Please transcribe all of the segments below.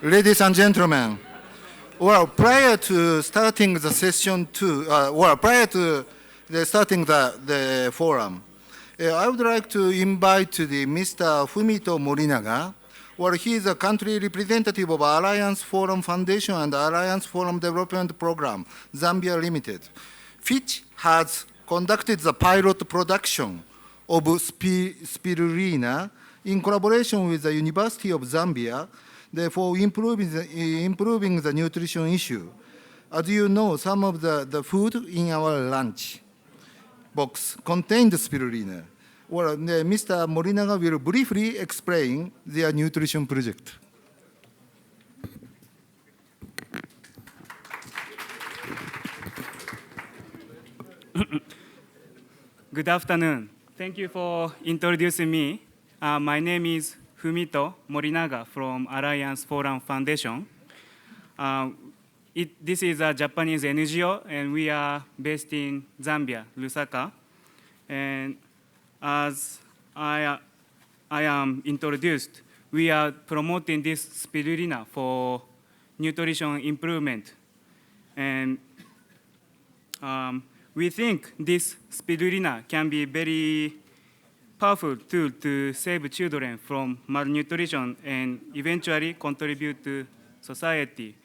Ladies and gentlemen, well, prior to starting the session two, prior to starting the forum, I would like to invite the Mr. Fumito Morinaga. Well, he is a country representative of Alliance Forum Foundation and Alliance Forum Development Program, Zambia Limited, which has conducted the pilot production of spirulina in collaboration with the University of Zambia, therefore improving the nutrition issue. As you know, some of the food in our lunch box contained spirulina. Well, Mr. Morinaga will briefly explain their nutrition project. Good afternoon. Thank you for introducing me. My name is Fumito Morinaga from Alliance Forum Foundation. This is a Japanese NGO, and we are based in Zambia, Lusaka. And as I am introduced, we are promoting this spirulina for nutrition improvement. And we think this spirulina can be very powerful tool to save children from malnutrition and eventually contribute to society.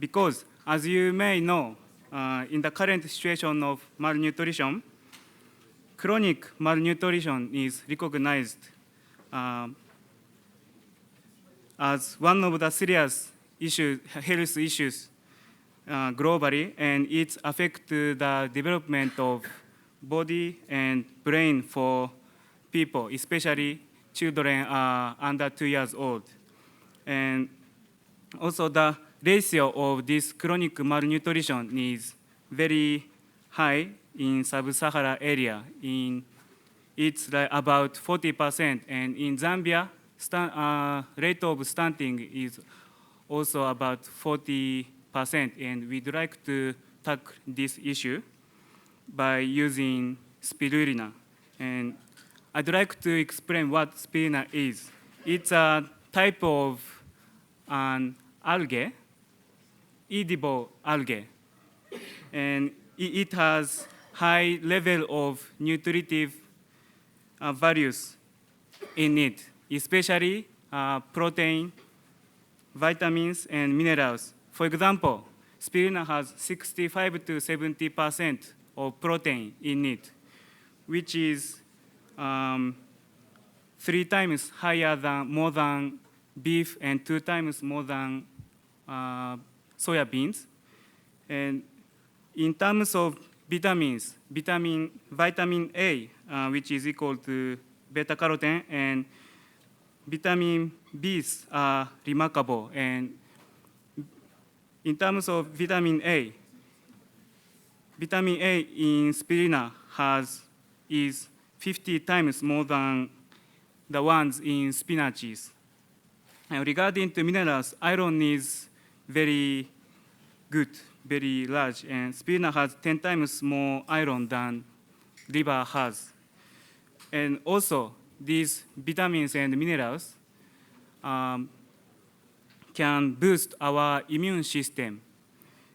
Because, as you may know, in the current situation of malnutrition, chronic malnutrition is recognized as one of the serious health issues globally, and it affects the development of body and brain for people, especially children under 2 years old. And also the ratio of this chronic malnutrition is very high in sub-Saharan area. It's like about 40%, and in Zambia, rate of stunting is also about 40%, and we'd like to tackle this issue by using spirulina. And I'd like to explain what spirulina is. It's a type of an algae, edible algae, and it has high level of nutritive values in it, especially protein, vitamins, and minerals. For example, spirulina has 65 to 70% of protein in it, which is 3 times higher than more than beef and 2 times more than soya beans. And in terms of vitamins, vitamin A, which is equal to beta carotene, and vitamin B's are remarkable. And in terms of vitamin A in spirulina is 50 times more than the ones in spinaches. And regarding to minerals, iron is very good, very large, and spirulina has 10 times more iron than liver has. And also, these vitamins and minerals can boost our immune system.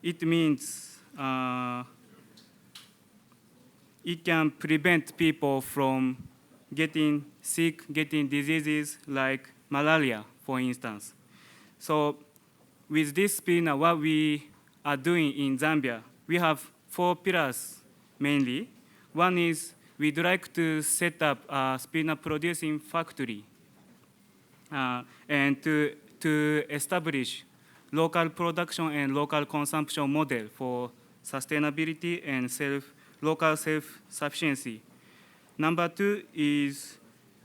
It means it can prevent people from getting sick, getting diseases like malaria, for instance. So with this spirulina, what we are doing in Zambia, we have 4 pillars mainly. One is we'd like to set up a spirulina producing factory and to establish local production and local consumption model for sustainability and local self-sufficiency. Number 2 is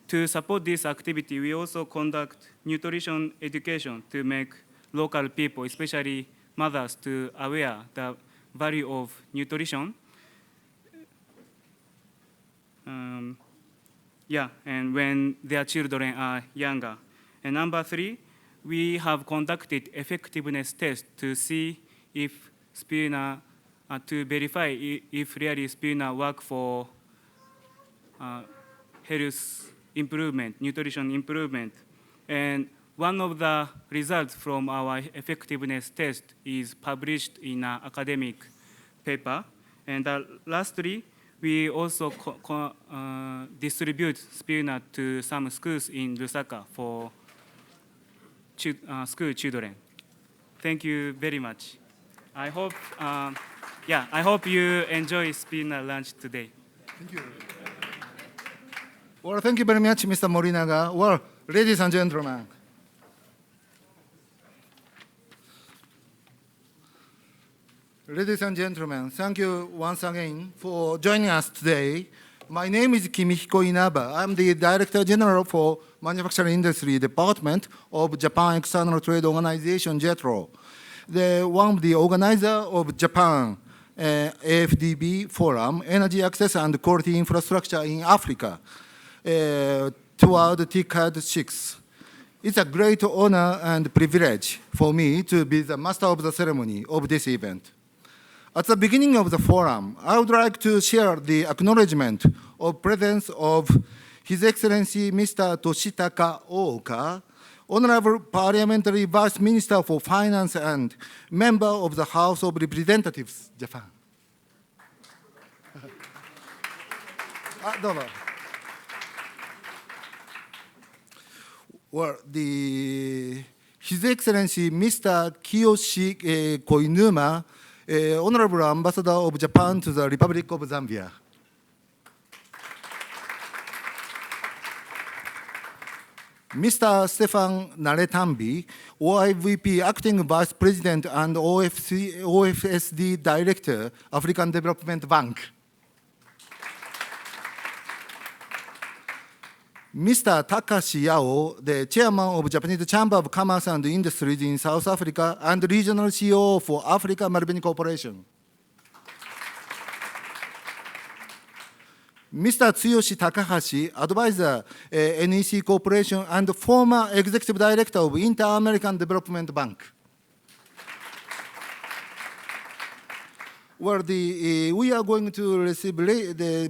to support this activity, we also conduct nutrition education to make local people, especially mothers, to aware the value of nutrition. And when their children are younger. And number 3, we have conducted effectiveness tests to see if spirulina, to verify if really spirulina work for health improvement, nutrition improvement. And one of the results from our effectiveness test is published in an academic paper. And lastly, we also distribute Spirna to some schools in Lusaka for school children. Thank you very much. I hope, I hope you enjoy Spirna lunch today. Thank you. Well, thank you very much, Mr. Morinaga. Well, ladies and gentlemen. Ladies and gentlemen, thank you once again for joining us today. My name is Kimihiko Inaba. I'm the Director General for Manufacturing Industry Department of Japan External Trade Organization, JETRO, one of the organizer of Japan AfDB Forum, Energy Access and Quality Infrastructure in Africa, toward TICAD 6. It's a great honor and privilege for me to be the master of the ceremony of this event. At the beginning of the forum, I would like to share the acknowledgement of presence of His Excellency Mr. Toshitaka Ooka, Honorable Parliamentary Vice Minister for Finance and Member of the House of Representatives, Japan. Well, His Excellency Mr. Kiyoshi Koinuma, Honorable Ambassador of Japan to the Republic of Zambia. Mr. Stefan Naretambi, OIVP Acting Vice President and OFSD Director, African Development Bank. Mr. Takashi Yao, the Chairman of Japanese Chamber of Commerce and Industries in South Africa and Regional CEO for Africa Marubeni Corporation. Mr. Tsuyoshi Takahashi, Advisor, NEC Corporation and former Executive Director of Inter-American Development Bank. Well, we are going to receive,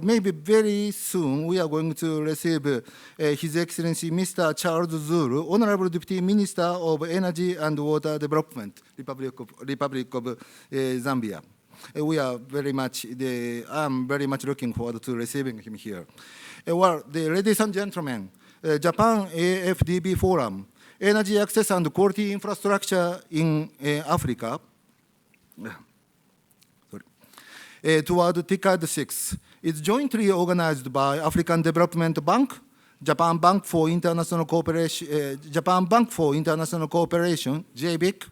maybe very soon, we are going to receive His Excellency Mr. Charles Zulu, Honorable Deputy Minister of Energy and Water Development, Republic of Zambia. We are very much, I'm very much looking forward to receiving him here. Well, ladies and gentlemen, Japan AfDB Forum, Energy Access and Quality Infrastructure in Africa, toward TICAD 6. It's jointly organized by African Development Bank, Japan Bank for International Cooperation, JBIC,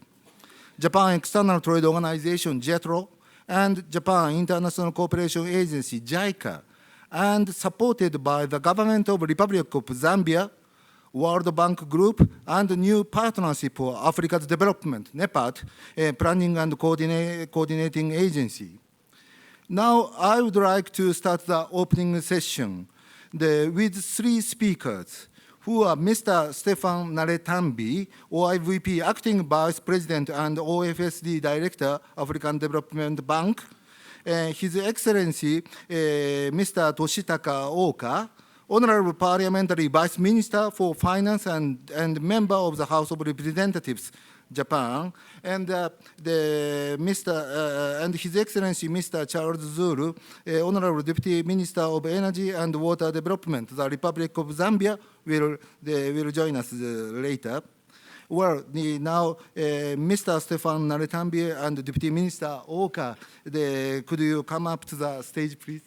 Japan External Trade Organization, JETRO, and Japan International Cooperation Agency, JICA, and supported by the Government of Republic of Zambia, World Bank Group, and New Partnership for Africa's Development, NEPAD, Planning and Coordinating Agency. Now, I would like to start the opening session with three speakers, who are Mr. Stefan Naretambi, OIVP Acting Vice President and OFSD Director, African Development Bank, His Excellency Mr. Toshitaka Ooka, Honorable Parliamentary Vice Minister for Finance and Member of the House of Representatives, Japan, and and His Excellency Mr. Charles Zulu, Honorable Deputy Minister of Energy and Water Development, the Republic of Zambia, will join us later. Well, now Mr. Stefan Naretambi and Deputy Minister Ooka, could you come up to the stage, please?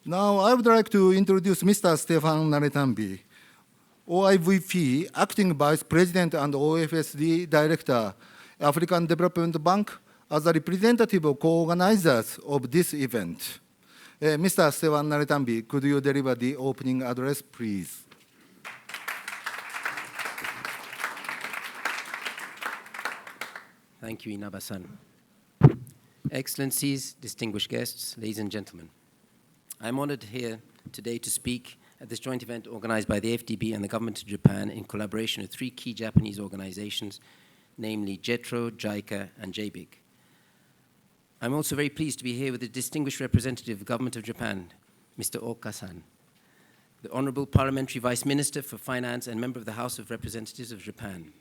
Now, I would like to introduce Mr. Stefan Naretambi, OIVP, Acting Vice President and OFSD Director, African Development Bank, as a representative of co-organizers of this event. Mr. Stefan Naretambi, could you deliver the opening address, please? Thank you, Inaba-san. Excellencies, distinguished guests, ladies and gentlemen. I'm honored here today to speak at this joint event organized by the AfDB and the government of Japan in collaboration with 3 key Japanese organizations, namely JETRO, JICA, and JBIC. I'm also very pleased to be here with the distinguished representative of the government of Japan, Mr. Oka-san, the Honorable Parliamentary Vice Minister for Finance and member of the House of Representatives of Japan.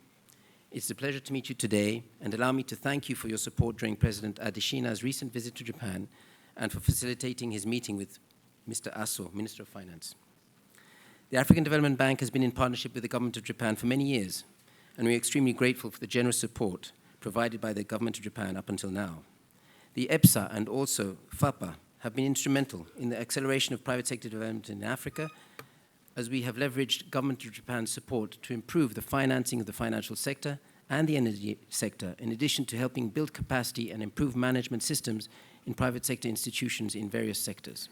It's a pleasure to meet you today, and allow me to thank you for your support during President Adeshina's recent visit to Japan and for facilitating his meeting with Mr. Aso, Minister of Finance. The African Development Bank has been in partnership with the government of Japan for many years, and we are extremely grateful for the generous support provided by the government of Japan up until now. The EPSA and also FAPA have been instrumental in the acceleration of private sector development in Africa, as we have leveraged government of Japan's support to improve the financing of the financial sector and the energy sector, in addition to helping build capacity and improve management systems in private sector institutions in various sectors.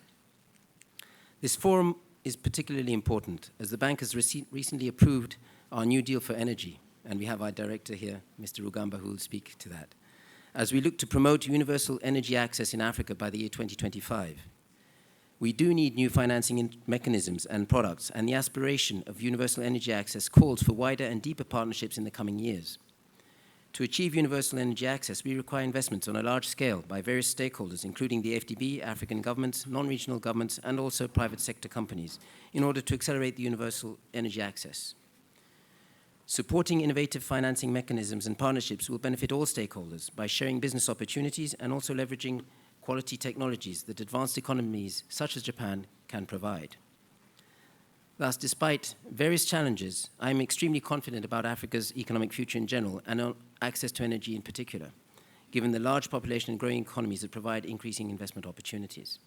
This forum is particularly important, as the bank has recently approved our new deal for energy, and we have our director here, Mr. Rugamba, who will speak to that, as we look to promote universal energy access in Africa by the year 2025. We do need new financing mechanisms and products, and the aspiration of universal energy access calls for wider and deeper partnerships in the coming years. To achieve universal energy access, we require investments on a large scale by various stakeholders, including the AfDB, African governments, non-regional governments, and also private sector companies, in order to accelerate the universal energy access. Supporting innovative financing mechanisms and partnerships will benefit all stakeholders by sharing business opportunities and also leveraging quality technologies that advanced economies such as Japan can provide. Thus, despite various challenges, I am extremely confident about Africa's economic future in general and on access to energy in particular, given the large population and growing economies that provide increasing investment opportunities.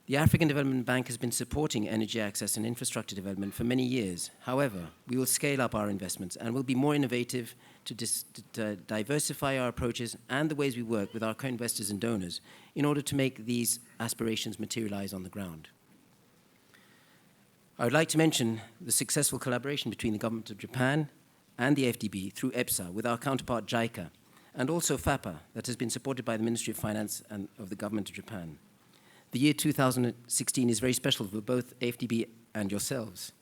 The African Development Bank has been supporting energy access and infrastructure development for many years. However, we will scale up our investments and will be more innovative to diversify our approaches and the ways we work with our co-investors and donors in order to make these aspirations materialize on the ground. I would like to mention the successful collaboration between the government of Japan and the AfDB through EPSA with our counterpart JICA, and also FAPA that has been supported by the Ministry of Finance and of the government of Japan. The year 2016 is very special for both AfDB and yourselves,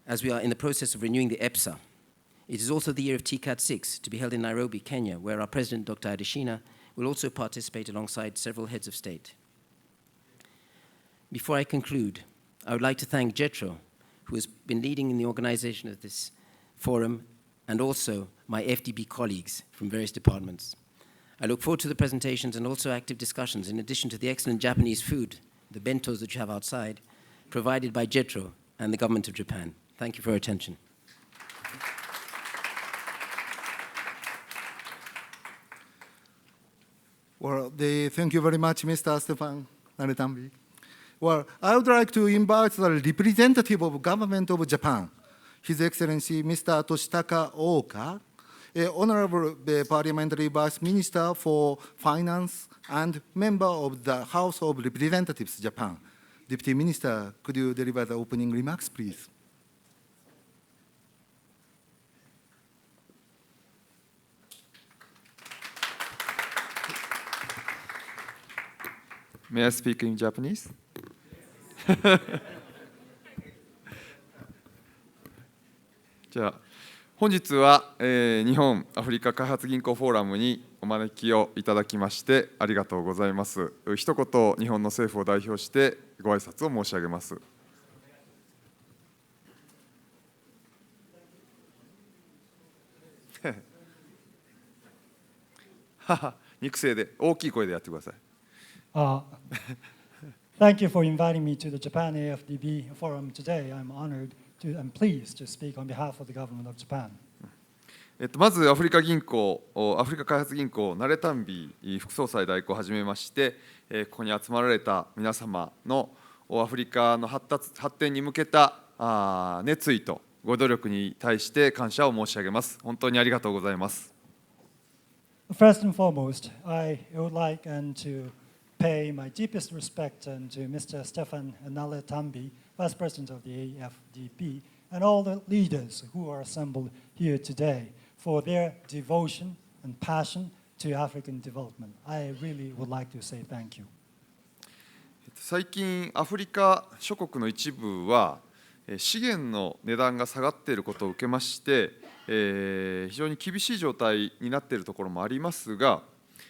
as we are in the process of renewing the EPSA. It is also the year of TCAT 6, to be held in Nairobi, Kenya, where our President, Dr. Adeshina, will also participate alongside several heads of state. Before I conclude, I would like to thank JETRO, who has been leading in the organization of this forum, and also my AfDB colleagues from various departments. I look forward to the presentations and also active discussions, in addition to the excellent Japanese food, the bentos that you have outside, provided by JETRO and the government of Japan. Thank you for your attention. Well, thank you very much, Mr. Stefan Naretambi. Well, I would like to invite the representative of government of Japan, His Excellency Mr. Toshitaka Oka, Honorable Parliamentary Vice Minister for Finance and member of the House of Representatives, Japan. Deputy Minister, could you deliver the opening remarks, please? May I speak in Japanese? じゃあ本日は、日本アフリカ開発銀行フォーラムにお招きをいただきましてありがとうございます。一言日本の政府を代表してご挨拶を申し上げます。肉声で大きい声でやってください。Thank you for inviting me to the Japan AfDB forum today. I'm honored and pleased to speak on behalf of the government of Japan. まずアフリカ開発銀行ナレタンビ副総裁代行をはじめまして、ここに集まられた皆様のアフリカの発展に向けた熱意とご努力に対して感謝を申し上げます。本当にありがとうございます。First and foremost, I would like to pay my deepest respect to Mr. Stefan Naretambi, Vice President of the AfDB, and all the leaders who are assembled here today for their devotion and passion to African development. I really would like to say thank you. 最近アフリカ諸国の一部は資源の値段が下がっていることを受けまして、非常に厳しい状態になっているところもありますが、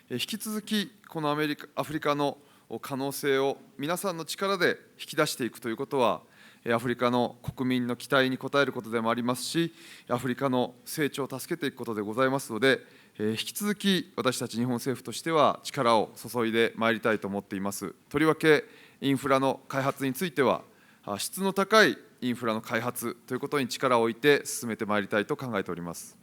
引き続きこのアフリカの可能性を皆さんの力で引き出していくということは、アフリカの国民の期待に応えることでもありますし、アフリカの成長を助けていくことでございますので、引き続き私たち日本政府としては力を注いでまいりたいと思っています。とりわけインフラの開発については、質の高いインフラの開発ということに力を置いて進めてまいりたいと考えております。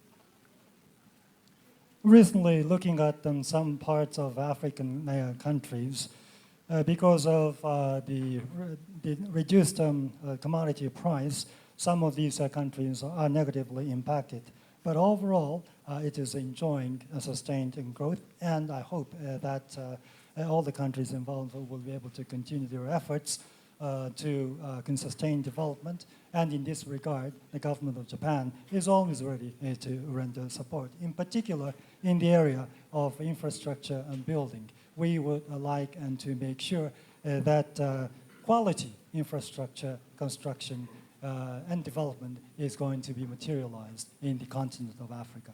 Recently, looking at some parts of African countries, because of the reduced commodity price, some of these countries are negatively impacted. But overall, it is enjoying a sustained growth, and I hope that all the countries involved will be able to continue their efforts to sustain development. And in this regard, the government of Japan is always ready to render support, in particular in the area of infrastructure and building. We would like and to make sure that quality infrastructure construction and development is going to be materialized in the continent of Africa.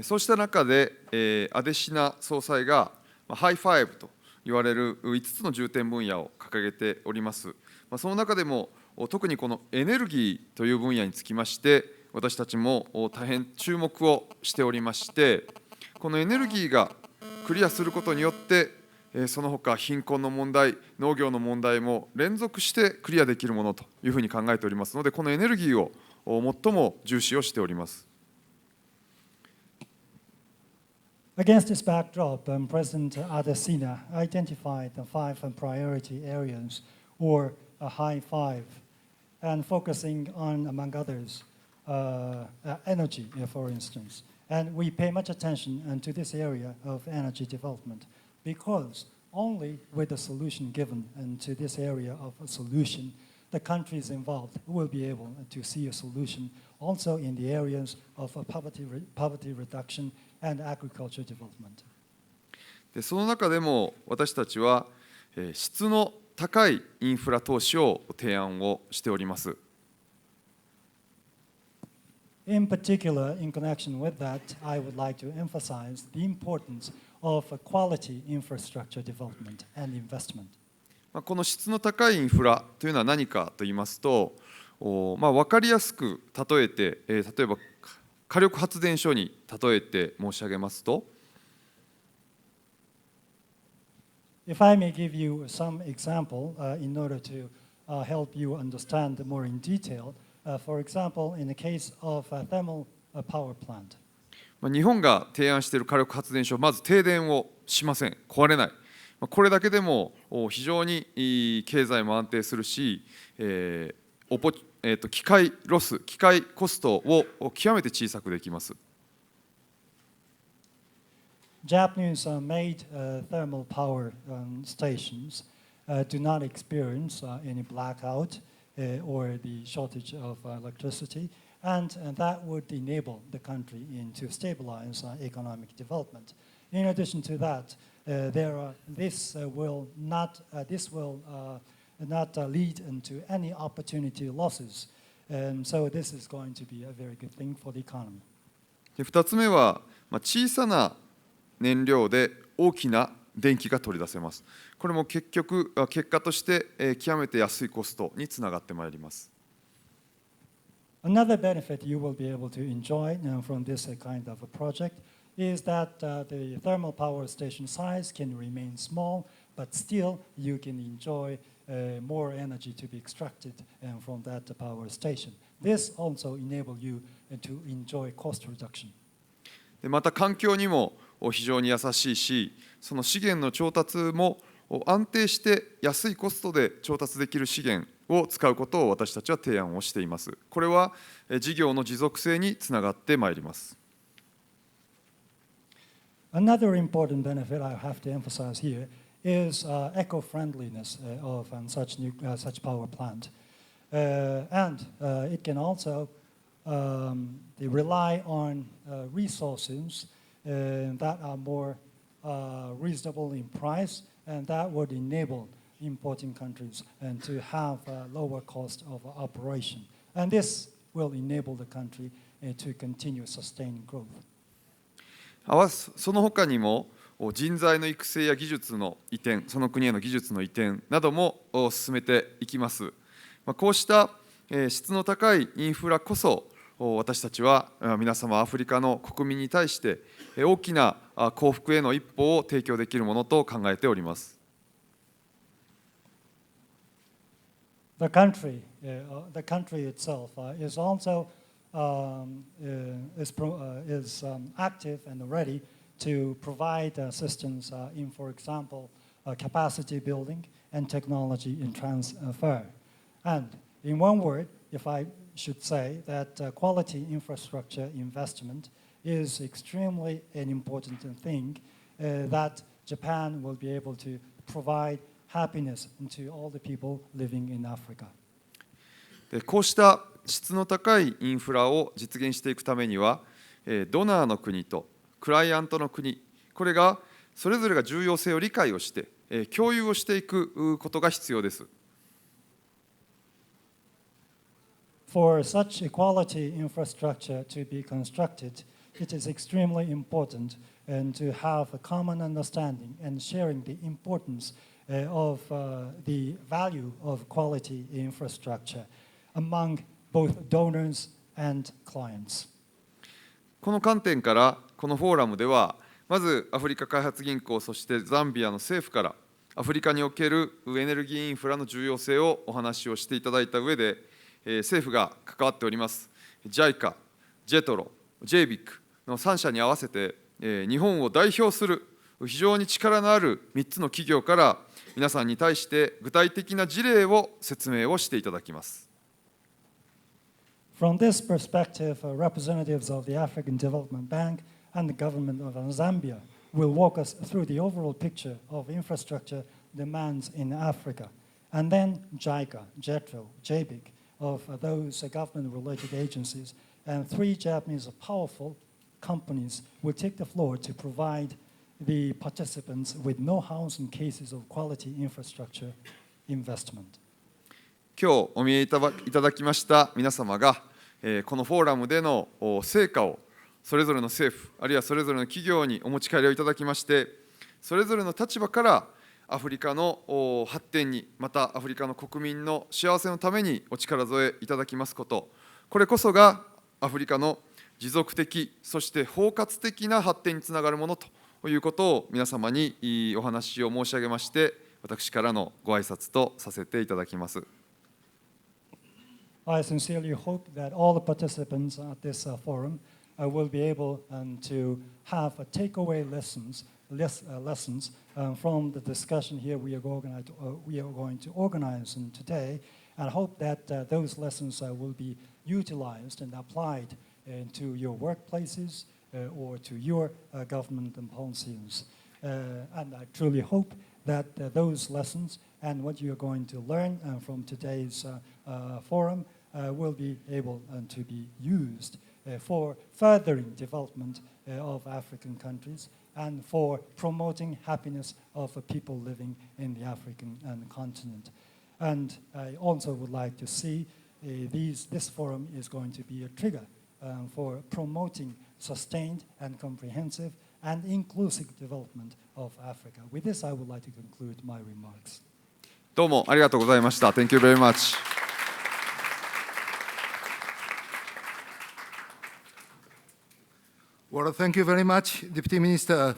そうした中で、アデシナ総裁がハイファイブと言われる5つの重点分野を掲げております。その中でも特にこのエネルギーという分野につきまして私たちも大変注目をしておりまして、このエネルギーがクリアすることによってその他貧困の問題、農業の問題も連続してクリアできるものというふうに考えておりますので、このエネルギーを最も重視をしております。Against this backdrop, President Adesina identified the 5 priority areas, or a high 5, and focusing on, among others, energy, for instance. And we pay much attention to this area of energy development because only with a solution given to this area of a solution, the countries involved will be able to see a solution also in the areas of poverty reduction and agriculture development. でその中でも私たちは質の高いインフラ投資を提案をしております。In particular, in connection with that, I would like to emphasize the importance of quality infrastructure development and investment. この質の高いインフラというのは何かと言いますと、分かりやすく例えて、例えば火力発電所に例えて申し上げますと、If I may give you some example in order to help you understand more in detail, for example, in the case of a thermal power plant. 日本が提案している火力発電所、まず停電をしません、壊れない。これだけでも非常に経済も安定するし、機械ロス、機械コストを極めて小さくできます。Japanese made thermal power stations do not experience any blackout or the shortage of electricity, and that would enable the country to stabilize economic development. In addition to that, this will not lead into any opportunity losses, and so this is going to be a very good thing for the economy. 2つ目は、小さな燃料で大きな電気が取り出せます。これも結果として極めて安いコストにつながってまいります。Another benefit you will be able to enjoy from this kind of a project is that the thermal power station size can remain small, but still you can enjoy more energy to be extracted from that power station. This also enables you to enjoy cost reduction. また環境にも非常に優しいし、その資源の調達も安定して安いコストで調達できる資源を使うことを私たちは提案をしています。これは事業の持続性につながってまいります。Another important benefit I have to emphasize here is eco-friendliness of such power plant. And it can also rely on resources that are more reasonable in price, and that would enable importing countries and to have a lower cost of operation. And this will enable the country to continue sustained growth. その他にも人材の育成や技術の移転、その国への技術の移転なども進めていきます。こうした質の高いインフラこそ私たちは皆様アフリカの国民に対して大きな幸福への一歩を提供できるものと考えております。The country itself is also active and ready to provide assistance in, for example, capacity building and technology in transfer. And in one word, if I should say that quality infrastructure investment is extremely an important thing that Japan will be able to provide happiness to all the people living in Africa. こうした質の高いインフラを実現していくためには、ドナーの国とクライアントの国、これがそれぞれが重要性を理解をして、共有をしていくことが必要です。For such equality infrastructure to be constructed, it is extremely important and to have a common understanding and sharing the importance of the value of quality infrastructure among both donors and clients. この観点からこのフォーラムではまずアフリカ開発銀行そしてザンビアの政府からアフリカにおけるエネルギーインフラの重要性をお話をしていただいた上で政府が関わっております JICA、JETRO、JBIC の3社に合わせて日本を代表する非常に力のある3つの企業から皆さんに対して具体的な事例を説明をしていただきます。From this perspective, representatives of the African Development Bank and the government of Zambia will walk us through the overall picture of infrastructure demands in Africa. And then JICA, JETRO, JBIC of those government-related agencies and 3 Japanese powerful companies will take the floor to provide the participants with know-hows in cases of quality infrastructure investment. 今日お見えいただきました皆様がこのフォーラムでの成果をそれぞれの政府あるいはそれぞれの企業にお持ち帰りをいただきましてそれぞれの立場からアフリカの発展にまたアフリカの国民の幸せのためにお力添えいただきますことこれこそがアフリカの持続的そして包括的な発展につながるものということを皆様にお話を申し上げまして私からのご挨拶とさせていただきます。I sincerely hope that all the participants at this forum will be able to have takeaway lessons from the discussion here we are going to organize today, and hope that those lessons will be utilized and applied to your workplaces or to your government and policies. And I truly hope that those lessons and what you are going to learn from today's forum will be able to be used for furthering development of African countries and for promoting happiness of people living in the African continent. And I also would like to see this forum is going to be a trigger for promoting sustained and comprehensive and inclusive development of Africa. With this, I would like to conclude my remarks. どうもありがとうございました。Thank you very much. Well, thank you very much, Deputy Minister.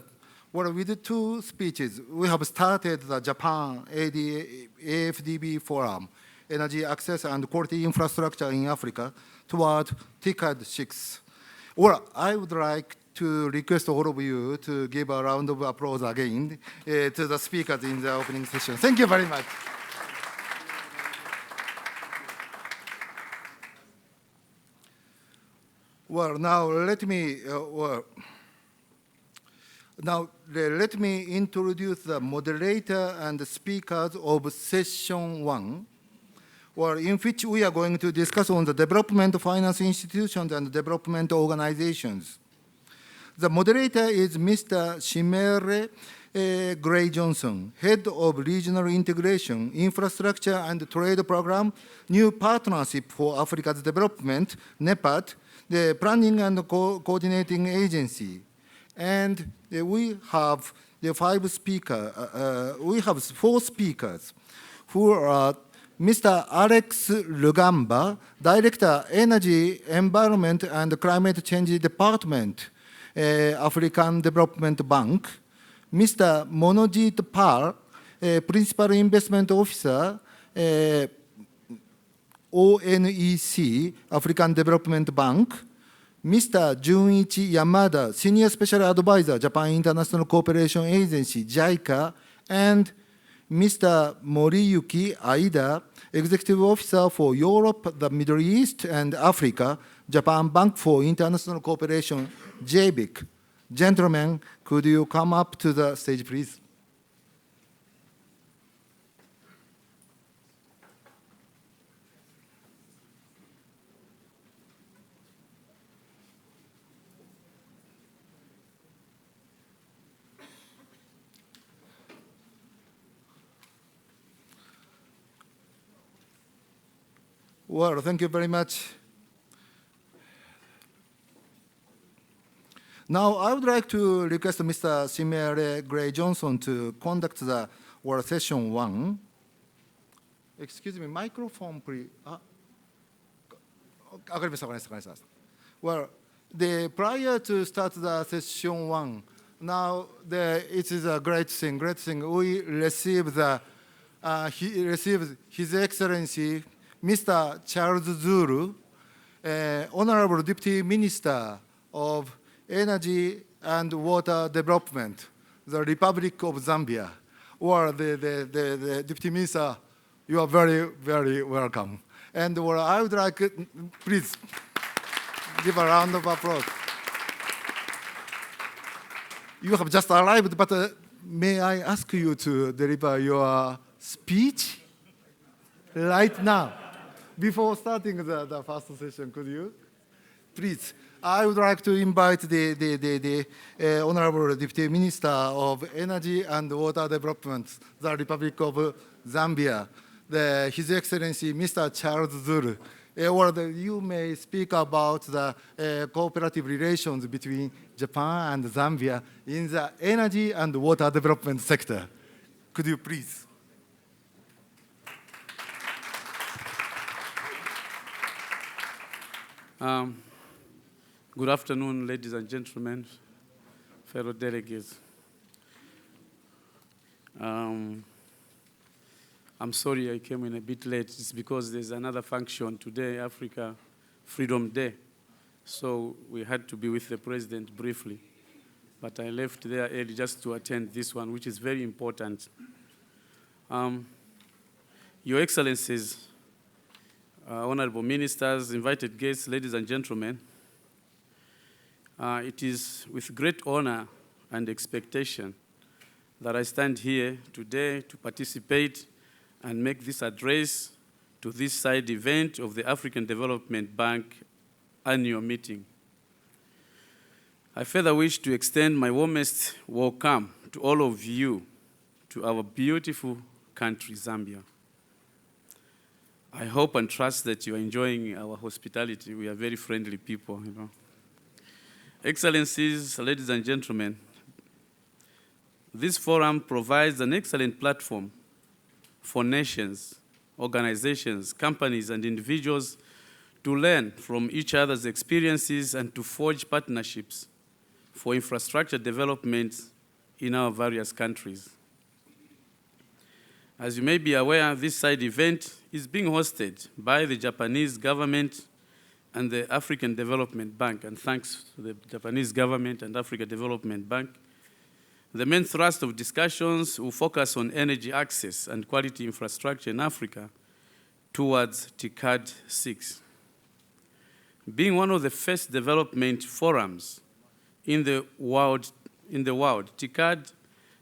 Well, with the 2 speeches, we have started the Japan AfDB Forum, Energy Access and Quality Infrastructure in Africa, toward TICAD 6. Well, I would like to request all of you to give a round of applause again to the speakers in the opening session. Thank you very much. Well, now let me introduce the moderator and the speakers of session 1, in which we are going to discuss on the development finance institutions and development organizations. The moderator is Mr. Shimere Gray Johnson, Head of Regional Integration, Infrastructure and Trade Program, New Partnership for Africa's Development, NEPAD, the Planning and Coordinating Agency. And we have the we have 4 speakers who are Mr. Alex Lugamba, Director, Energy, Environment and Climate Change Department, African Development Bank, Mr. Monojit Pal, Principal Investment Officer, ONEC, African Development Bank, Mr. Junichi Yamada, Senior Special Advisor, Japan International Cooperation Agency, JICA, and Mr. Moriyuki Aida, Executive Officer for Europe, the Middle East, and Africa, Japan Bank for International Cooperation, JBIC. Gentlemen, could you come up to the stage, please? Well, thank you very much. Now, I would like to request Mr. Shimere Gray Johnson to conduct the World Session 1. Excuse me, microphone, please. Well, prior to start the session 1, now it is a great thing. We received he received His Excellency Mr. Charles Zulu, Honorable Deputy Minister of Energy and Water Development, the Republic of Zambia, or the Deputy Minister. You are very, very welcome. And I would like, please, give a round of applause. You have just arrived, but may I ask you to deliver your speech right now, before starting the first session, could you? Please, I would like to invite the Honorable Deputy Minister of Energy and Water Development, the Republic of Zambia, His Excellency Mr. Charles Zulu. You may speak about the cooperative relations between Japan and Zambia in the energy and water development sector. Could you please? Good afternoon, ladies and gentlemen, fellow delegates. I'm sorry I came in a bit late. It's because there's another function today, Africa Freedom Day. So we had to be with the president briefly. But I left there early just to attend this one, which is very important. Your Excellencies, honorable ministers, invited guests, ladies and gentlemen, it is with great honor and expectation that I stand here today to participate and make this address to this side event of the African Development Bank annual meeting. I further wish to extend my warmest welcome to all of you to our beautiful country, Zambia. I hope and trust that you are enjoying our hospitality. We are very friendly people, you know. Excellencies, ladies and gentlemen, this forum provides an excellent platform for nations, organizations, companies, and individuals to learn from each other's experiences and to forge partnerships for infrastructure development in our various countries. As you may be aware, this side event is being hosted by the Japanese government and the African Development Bank. And thanks to the Japanese government and African Development Bank, the main thrust of discussions will focus on energy access and quality infrastructure in Africa towards TICAD 6. Being one of the first development forums in the world, TICAD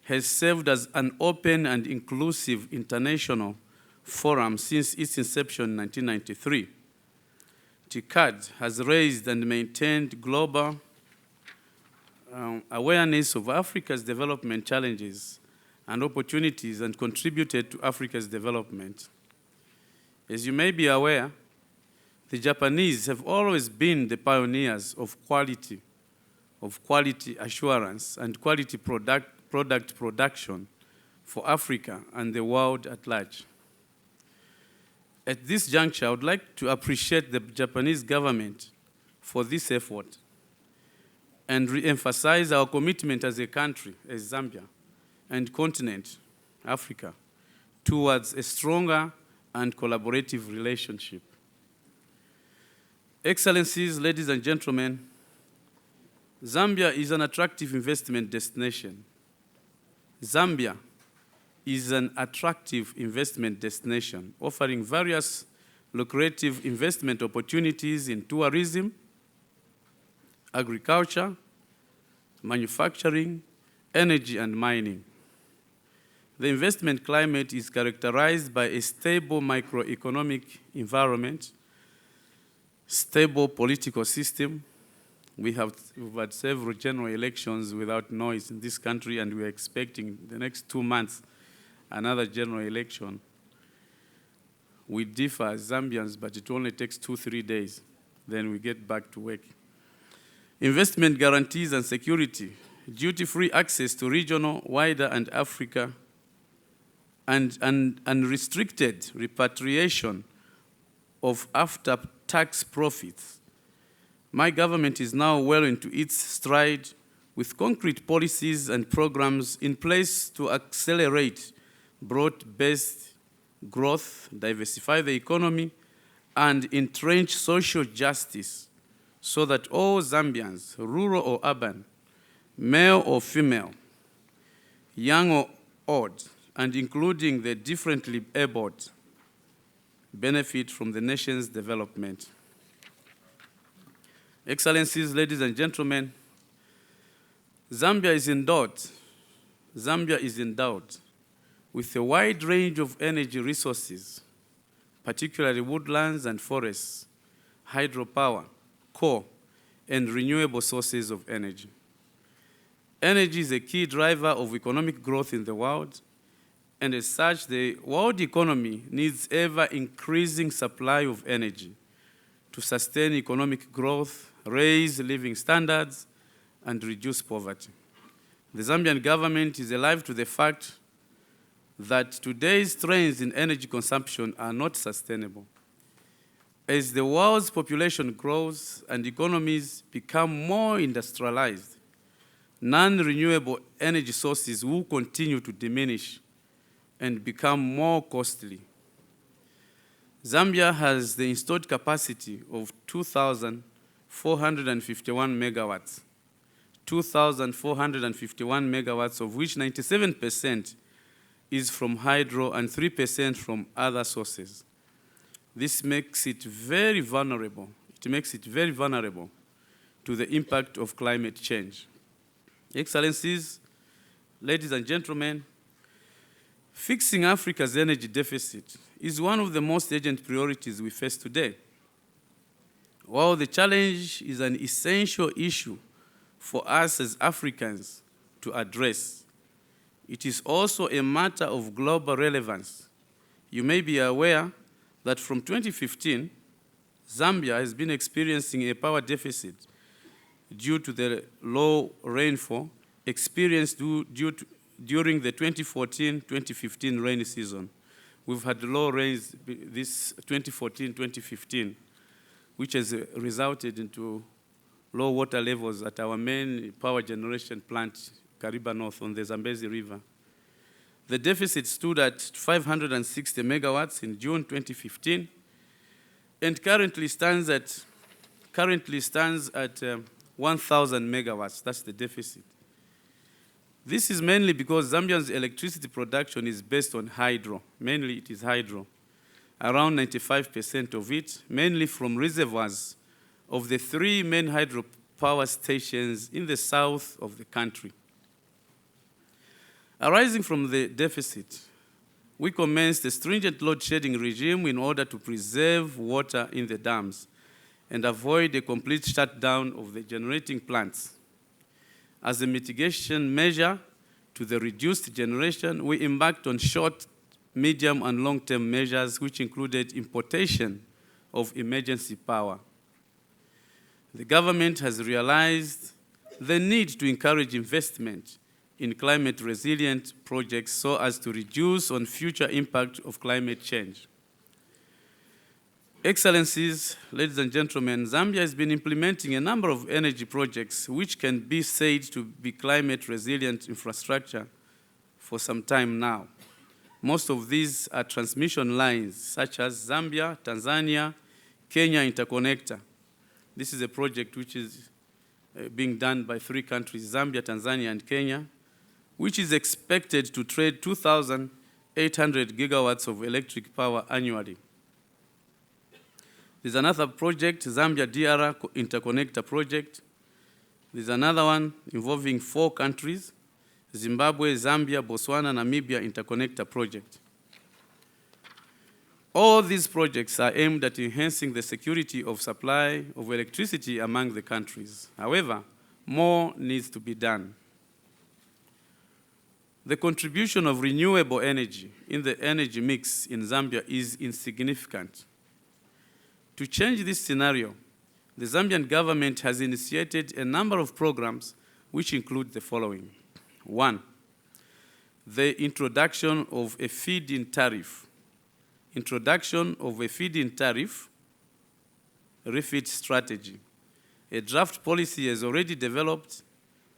has served as an open and inclusive international forum since its inception in 1993. TICAD has raised and maintained global awareness of Africa's development challenges and opportunities and contributed to Africa's development. As you may be aware, the Japanese have always been the pioneers of quality assurance and quality product production for Africa and the world at large. At this juncture, I would like to appreciate the Japanese government for this effort and re-emphasize our commitment as a country, as Zambia, and continent, Africa, towards a stronger and collaborative relationship. Excellencies, ladies and gentlemen, Zambia is an attractive investment destination. Zambia is an attractive investment destination, offering various lucrative investment opportunities in tourism, agriculture, manufacturing, energy, and mining. The investment climate is characterized by a stable microeconomic environment, stable political system. We've had several general elections without noise in this country, and we're expecting the next 2 months another general election. We differ as Zambians, but it only takes 2-3 days. Then we get back to work. Investment guarantees and security, duty-free access to regional, wider, and Africa, and unrestricted repatriation of after-tax profits. My government is now well into its stride with concrete policies and programs in place to accelerate broad-based growth, diversify the economy, and entrench social justice so that all Zambians, rural or urban, male or female, young or old, and including the differently abled, benefit from the nation's development. Excellencies, ladies and gentlemen, Zambia is endowed with a wide range of energy resources, particularly woodlands and forests, hydropower, coal, and renewable sources of energy. Energy is a key driver of economic growth in the world, and as such, the world economy needs ever-increasing supply of energy to sustain economic growth, raise living standards, and reduce poverty. The Zambian government is alive to the fact that today's trends in energy consumption are not sustainable. As the world's population grows and economies become more industrialized, non-renewable energy sources will continue to diminish and become more costly. Zambia has the installed capacity of 2,451 megawatts, 2,451 megawatts, of which 97% is from hydro and 3% from other sources. This makes it very vulnerable. It makes it very vulnerable to the impact of climate change. Excellencies, ladies and gentlemen, fixing Africa's energy deficit is one of the most urgent priorities we face today. While the challenge is an essential issue for us as Africans to address, it is also a matter of global relevance. You may be aware that from 2015, Zambia has been experiencing a power deficit due to the low rainfall experienced during the 2014-2015 rainy season. We've had low rains this 2014-2015, which has resulted into low water levels at our main power generation plant, Kariba North, on the Zambezi River. The deficit stood at 560 megawatts in June 2015 and currently stands at 1,000 megawatts. That's the deficit. This is mainly because Zambia's electricity production is based on hydro. Mainly it is hydro. Around 95% of it, mainly from reservoirs of the 3 main hydropower stations in the south of the country. Arising from the deficit, we commenced a stringent load shedding regime in order to preserve water in the dams and avoid a complete shutdown of the generating plants. As a mitigation measure to the reduced generation, we embarked on short, medium, and long-term measures, which included importation of emergency power. The government has realized the need to encourage investment in climate-resilient projects so as to reduce on future impact of climate change. Excellencies, ladies and gentlemen, Zambia has been implementing a number of energy projects which can be said to be climate-resilient infrastructure for some time now. Most of these are transmission lines, such as Zambia, Tanzania, Kenya Interconnector. This is a project which is being done by 3 countries, Zambia, Tanzania, and Kenya, which is expected to trade 2,800 gigawatts of electric power annually. There's another project, Zambia-DR Interconnector project. There's another one involving 4 countries, Zimbabwe, Zambia, Botswana, Namibia Interconnector project. All these projects are aimed at enhancing the security of supply of electricity among the countries. However, more needs to be done. The contribution of renewable energy in the energy mix in Zambia is insignificant. To change this scenario, the Zambian government has initiated a number of programs which include the following. 1, the introduction of a feed-in tariff. Introduction of a feed-in tariff, refit strategy. A draft policy is already developed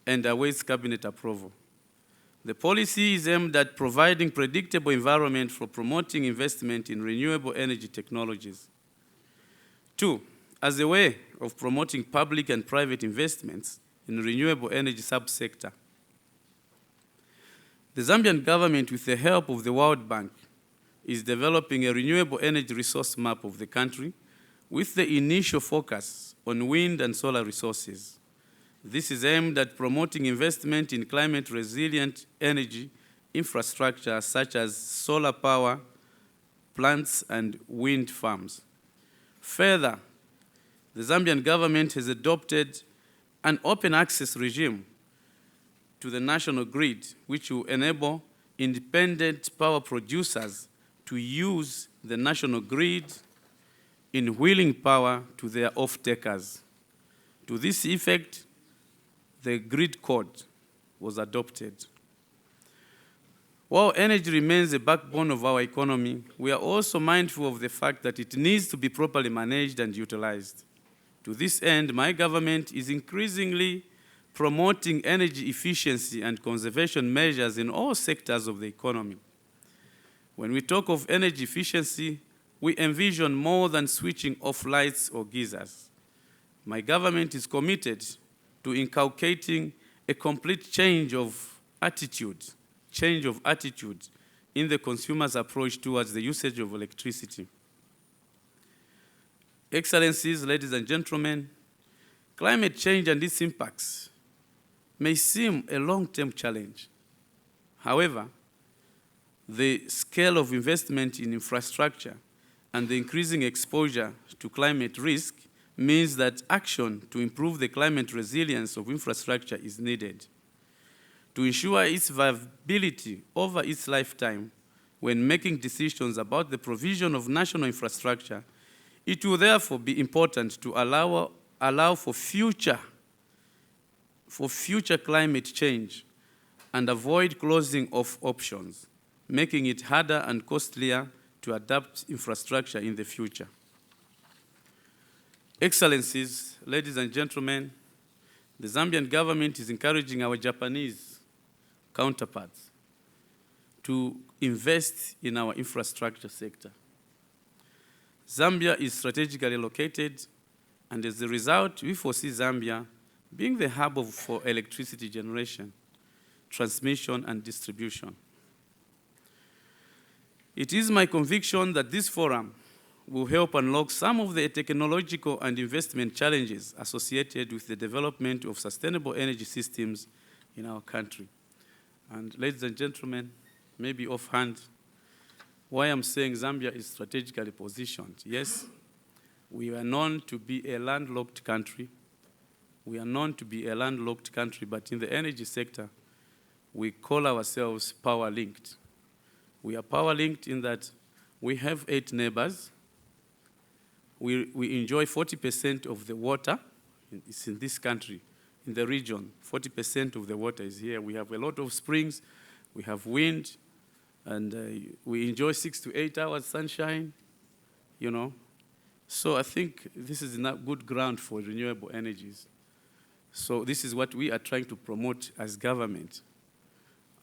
and awaits cabinet approval. The policy is aimed at providing predictable environment for promoting investment in renewable energy technologies. 2, as a way of promoting public and private investments in renewable energy subsector. The Zambian government, with the help of the World Bank, is developing a renewable energy resource map of the country with the initial focus on wind and solar resources. This is aimed at promoting investment in climate-resilient energy infrastructure such as solar power plants and wind farms. Further, the Zambian government has adopted an open access regime to the national grid, which will enable independent power producers to use the national grid in wheeling power to their off-takers. To this effect, the grid code was adopted. While energy remains a backbone of our economy, we are also mindful of the fact that it needs to be properly managed and utilized. To this end, my government is increasingly promoting energy efficiency and conservation measures in all sectors of the economy. When we talk of energy efficiency, we envision more than switching off lights or geysers. My government is committed to inculcating a complete change of attitude in the consumer's approach towards the usage of electricity. Excellencies, ladies and gentlemen, climate change and its impacts may seem a long-term challenge. However, the scale of investment in infrastructure and the increasing exposure to climate risk means that action to improve the climate resilience of infrastructure is needed. To ensure its viability over its lifetime, when making decisions about the provision of national infrastructure, it will therefore be important to allow for future climate change and avoid closing off options, making it harder and costlier to adapt infrastructure in the future. Excellencies, ladies and gentlemen, the Zambian government is encouraging our Japanese counterparts to invest in our infrastructure sector. Zambia is strategically located, and as a result, we foresee Zambia being the hub for electricity generation, transmission, and distribution. It is my conviction that this forum will help unlock some of the technological and investment challenges associated with the development of sustainable energy systems in our country. And ladies and gentlemen, maybe offhand, why I'm saying Zambia is strategically positioned. Yes, we are known to be a landlocked country We are known to be a landlocked country, but in the energy sector, we call ourselves power-linked. We are power-linked in that we have 8 neighbors. We enjoy 40% of the water. It's in this country, in the region. 40% of the water is here. We have a lot of springs. We have wind. And we enjoy 6 to 8 hours sunshine, you know. So I think this is enough good ground for renewable energies. So this is what we are trying to promote as government.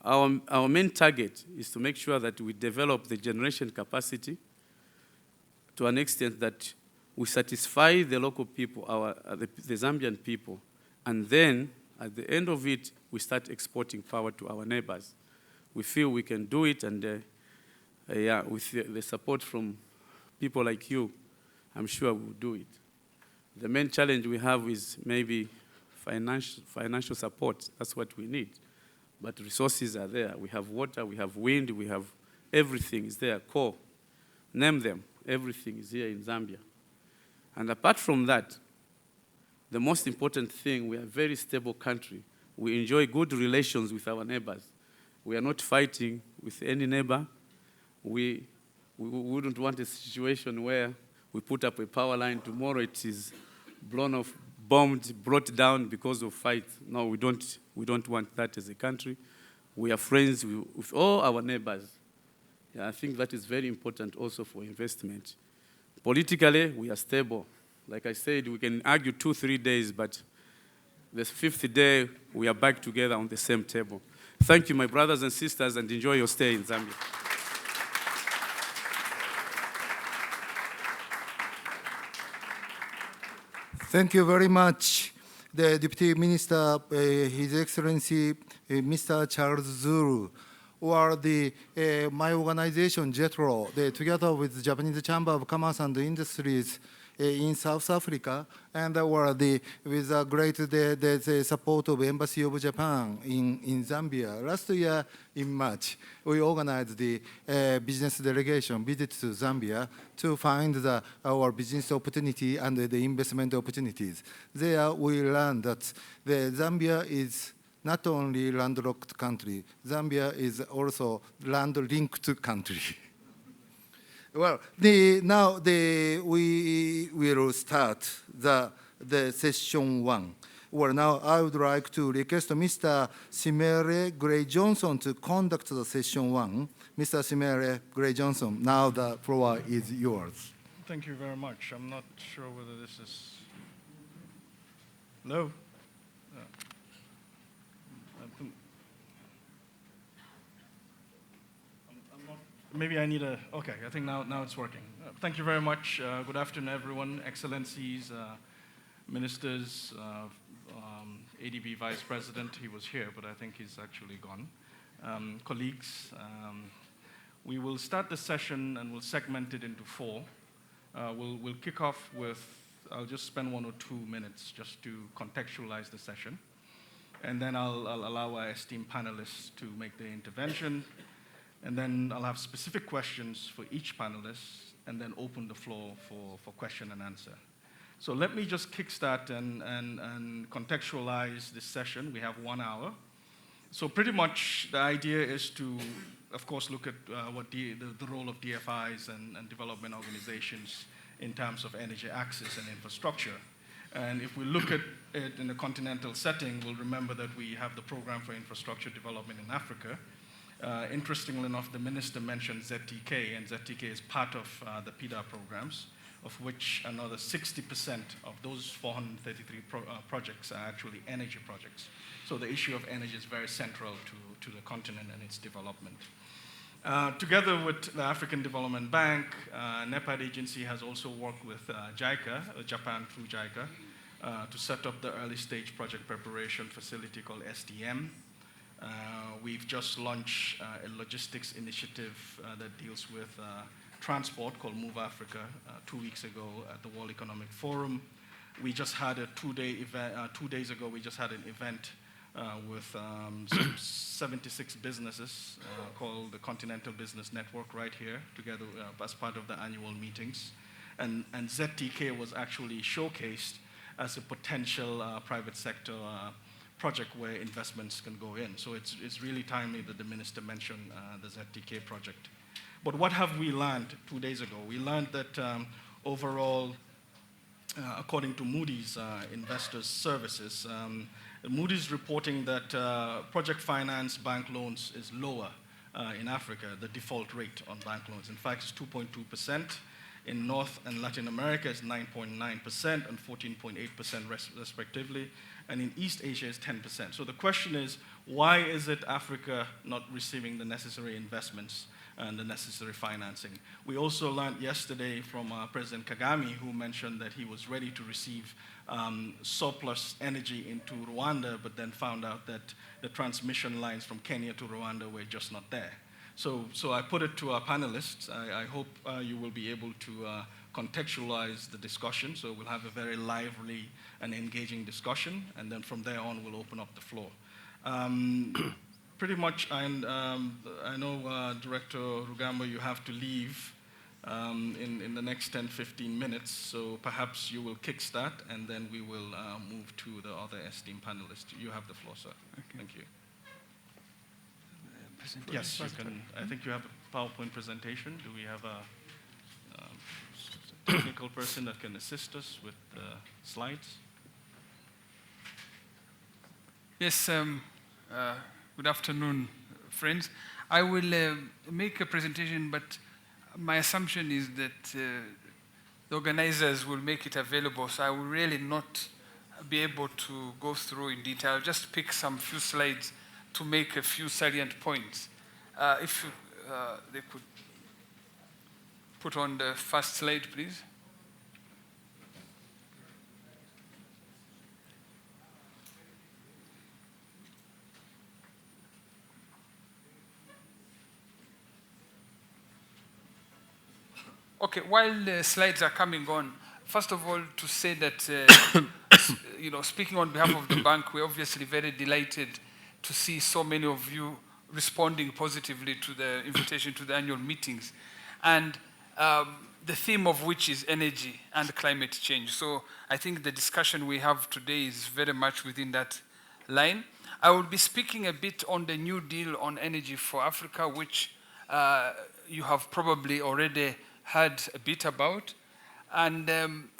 Our main target is to make sure that we develop the generation capacity to an extent that we satisfy the local people, the Zambian people, and then at the end of it, we start exporting power to our neighbors. We feel we can do it, and with the support from people like you, I'm sure we'll do it. The main challenge we have is maybe financial support. That's what we need. But resources are there. We have water, we have wind, we have everything is there, coal. Name them. Everything is here in Zambia. And apart from that, the most important thing, we are a very stable country. We enjoy good relations with our neighbors. We are not fighting with any neighbor. We wouldn't want a situation where we put up a power line, tomorrow it is blown off, bombed, brought down because of fight. No, we don't want that as a country. We are friends with all our neighbors. Yeah, I think that is very important also for investment. Politically, we are stable. Like I said, we can argue 2-3 days, but the 5th day, we are back together on the same table. Thank you, my brothers and sisters, and enjoy your stay in Zambia. Thank you very much. The Deputy Minister, His Excellency, Mr. Charles Zulu, or my organization, JETRO, together with the Japanese Chamber of Commerce and Industries in South Africa, and with the great the support of Embassy of Japan in Zambia. Last year in March, we organized the business delegation visit to Zambia to find our business opportunity and the investment opportunities. There we learned that Zambia is not only landlocked country, Zambia is also land-linked country. Well, now we will start the session 1. Well, now I would like to request Mr. Simere Gray-Johnson to conduct the session 1. Mr. Simere Gray-Johnson, now the floor is yours. Thank you very much. I'm not sure whether this is... Hello? Maybe I need okay, I think now it's working. Thank you very much. Good afternoon, everyone, excellencies, ministers, ADB Vice President. He was here, but I think he's actually gone. Colleagues, we will start the session and we'll segment it into 4. We'll kick off with, I'll just spend 1 or 2 minutes just to contextualize the session. And then I'll allow our esteemed panelists to make their intervention. And then I'll have specific questions for each panelist, and then open the floor for question and answer. So let me just kickstart and contextualize this session. We have 1 hour. So pretty much the idea is to, of course, look at what the role of DFIs and development organizations in terms of energy access and infrastructure. And if we look at it in a continental setting, we'll remember that we have the Program for Infrastructure Development in Africa. Interestingly enough, the minister mentioned ZTK, and ZTK is part of the PIDA programs, of which another 60% of those 433 projects are actually energy projects. So the issue of energy is very central to the continent and its development. Together with the African Development Bank, NEPAD agency has also worked with JICA, Japan through JICA, to set up the early stage project preparation facility called SDM. We've just launched a logistics initiative that deals with transport called Move Africa 2 weeks ago at the World Economic Forum. We just had a 2-day event, 2 days ago, we just had an event with 76 businesses called the Continental Business Network right here together as part of the annual meetings. And ZTK was actually showcased as a potential private sector project where investments can go in. So it's really timely that the minister mentioned the ZTK project. But what have we learned 2 days ago? We learned that overall, according to Moody's Investors Services, Moody's reporting that project finance bank loans is lower in Africa, the default rate on bank loans. In fact, it's 2.2%. In North and Latin America, it's 9.9% and 14.8% respectively. And in East Asia, it's 10%. So the question is, why is it Africa not receiving the necessary investments and the necessary financing? We also learned yesterday from President Kagame, who mentioned that he was ready to receive surplus energy into Rwanda, but then found out that the transmission lines from Kenya to Rwanda were just not there. So I put it to our panelists. I hope you will be able to contextualize the discussion. So we'll have a very lively and engaging discussion, and then from there on, we'll open up the floor. Pretty much, and I know, Director Rugamba, you have to leave in the next 10, 15 minutes, so perhaps you will kickstart, and then we will move to the other esteemed panelists. You have the floor, sir. Okay. Thank you. Yes, you can. I think you have a PowerPoint presentation. Do we have a technical person that can assist us with the slides? Yes, good afternoon, friends. I will make a presentation, but my assumption is that the organizers will make it available, so I will really not be able to go through in detail. I'll just pick some few slides to make a few salient points. If they could put on the first slide, please. Okay, while the slides are coming on, first of all, to say that, speaking on behalf of the bank, we're obviously very delighted to see so many of you responding positively to the invitation to the annual meetings, and the theme of which is energy and climate change. So I think the discussion we have today is very much within that line. I will be speaking a bit on the New Deal on energy for Africa, which you have probably already heard a bit about. And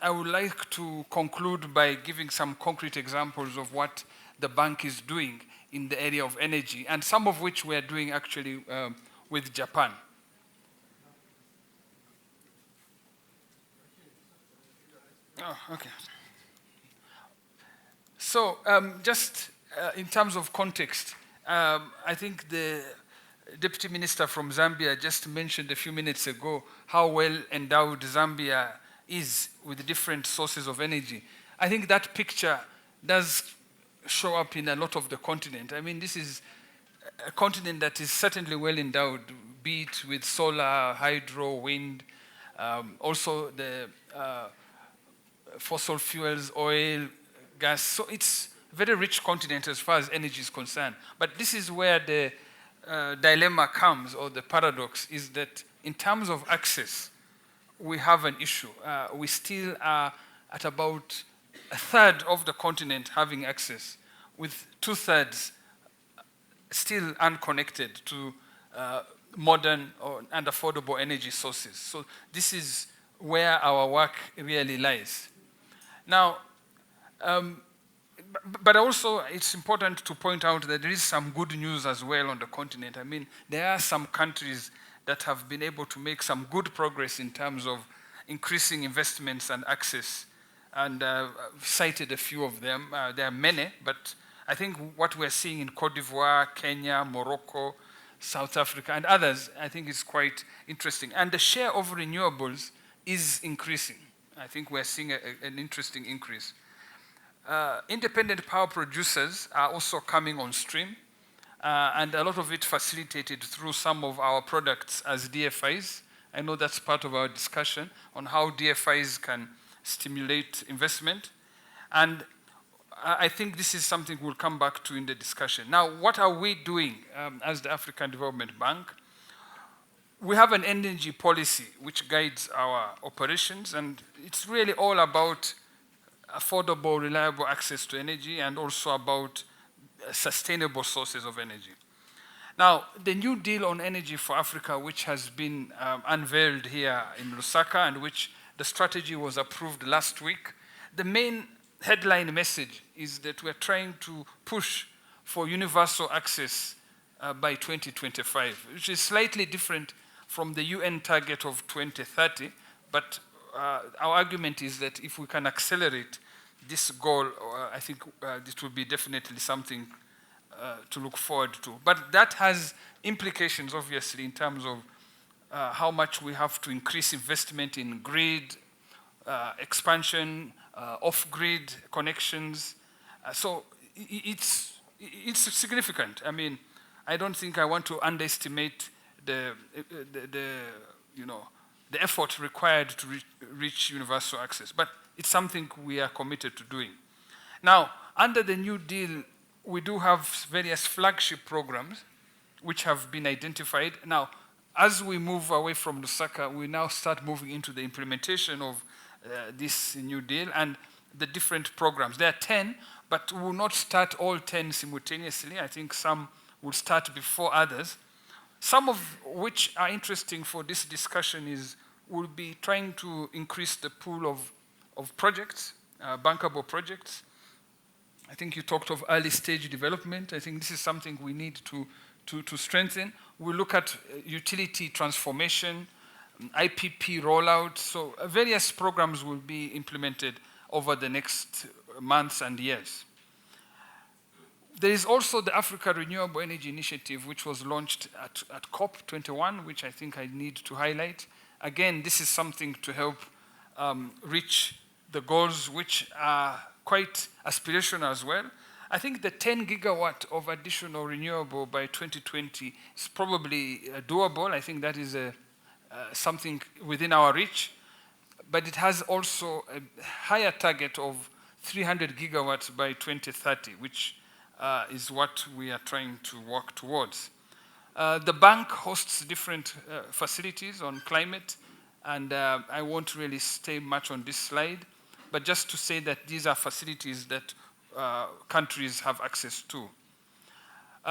I would like to conclude by giving some concrete examples of what the bank is doing in the area of energy, and some of which we are doing actually with Japan. Oh, okay. So just in terms of context, I think the Deputy Minister from Zambia just mentioned a few minutes ago how well endowed Zambia is with different sources of energy. I think that picture does show up in a lot of the continent. I mean, this is a continent that is certainly well endowed, be it with solar, hydro, wind, also the fossil fuels, oil, gas. So it's a very rich continent as far as energy is concerned. But this is where the dilemma comes, or the paradox, is that in terms of access, we have an issue. We still are at about a third of the continent having access, with 2/3 still unconnected to modern and affordable energy sources. So this is where our work really lies. Now, but also it's important to point out that there is some good news as well on the continent. I mean, there are some countries that have been able to make some good progress in terms of increasing investments and access, and I've cited a few of them. There are many, but I think what we're seeing in Cote d'Ivoire, Kenya, Morocco, South Africa, and others, I think is quite interesting. And the share of renewables is increasing. I think we're seeing an interesting increase. Independent power producers are also coming on stream, and a lot of it facilitated through some of our products as DFIs. I know that's part of our discussion on how DFIs can stimulate investment. And I think this is something we'll come back to in the discussion. Now, what are we doing as the African Development Bank? We have an energy policy which guides our operations, and it's really all about affordable, reliable access to energy, and also about sustainable sources of energy. Now, the New Deal on Energy for Africa, which has been unveiled here in Lusaka and which the strategy was approved last week, the main headline message is that we're trying to push for universal access by 2025, which is slightly different from the UN target of 2030, but our argument is that if we can accelerate this goal, I think this will be definitely something to look forward to. But that has implications, obviously, in terms of how much we have to increase investment in grid expansion, off-grid connections. So it's significant. I mean, I don't think I want to underestimate the effort required to reach universal access, but it's something we are committed to doing. Now, under the New Deal, we do have various flagship programs which have been identified. Now, as we move away from Lusaka, we now start moving into the implementation of this New Deal and the different programs. There are 10, but we will not start all 10 simultaneously. I think some will start before others. Some of which are interesting for this discussion is we'll be trying to increase the pool of projects, bankable projects. I think you talked of early stage development. I think this is something we need to strengthen. We'll look at utility transformation, IPP rollout. So various programs will be implemented over the next months and years. There is also the Africa Renewable Energy Initiative, which was launched at COP21, which I think I need to highlight. Again, this is something to help reach the goals, which are quite aspirational as well. I think the 10 gigawatt of additional renewable by 2020 is probably doable. I think that is something within our reach. But it has also a higher target of 300 gigawatts by 2030, which is what we are trying to work towards. The bank hosts different facilities on climate, and I won't really stay much on this slide, but just to say that these are facilities that countries have access to.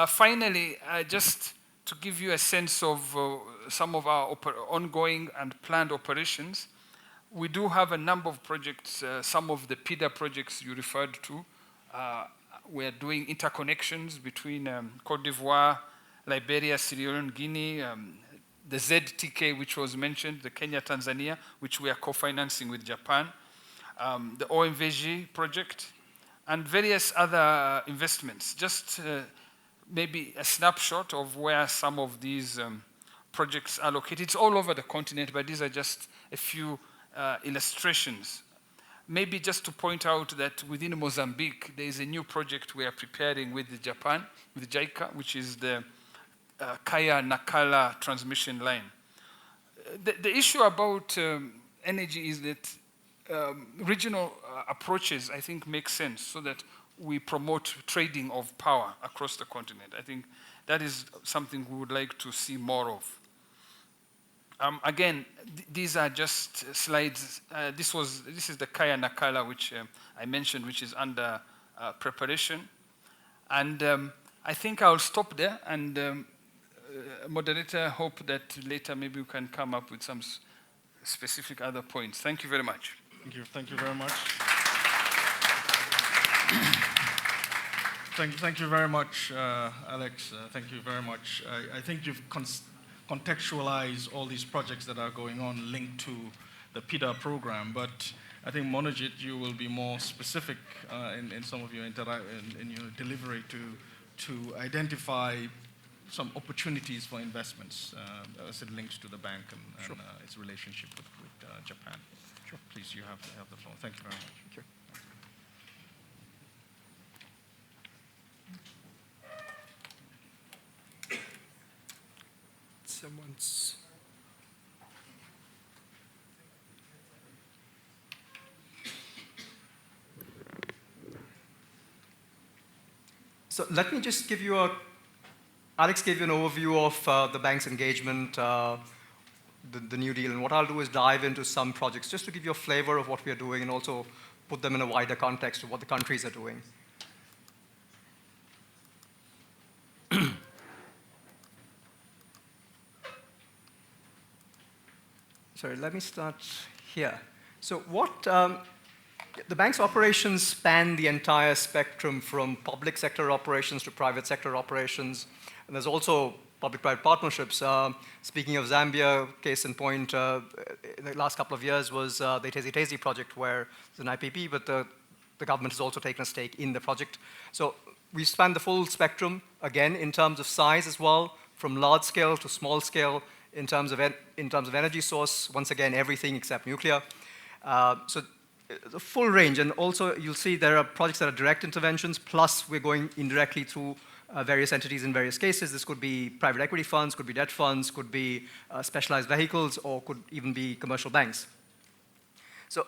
Finally, just to give you a sense of some of our ongoing and planned operations, we do have a number of projects, some of the PIDA projects you referred to. We're doing interconnections between Cote d'Ivoire, Liberia, Sierra Leone, Guinea, the ZTK, which was mentioned, the Kenya-Tanzania, which we are co-financing with Japan, the OMVG project, and various other investments. Just maybe a snapshot of where some of these projects are located. It's all over the continent, but these are just a few illustrations. Maybe just to point out that within Mozambique, there is a new project we are preparing with Japan, with JICA, which is the Kaya-Nakala transmission line. The issue about energy is that regional approaches, I think, make sense so that we promote trading of power across the continent. I think that is something we would like to see more of. Again, these are just slides. This is the Kaya-Nakala, which I mentioned, which is under preparation. And I think I'll stop there, and moderator, hope that later maybe we can come up with some specific other points. Thank you very much. Thank you very much. Thank you very much, Alex. Thank you very much. I think you've contextualize all these projects that are going on linked to the PIDA program, but I think Monojit, you will be more specific in some of your in your delivery to identify some opportunities for investments as it links to the bank and sure. Its relationship with Japan. Sure. Please, you have the floor. Thank you very much. Thank you. Someone's. So let me just give you Alex gave you an overview of the bank's engagement, the New Deal, and what I'll do is dive into some projects just to give you a flavor of what we are doing and also put them in a wider context of what the countries are doing. Sorry, let me start here. So the bank's operations span the entire spectrum from public sector operations to private sector operations. And there's also public-private partnerships. Speaking of Zambia, case in point, in the last couple of years was the Tezi project, where it's an IPP, but the government has also taken a stake in the project. So we span the full spectrum, again, in terms of size as well, from large scale to small scale, in terms of energy source, once again, everything except nuclear. So the full range, and also you'll see there are projects that are direct interventions, plus we're going indirectly through various entities in various cases. This could be private equity funds, could be debt funds, could be specialized vehicles, or could even be commercial banks. So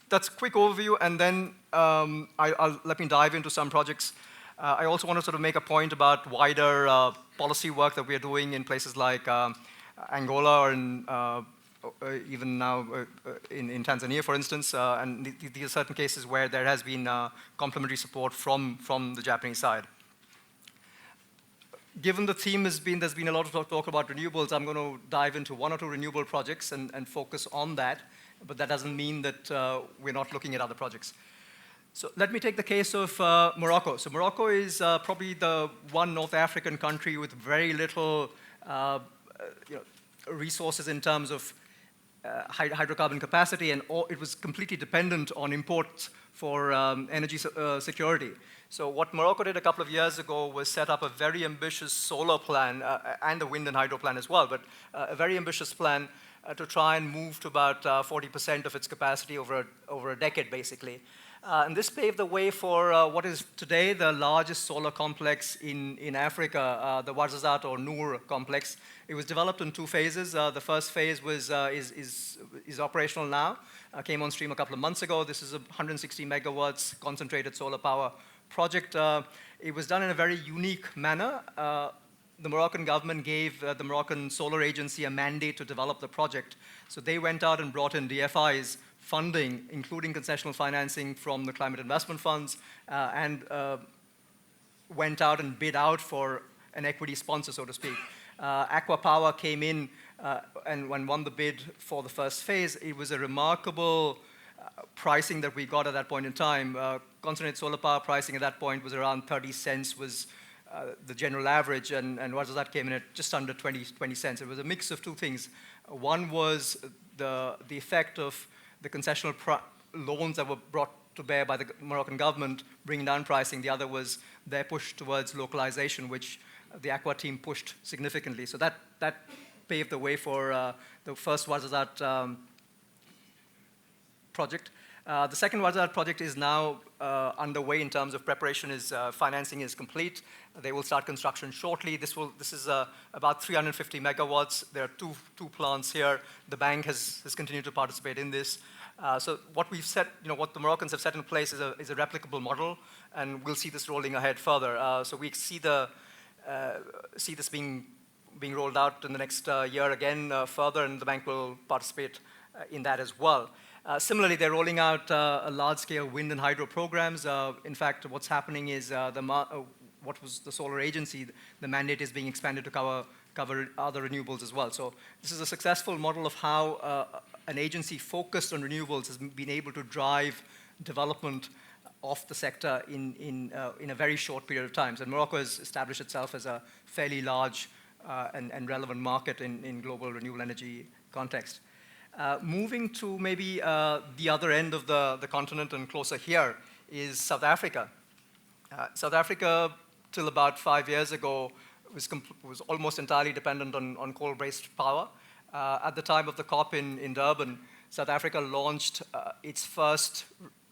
that's a quick overview, and then let me dive into some projects. I also want to sort of make a point about wider policy work that we are doing in places like Angola or even now in Tanzania, for instance, and these are certain cases where there has been complementary support from the Japanese side. Given the theme there's been a lot of talk about renewables, I'm going to dive into one or two renewable projects and focus on that, but that doesn't mean that we're not looking at other projects. So let me take the case of Morocco. So Morocco is probably the one North African country with very little resources in terms of hydrocarbon capacity, and it was completely dependent on imports for energy security. So what Morocco did a couple of years ago was set up a very ambitious solar plan, and a wind and hydro plan as well, but a very ambitious plan to try and move to about 40% of its capacity over a decade, basically. And this paved the way for what is today the largest solar complex in Africa, the Ouarzazate or Noor complex. It was developed in two phases. The first phase is operational now, came on stream a couple of months ago. This is a 160 megawatts concentrated solar power project. It was done in a very unique manner. The Moroccan government gave the Moroccan Solar Agency a mandate to develop the project. So they went out and brought in DFIs, funding, including concessional financing from the climate investment funds, and went out and bid out for an equity sponsor, so to speak. Aqua Power came in and won the bid for the first phase. It was a remarkable pricing that we got at that point in time. Concentrated solar power pricing at that point was around 30 cents was the general average, and Ouarzazate came in at just under 20 cents. It was a mix of two things. One was the effect of the concessional loans that were brought to bear by the Moroccan government, bringing down pricing. The other was their push towards localization, which the Aqua team pushed significantly. So that paved the way for the first Ouarzazate project. The second Ouarzazate project is now underway in terms of preparation. Financing is complete. They will start construction shortly. This is about 350 megawatts. There are two plants here. The bank has continued to participate in this. So what we've set, what the Moroccans have set in place is a replicable model, and we'll see this rolling ahead further. So we see this being rolled out in the next year again further, and the bank will participate in that as well. Similarly, they're rolling out large-scale wind and hydro programs. In fact, what's happening is what was the solar agency, the mandate is being expanded to cover other renewables as well. So this is a successful model of how an agency focused on renewables has been able to drive development of the sector in a very short period of time. And Morocco has established itself as a fairly large and relevant market in global renewable energy context. Moving to maybe the other end of the continent and closer here is South Africa. South Africa, till about 5 years ago, was almost entirely dependent on coal-based power. At the time of the COP in Durban, South Africa launched its first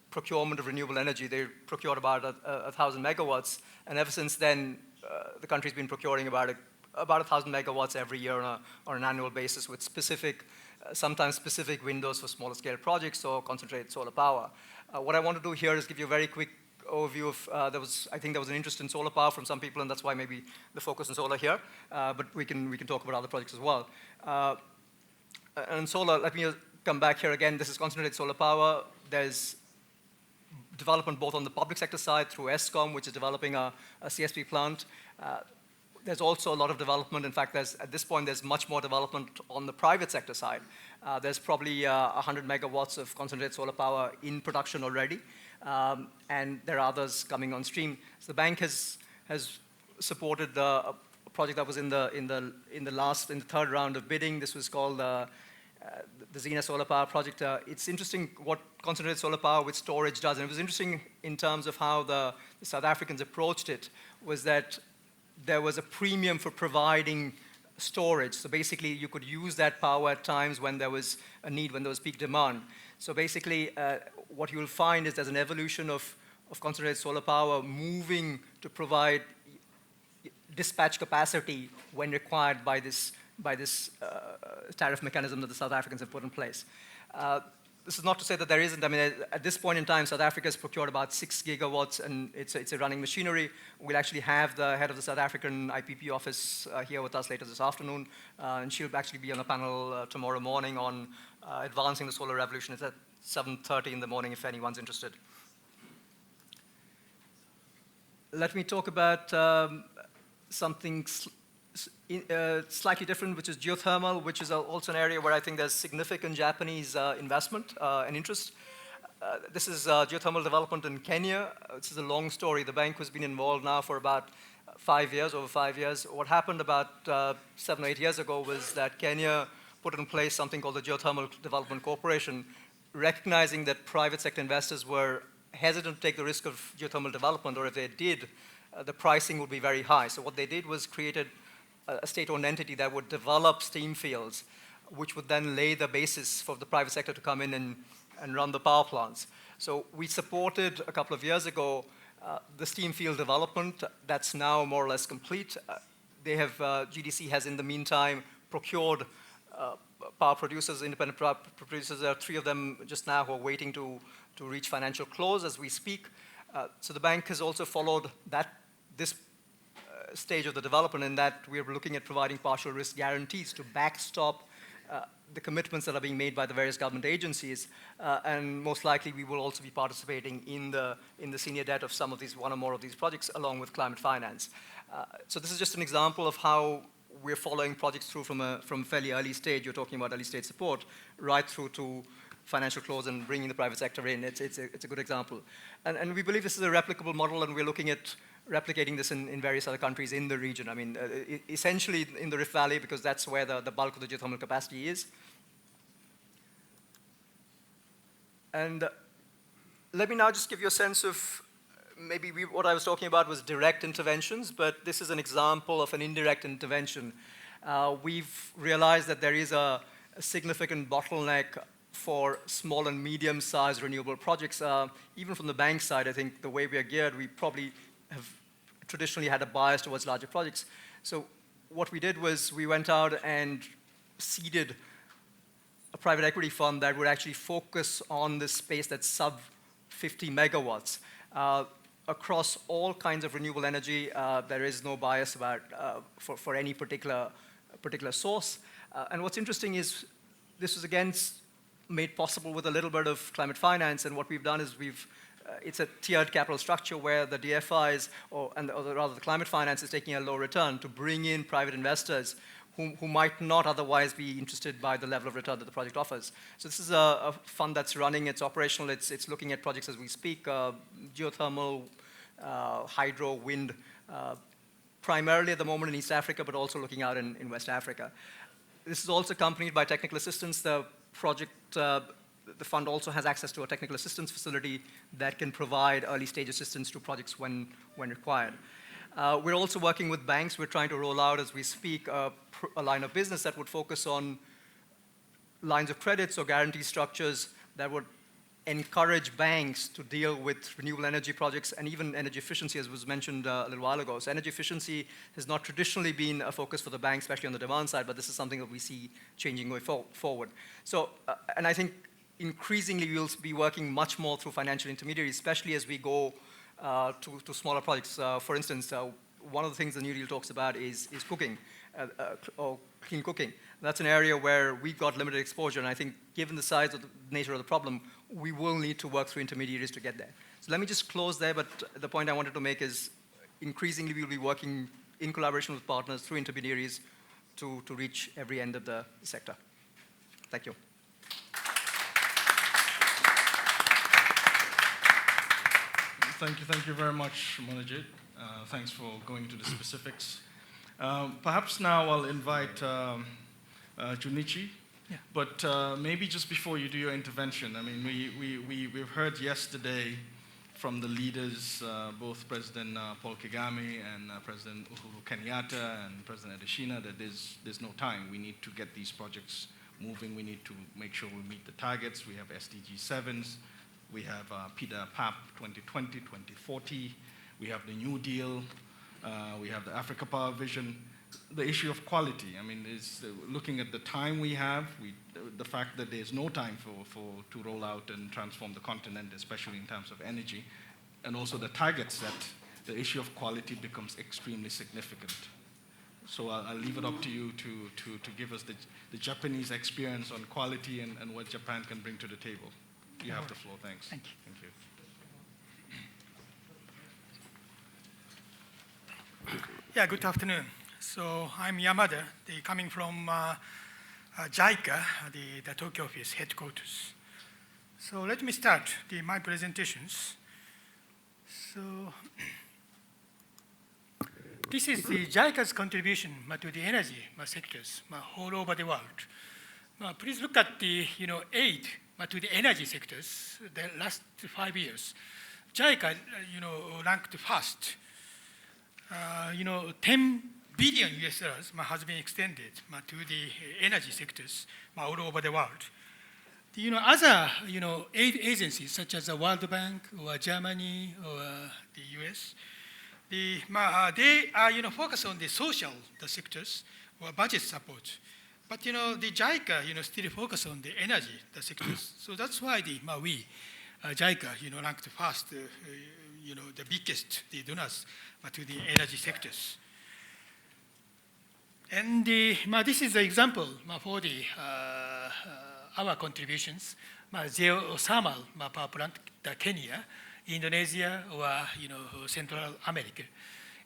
procurement of renewable energy. They procured about 1,000 megawatts, and ever since then, the country's been procuring about 1,000 megawatts every year on an annual basis with sometimes specific windows for smaller scale projects or concentrated solar power. What I want to do here is give you a very quick overview of, I think there was an interest in solar power from some people, and that's why maybe the focus on solar here, but we can talk about other projects as well. And solar, let me come back here again. This is concentrated solar power. There's development both on the public sector side through ESCOM, which is developing a CSP plant. There's also a lot of development. In fact, at this point, there's much more development on the private sector side. There's probably 100 megawatts of concentrated solar power in production already, and there are others coming on stream. So the bank has supported a project that was in the third round of bidding. This was called the Xena Solar Power Project. It's interesting what concentrated solar power with storage does, and it was interesting in terms of how the South Africans approached it, was that there was a premium for providing storage. So basically, you could use that power at times when there was a need, when there was peak demand. So basically, what you'll find is there's an evolution of concentrated solar power moving to provide dispatch capacity when required by this tariff mechanism that the South Africans have put in place. This is not to say that there isn't. I mean, at this point in time, South Africa has procured about 6 gigawatts, and it's a running machinery. We'll actually have the head of the South African IPP office here with us later this afternoon, and she'll actually be on a panel tomorrow morning on advancing the solar revolution. It's at 7:30 in the morning if anyone's interested. Let me talk about something slightly different, which is geothermal, which is also an area where I think there's significant Japanese investment and interest. This is geothermal development in Kenya. This is a long story. The bank has been involved now for about 5 years, over 5 years. What happened about 7 or 8 years ago was that Kenya put in place something called the Geothermal Development Corporation, recognizing that private sector investors were hesitant to take the risk of geothermal development, or if they did, the pricing would be very high. So what they did was created a state-owned entity that would develop steam fields, which would then lay the basis for the private sector to come in and run the power plants. So we supported a couple of years ago the steam field development. That's now more or less complete. GDC has in the meantime procured power producers, independent power producers. There are 3 of them just now who are waiting to reach financial close as we speak. So the bank has also followed this stage of the development, in that we're looking at providing partial risk guarantees to backstop the commitments that are being made by the various government agencies, and most likely we will also be participating in the senior debt of some of these, one or more of these projects, along with climate finance. So this is just an example of how we're following projects through from a fairly early stage. You're talking about early stage support, right through to financial close and bringing the private sector in. It's a good example. And we believe this is a replicable model, and we're looking at replicating this in various other countries in the region. I mean, essentially in the Rift Valley, because that's where the bulk of the geothermal capacity is. And let me now just give you a sense of maybe what I was talking about was direct interventions, but this is an example of an indirect intervention. We've realized that there is a significant bottleneck for small and medium-sized renewable projects. Even from the bank side, I think the way we are geared, we probably have traditionally had a bias towards larger projects. So what we did was we went out and seeded a private equity fund that would actually focus on this space that's sub 50 megawatts. Across all kinds of renewable energy, there is no bias about for any particular source. And what's interesting is this was again made possible with a little bit of climate finance, and what we've done is it's a tiered capital structure where the DFIs, or rather the climate finance, is taking a low return to bring in private investors who might not otherwise be interested by the level of return that the project offers. So this is a fund that's running, it's operational, it's looking at projects as we speak, geothermal, hydro, wind, primarily at the moment in East Africa, but also looking out in West Africa. This is also accompanied by technical assistance. The fund also has access to a technical assistance facility that can provide early stage assistance to projects when required. We're also working with banks. We're trying to roll out, as we speak, a line of business that would focus on lines of credits or guarantee structures that would encourage banks to deal with renewable energy projects and even energy efficiency, as was mentioned a little while ago. So energy efficiency has not traditionally been a focus for the banks, especially on the demand side, but this is something that we see changing going forward. So, and I think increasingly we'll be working much more through financial intermediaries, especially as we go to smaller projects. For instance, one of the things the New Deal talks about is cooking. or clean cooking. That's an area where we've got limited exposure, and I think given the size of the nature of the problem, we will need to work through intermediaries to get there. So let me just close there, but the point I wanted to make is increasingly we'll be working in collaboration with partners through intermediaries to reach every end of the sector. Thank you. Thank you very much, Monojit. Thanks for going into the specifics. Perhaps now I'll invite Junichi. Yeah. But maybe just before you do your intervention, I mean, we've heard yesterday from the leaders, both President Paul Kagame and President Uhuru Kenyatta and President Adesina, that there's no time. We need to get these projects moving. We need to make sure we meet the targets. We have SDG 7s. We have PAP 2020, 2040. We have the New Deal. We have the Africa Power Vision. The issue of quality, I mean, is looking at the time we have, the fact that there's no time to roll out and transform the continent, especially in terms of energy, and also the targets set, the issue of quality becomes extremely significant. So I'll leave it up to you to give us the Japanese experience on quality and what Japan can bring to the table. You have the floor. Thanks. Thank you. Thank you. Yeah, good afternoon. So I'm Yamada, coming from JICA, the Tokyo office headquarters. So let me start my presentations. So this is the JICA's contribution to the energy sectors all over the world. Please look at the aid to the energy sectors the last 5 years. JICA ranked first. 10 billion US dollars has been extended to the energy sectors all over the world. Other aid agencies such as the World Bank or Germany or the US, they are focused on the social sectors or budget support. But the JICA still focus on the energy sectors. So that's why JICA ranked first, the biggest donors to the energy sectors. And this is the example for our contributions. Geothermal power plant, Kenya, Indonesia, or Central America.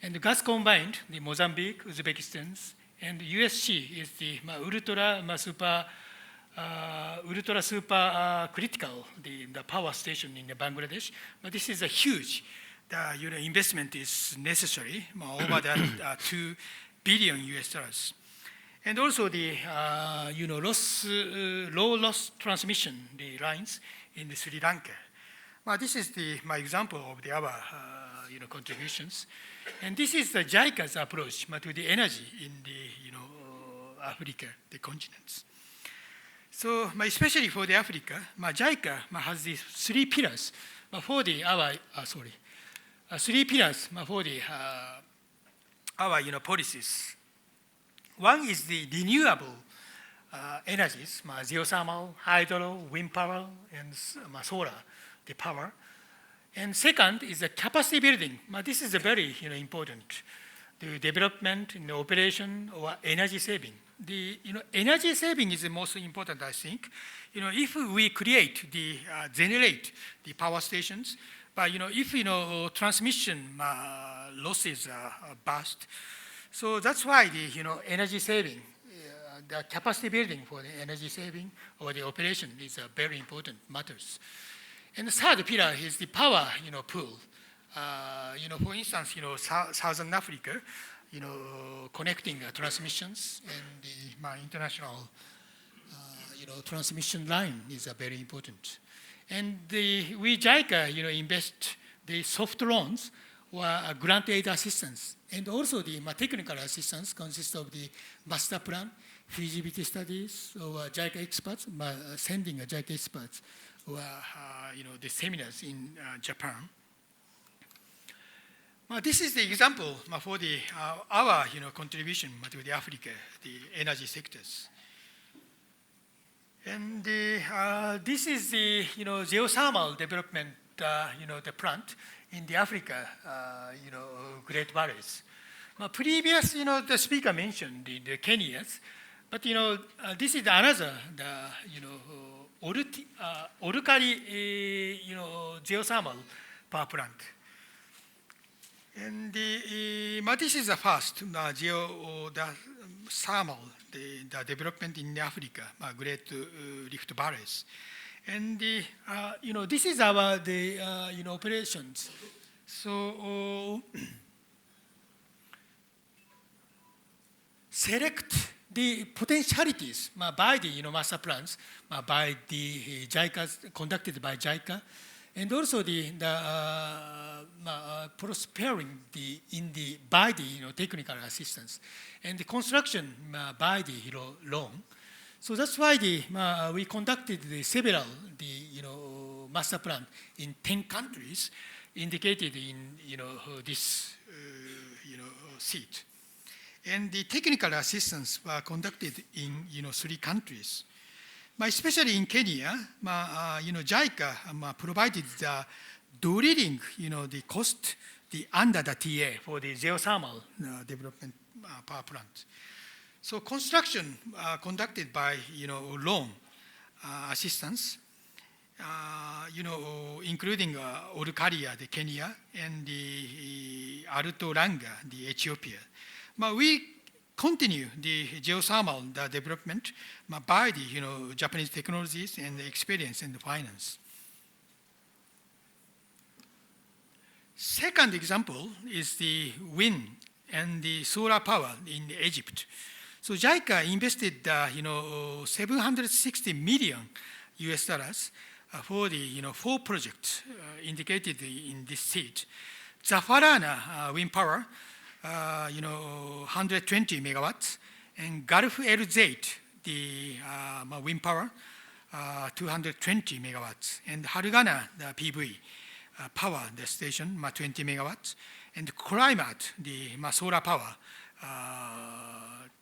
And gas combined, the Mozambique, Uzbekistan, and USC is the ultra super critical, the power station in Bangladesh. But this is a huge, investment is necessary, over that 2 billion US dollars. And also the low loss transmission, the lines in the Sri Lanka. This is my example of our contributions. And this is the JICA's approach to the energy in the Africa, the continents. So especially for the Africa, JICA has these 3 pillars for our policies. One is the renewable energies, geothermal, hydro, wind power, and solar, the power. And second is the capacity building. This is a very important. The development in the operation or energy saving. The energy saving is the most important, I think. If we generate the power stations, but if transmission losses are burst, so that's why the energy saving, the capacity building for the energy saving or the operation is very important matters. And the third pillar is the power pool. For instance, Southern Africa, connecting transmissions and the international transmission line is very important. And we JICA invest the soft loans or grant aid assistance, and also the technical assistance consists of the master plan, feasibility studies, or JICA experts, sending JICA experts, or the seminars in Japan. This is the example for our contribution to the Africa, the energy sectors. And this is the geothermal development, the plant in the Africa, Great Valleys. Previous, the speaker mentioned the Kenyans, but this is another Olukari geothermal power plant. And this is the first geothermal the development in Africa, Great Rift Valleys. And this is our operations. So select the potentialities by the master plans, by the JICA, conducted by JICA, and also the prospering by the technical assistance, and the construction by the loan. So that's why we conducted several master plan in 10 countries indicated in this sheet. And the technical assistance were conducted in 3 countries. Especially in Kenya, JICA provided the drilling, the cost under the TA for the geothermal development power plant. So construction conducted by loan assistance, including Olkaria, the Kenya, and the Alto Langa, the Ethiopia. We continue the geothermal development by the Japanese technologies and the experience in the finance. Second example is the wind and the solar power in Egypt. So JICA invested 760 million US dollars for the 4 projects indicated in this sheet. Zafarana wind power, 120 megawatts, and Gulf LZ, the wind power, 220 megawatts, and Hargana, the PV power the station, 20 megawatts, and Climate, the solar power,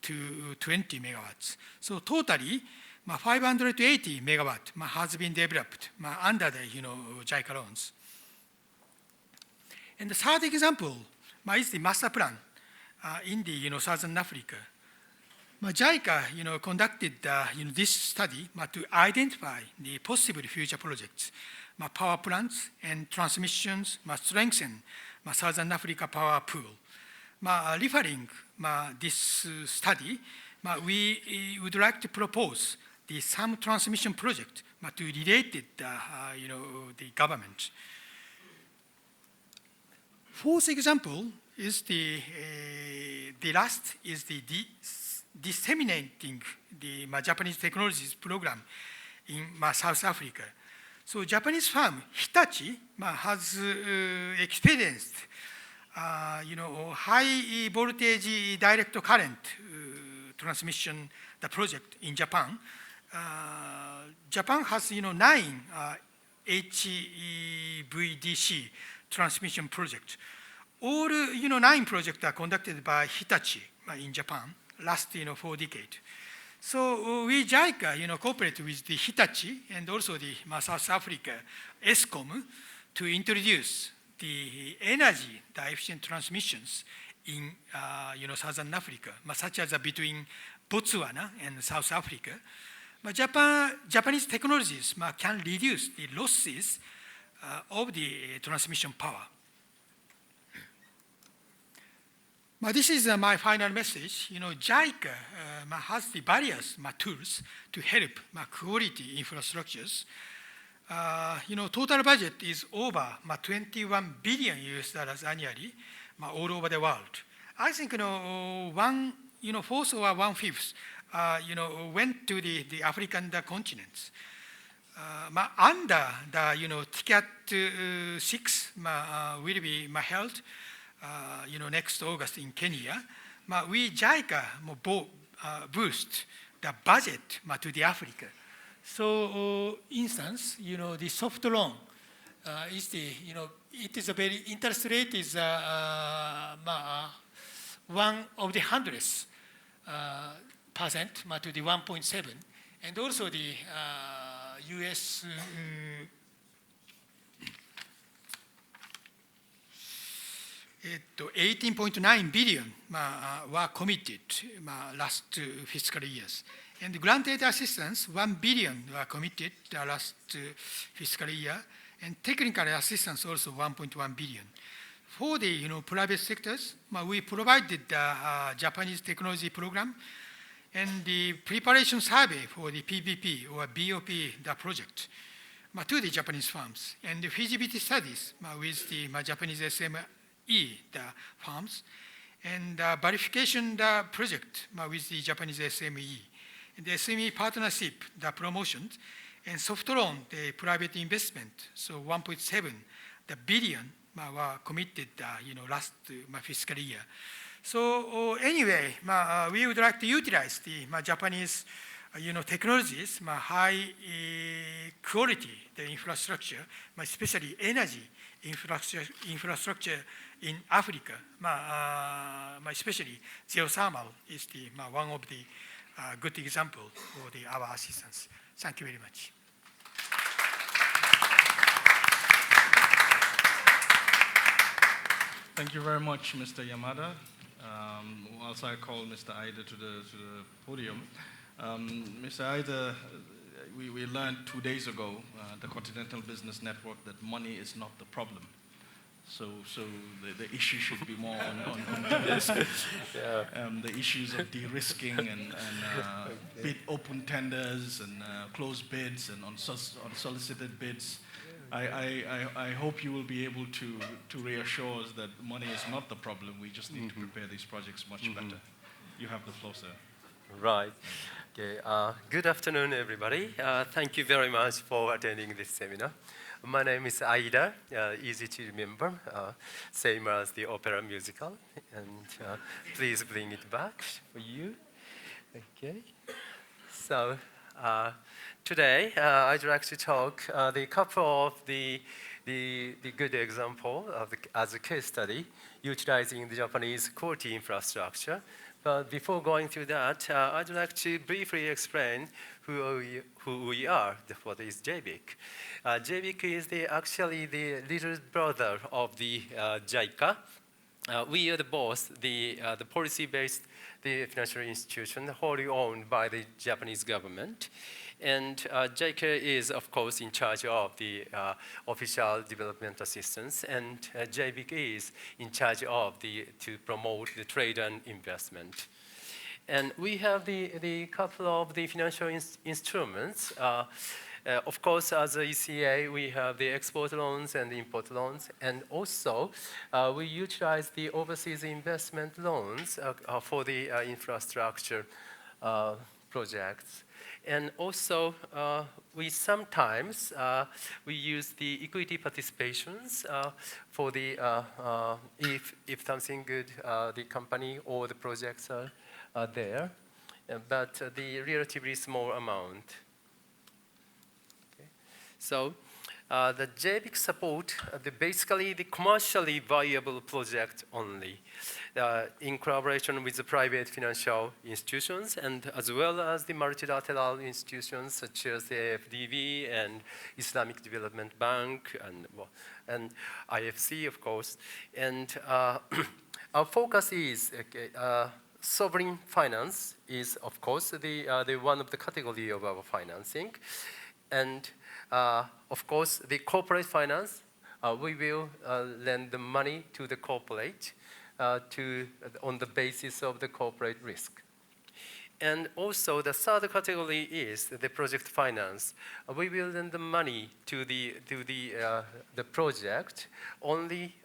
to 20 megawatts. So totally, 580 megawatt has been developed under the JICA loans. And the third example is the master plan in the Southern Africa. JICA conducted this study to identify the possible future projects, power plants and transmissions, strengthen Southern Africa power pool. Referring this study, we would like to propose the some transmission project to related the government. Fourth example is the last is the disseminating the Japanese technologies program in South Africa. So Japanese firm Hitachi has experienced high voltage direct current transmission the project in Japan. Japan has 9 HVDC transmission projects. All 9 projects are conducted by Hitachi in Japan last 4 decades. So we JICA cooperate with the Hitachi and also the South Africa ESCOM to introduce the energy efficient transmissions in Southern Africa, such as between Botswana and South Africa. Japanese technologies can reduce the losses of the transmission power. This is my final message. JICA has the various tools to help quality infrastructures. Total budget is over 21 billion US dollars annually all over the world. I think 1/4 or 1/5 went to the African continents. Under the Ticket 6 will be held next August in Kenya. We JICA boost the budget to the Africa. So, instance, the soft loan is the it is a very interest rate is 1/100% to the 1.7, and also the U.S. 18.9 billion were committed last fiscal years. And granted assistance, 1 billion were committed last fiscal year, and technical assistance also 1.1 billion. For the private sectors, we provided the Japanese technology program and the preparation survey for the PPP or BOP, the project, to the Japanese firms, and the feasibility studies with the Japanese SME, the firms, and verification the project with the Japanese SME, and the SME partnership, the promotions, and soft loan, the private investment. So 1.7 billion were committed, last fiscal year. So anyway, we would like to utilize the Japanese, technologies, high quality the infrastructure, especially energy infrastructure in Africa, especially geothermal is the one of the good example for our assistance. Thank you very much. Thank you very much, Mr. Yamada. Whilst I call Mr. Aida to the podium, Mr. Aida, we learned 2 days ago, the Continental Business Network, that money is not the problem. So the issue should be more on de-risking. The issues of de-risking and bid open tenders and closed bids and unsolicited bids. I hope you will be able to reassure us that money is not the problem. We just need to prepare these projects much better. You have the floor, sir. Right. Okay. Good afternoon, everybody. Thank you very much for attending this seminar. My name is Aida, easy to remember, same as the opera musical. And please bring it back for you. Okay. So today, I'd like to talk the couple of the good example of as a case study utilizing the Japanese quality infrastructure. But before going through that, I'd like to briefly explain who we are, what is JBIC. JBIC is actually the little brother of the JICA. We are the boss, the policy-based the financial institution wholly owned by the Japanese government. And JICA is, of course, in charge of the official development assistance, and JBIC is in charge of to promote the trade and investment. And we have the couple of the financial instruments. Of course, as a ECA, we have the export loans and the import loans, and also we utilize the overseas investment loans for the infrastructure projects. And also, we sometimes we use the equity participations for the if something good the company or the projects are there, but the relatively small amount. Okay. So the JBIC support basically the commercially viable project only. In collaboration with the private financial institutions and as well as the multilateral institutions such as the AfDB and Islamic Development Bank and IFC, of course. And our focus is sovereign finance is, of course, the one of the category of our financing. And of course, the corporate finance, we will lend the money to the corporate on the basis of the corporate risk. And also the third category is the project finance. We will lend the money to the project only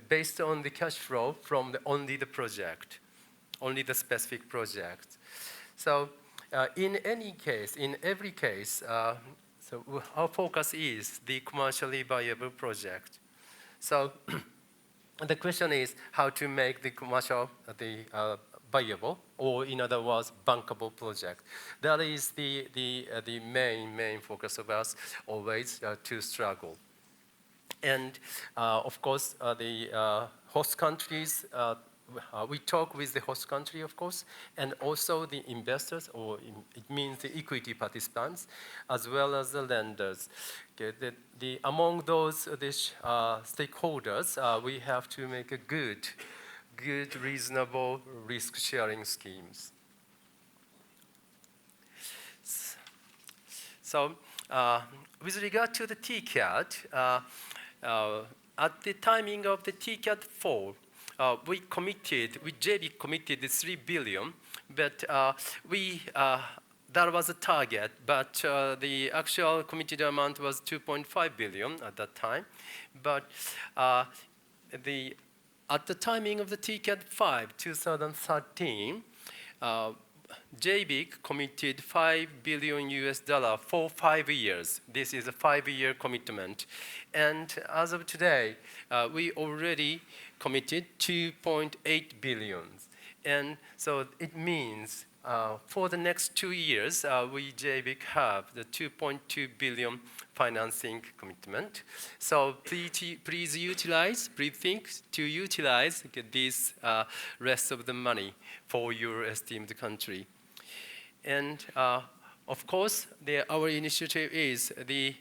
based on the cash flow from only the project, only the specific project. So in every case, so our focus is the commercially viable project. So the question is how to make the commercial viable, or in other words, bankable project. That is the main focus of us always to struggle. And of course, the host countries we talk with the host country, of course, and also the investors, or it means the equity participants, as well as the lenders. Okay, among those stakeholders, we have to make a good, reasonable risk-sharing schemes. So, with regard to the TCAD, at the timing of the TCAD 4, we JB committed 3 billion, but that was a target, but the actual committed amount was 2.5 billion at that time. But at the timing of the TCAD 5, 2013, JBIC committed $5 billion for 5 years. This is a 5-year commitment. And as of today, we already committed 2.8 billion. And so it means for the next 2 years, we JBIC have the 2.2 billion financing commitment. So please think to utilize this rest of the money for your esteemed country. And of course, our initiative is the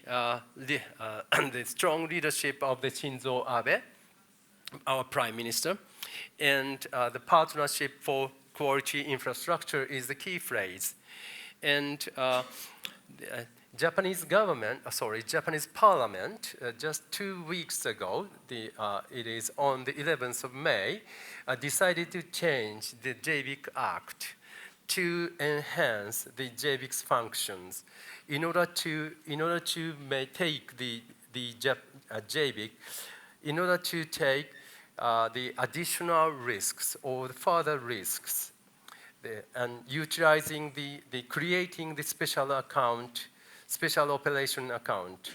strong leadership of the Shinzo Abe, our Prime Minister, and the partnership for quality infrastructure is the key phrase. And Japanese Parliament, just 2 weeks ago, it is on the 11th of May, decided to change the JBIC Act to enhance the JBIC's functions in order to take the JBIC, in order to take the additional risks or the further risks, and utilizing creating the special account, special operation account.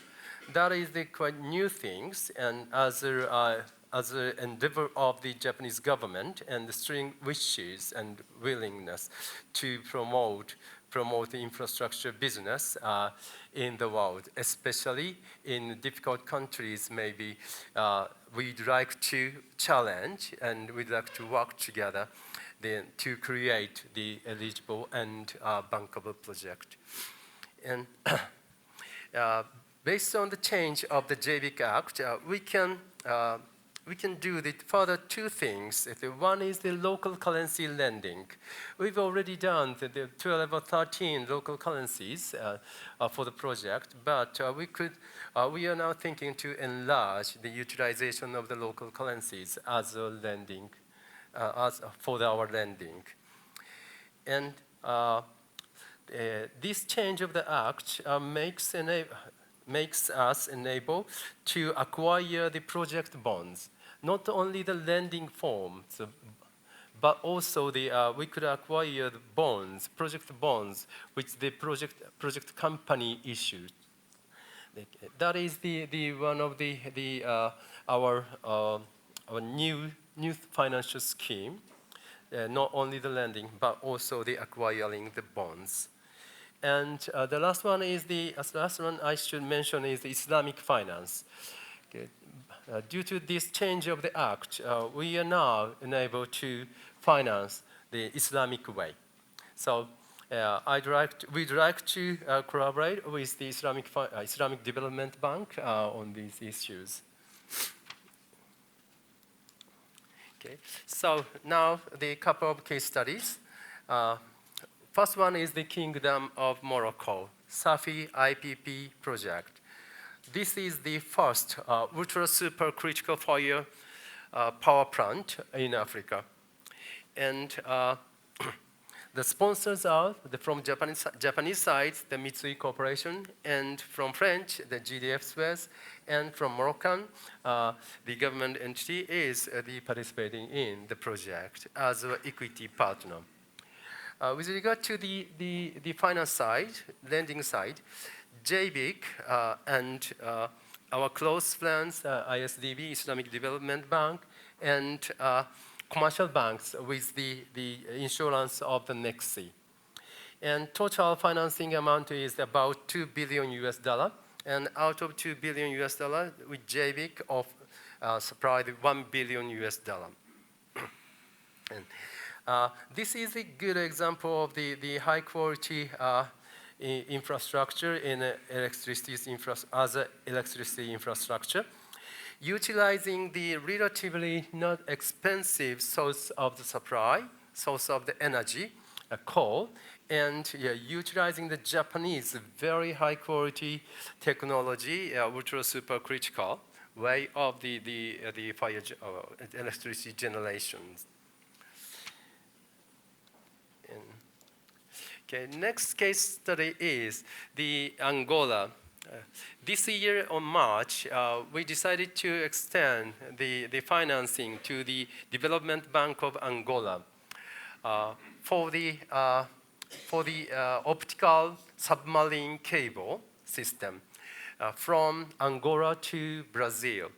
That is the quite new things, and as an endeavor of the Japanese government and the strong wishes and willingness to promote the infrastructure business in the world, especially in difficult countries. Maybe we'd like to challenge and we'd like to work together to create the eligible and bankable project. And based on the change of the JBIC Act, we can do the further 2 things. One is the local currency lending. We've already done the 12 or 13 local currencies for the project, but we are now thinking to enlarge the utilization of the local currencies as a lending, for our lending. And this change of the Act makes us enable to acquire the project bonds, not only the lending forms, but also we could acquire the bonds, project bonds, which the project company issued. That is one of our new financial scheme, not only the lending, but also the acquiring the bonds. And the last one I should mention is the Islamic finance. Okay. Due to this change of the Act, we are now enabled to finance the Islamic way. So we'd like to collaborate with the Islamic Development Bank on these issues. Okay. So now the couple of case studies. First one is the Kingdom of Morocco, Safi IPP project. This is the first ultra super critical fire power plant in Africa. And the sponsors are from Japanese side, the Mitsui Corporation, and from French, the GDF Suez, and from Moroccan, the government entity is participating in the project as an equity partner. With regard to the finance side, lending side, JBIC and our close friends, AfDB, Islamic Development Bank, and commercial banks with the insurance of the NEXI. And total financing amount is about $2 billion. And out of $2 billion, with JBIC supplied $1 billion. Japan. This is a good example of the high quality infrastructure in as electricity infrastructure, utilizing the relatively not expensive source of the supply, source of the energy, coal, and utilizing the Japanese very high quality technology, ultra supercritical way of the electricity generations. Okay, next case study is the Angola. This year on March, we decided to extend the financing to the Development Bank of Angola for the optical submarine cable system from Angola to Brazil.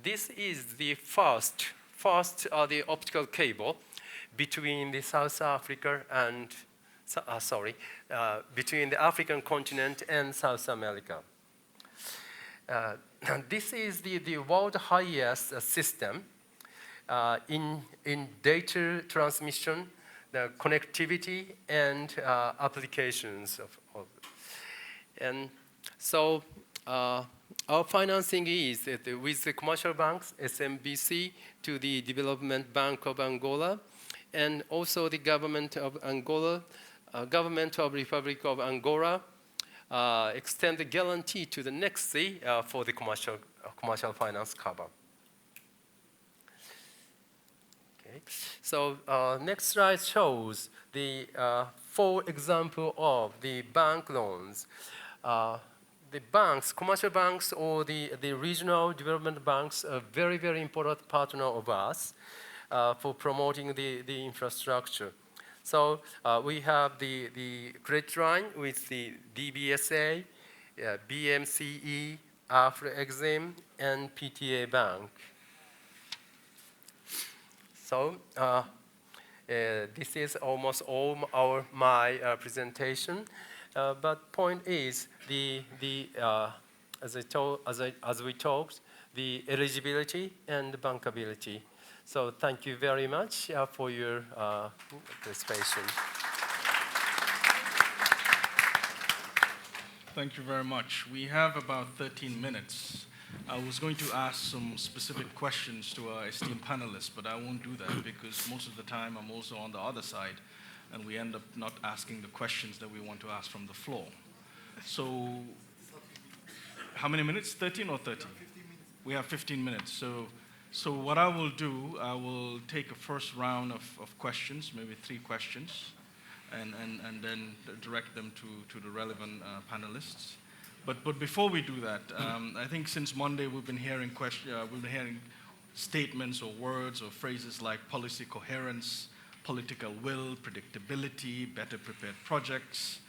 This is the first the optical cable between the South Africa and between the African continent and South America. This is the world highest system in data transmission, the connectivity, and applications and so our financing is with the commercial banks, SMBC, to the Development Bank of Angola, and also the government of Angola, government of Republic of Angola, extend the guarantee to the next year for the commercial finance cover. Okay. So next slide shows the 4 example of the bank loans. The banks, commercial banks or the regional development banks are very, very important partner of us for promoting the infrastructure. So we have the credit line with the DBSA, BMCE, AfDB, and PTA Bank. So this is almost all my presentation. But point is as we talked, the eligibility and bankability. So thank you very much for your participation. Thank you very much. We have about 13 minutes. I was going to ask some specific questions to our esteemed panelists, but I won't do that because most of the time I'm also on the other side, and we end up not asking the questions that we want to ask from the floor. So, how many minutes? 13 or 30? 15 minutes. We have 15 minutes. So what I will do, I will take a first round of questions, maybe 3 questions, and then direct them to the relevant panelists. But before we do that, I think since Monday we've been hearing statements or words or phrases like policy coherence, political will, predictability, better prepared projects.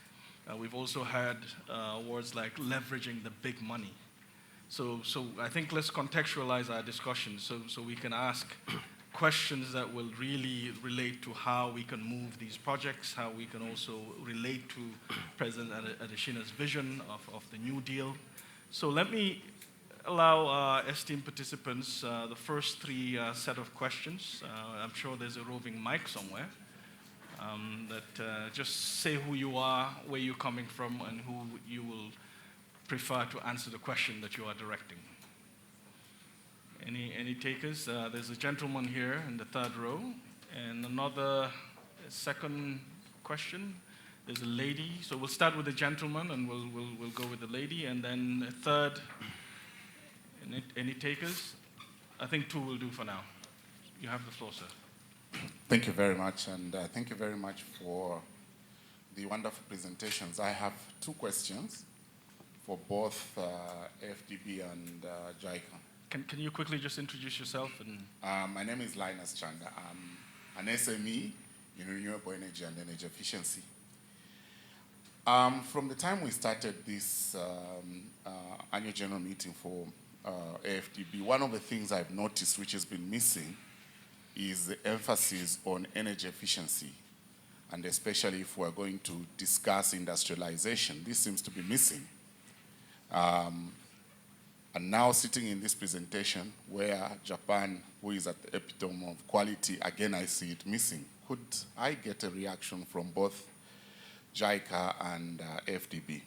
We've also had words like leveraging the big money. So I think let's contextualize our discussion so we can ask questions that will really relate to how we can move these projects, how we can also relate to President Adesina's vision of the New Deal. So let me allow esteemed participants the first 3 set of questions. I'm sure there's a roving mic somewhere. Just say who you are, where you're coming from, and who you will prefer to answer the question that you are directing. Any takers? There's a gentleman here in the 3rd row, and another second question. There's a lady. So we'll start with the gentleman, and we'll go with the lady, and then a third. Any takers? I think 2 will do for now. You have the floor, sir. Thank you very much, and thank you very much for the wonderful presentations. I have 2 questions for both AfDB and JICA. Can you quickly just introduce yourself? My name is Linus Chanda. I'm an SME in renewable energy and energy efficiency. From the time we started this annual general meeting for AfDB, one of the things I've noticed which has been missing is the emphasis on energy efficiency, and especially if we're going to discuss industrialization, this seems to be missing. And now sitting in this presentation where Japan who is at the epitome of quality, again, I see it missing. Could I get a reaction from both JICA and AfDB?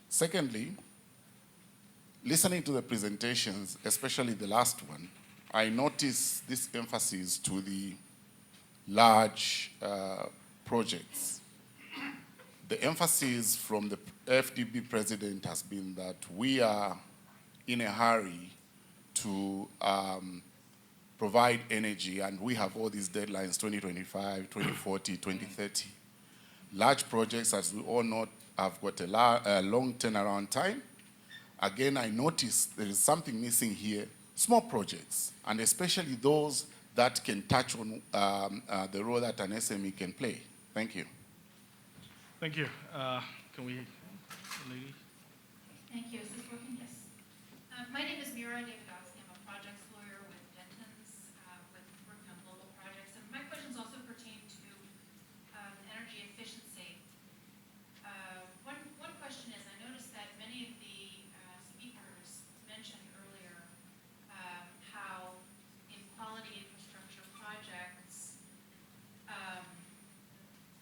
Secondly, listening to the presentations, especially the last one, I noticed this emphasis to the large projects. The emphasis from the AfDB president has been that we are in a hurry to provide energy, and we have all these deadlines, 2025, 2040, 2030. Large projects, as we all know, have got a long turnaround time. Again, I noticed there is something missing here, small projects, and especially those that can touch on the role that an SME can play. Thank you. Thank you. Can we, lady? Thank you. Is this working? Yes. My name is Mira Davidovsky. I'm a projects lawyer with Denton's, working on global projects. And my questions also pertain to energy efficiency. One question is, I noticed that many of the speakers mentioned earlier how in quality infrastructure projects,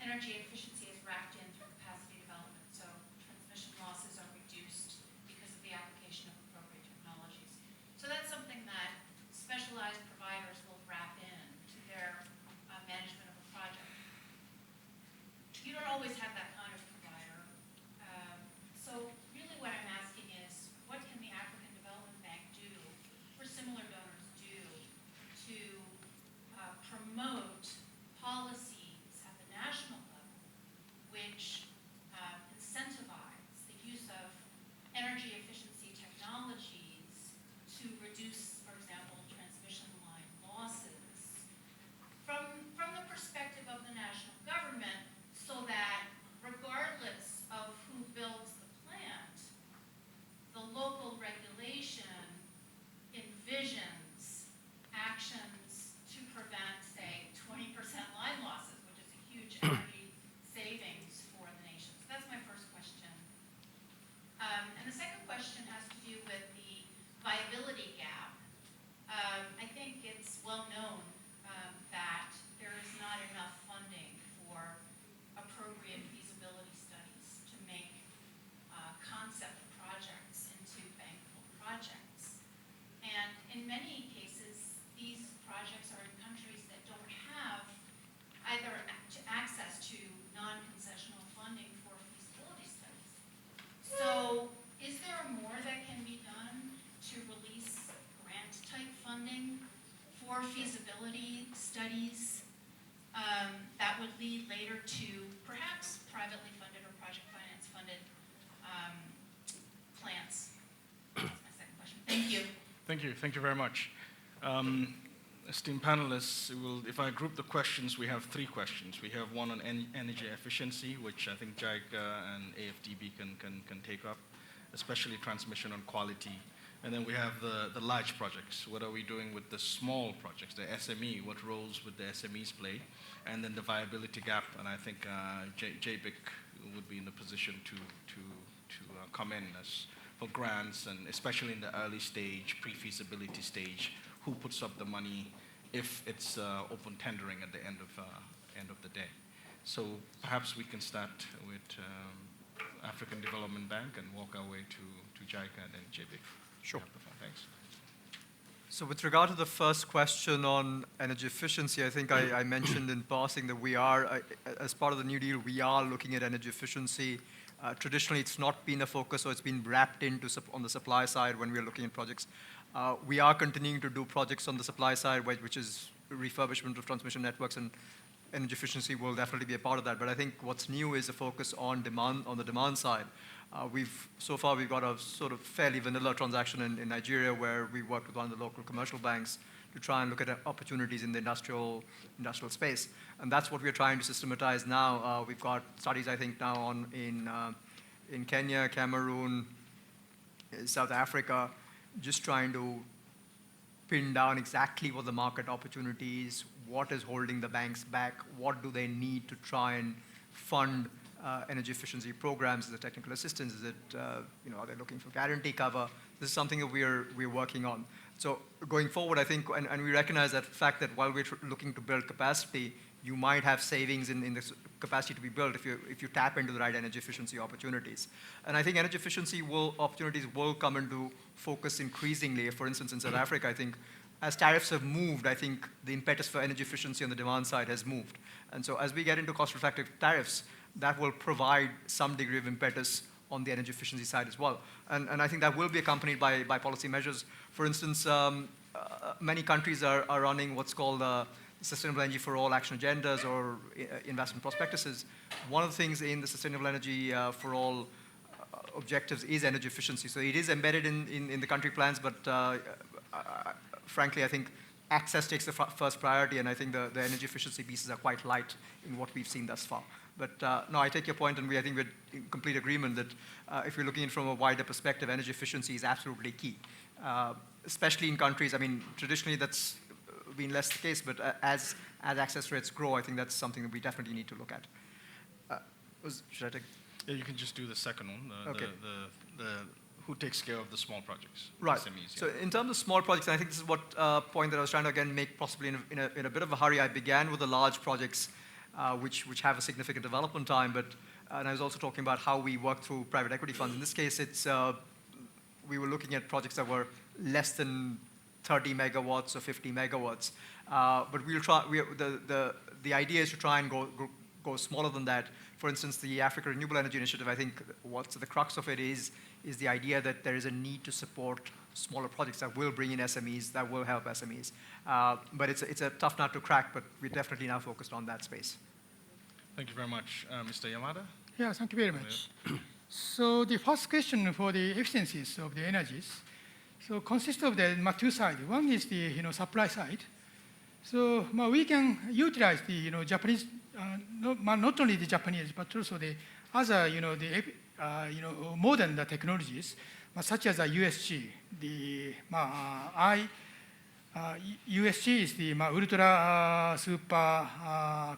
energy efficiency is wrapped in through capacity development. So transmission losses are reduced because of the application of appropriate technologies. So that's something that specialized providers will wrap in to their management of a project. You don't always have that kind of provider. So really what I'm asking is, what can the African Development Bank do, or similar donors do, to promote policies at the national level which incentivize the use of energy efficiency technologies to reduce, for example, transmission line losses from the perspective of the national government, so that regardless of who builds the plant, the local regulation envisions actions to prevent, say, 20% line losses, which is a huge energy savings for the nation. So that's my first question. And the second question has to do with the viability gap. I think it's well known that there is not enough funding for appropriate feasibility studies to make concept projects into bankable projects. And in many cases, these projects are in countries that don't have either access to non-concessional funding for feasibility studies. So is there more that can be done to release grant-type funding for feasibility studies that would lead later to perhaps privately funded or project finance funded plants? That's my second question. Thank you. Thank you. Thank you very much. Esteemed panelists, if I group the questions, we have three questions. We have one on energy efficiency, which I think JICA and AfDB can take up, especially transmission on quality. And then we have the large projects. What are we doing with the small projects, the SME? What roles would the SMEs play? And then the viability gap. And I think JBIC would be in the position to come in as for grants, and especially in the early stage, pre-feasibility stage, who puts up the money if it's open tendering at the end of the day. So perhaps we can start with African Development Bank and walk our way to JICA and then JBIC. Sure. Thanks. So with regard to the first question on energy efficiency, I think I mentioned in passing that we are, as part of the New Deal, we are looking at energy efficiency. Traditionally, it's not been a focus, so it's been wrapped into on the supply side when we're looking at projects. We are continuing to do projects on the supply side, which is refurbishment of transmission networks, and energy efficiency will definitely be a part of that. But I think what's new is a focus on demand, on the demand side. So far we've got a sort of fairly vanilla transaction in Nigeria, where we worked with one of the local commercial banks to try and look at opportunities in the industrial space. And that's what we're trying to systematize now. We've got studies, I think, now in Kenya, Cameroon, South Africa, just trying to pin down exactly what the market opportunity is, what is holding the banks back, what do they need to try and fund energy efficiency programs. Is it technical assistance? Is it, are they looking for guarantee cover? This is something that we're working on. So going forward, I think, and we recognize that fact that while we're looking to build capacity, you might have savings in the capacity to be built if you tap into the right energy efficiency opportunities. And I think energy efficiency opportunities will come into focus increasingly. For instance, in South Africa, I think as tariffs have moved, I think the impetus for energy efficiency on the demand side has moved. And so as we get into cost-reflective tariffs, that will provide some degree of impetus on the energy efficiency side as well. And I think that will be accompanied by policy measures. For instance, many countries are running what's called Sustainable Energy for All action agendas or investment prospectuses. One of the things in the Sustainable Energy for All objectives is energy efficiency. So it is embedded in the country plans, but frankly, I think access takes the first priority, and I think the energy efficiency pieces are quite light in what we've seen thus far. But no, I take your point, and I think we're in complete agreement that if you're looking from a wider perspective, energy efficiency is absolutely key, especially in countries. I mean, traditionally that's been less the case, but as access rates grow, I think that's something that we definitely need to look at. Should I take? Yeah, you can just do the second one. Okay. Who takes care of the small projects? Right. SMEs, so in terms of small projects, and I think this is what point that I was trying to again make possibly in a bit of a hurry. I began with the large projects, which have a significant development time, and I was also talking about how we work through private equity funds. In this case, we were looking at projects that were less than 30 megawatts or 50 megawatts. But we'll try. The idea is to try and go smaller than that. For instance, the Africa Renewable Energy Initiative, I think what's the crux of it is the idea that there is a need to support smaller projects that will bring in SMEs, that will help SMEs. But it's a tough nut to crack, but we're definitely now focused on that space. Thank you very much. Mr. Yamada? Yeah, thank you very much. So the first question for the efficiencies of the energies, so consists of the two sides. One is the supply side. So we can utilize the Japanese, not only the Japanese, but also the other modern technologies, such as USG. The USG is the ultra super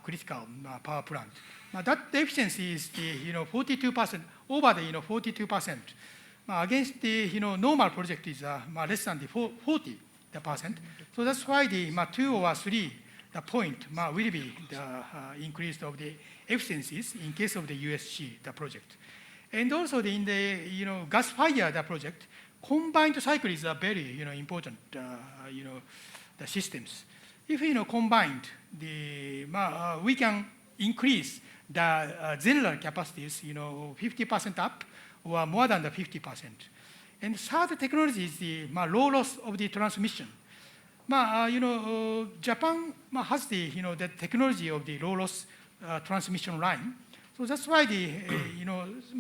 critical power plant. That efficiency is the 42%, over the 42%. Against the normal project is less than the 40%. So that's why the 2 or 3 point will be the increase of the efficiencies in case of the USG project. And also in the gas fire project, combined cycle is a very important the systems. If combined, we can increase the general capacities 50% up or more than the 50%. And third technology is the low loss of the transmission. Japan has the the technology of the low loss transmission line. So that's why the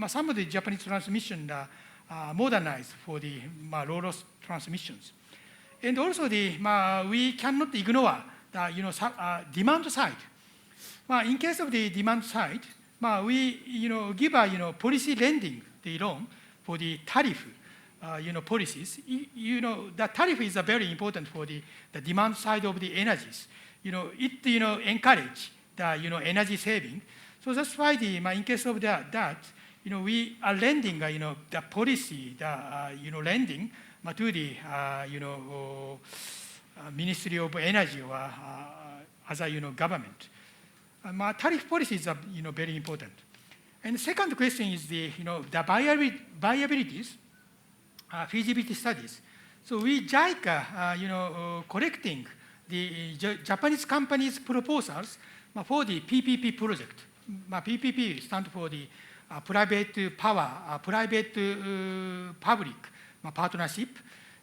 some of the Japanese transmission are modernized for the low loss transmissions. And also we cannot ignore the demand side. In case of the demand side, we give a policy lending the loan for the tariff policies. The tariff is very important for the demand side of the energies. It encourage the energy saving. So that's why in case of that we are lending the policy lending to the Ministry of Energy or other government. Tariff policies are very important. And the second question is the viabilities, feasibility studies. So we JICA collecting the Japanese companies' proposals for the PPP project. PPP stands for the private power, private public partnership.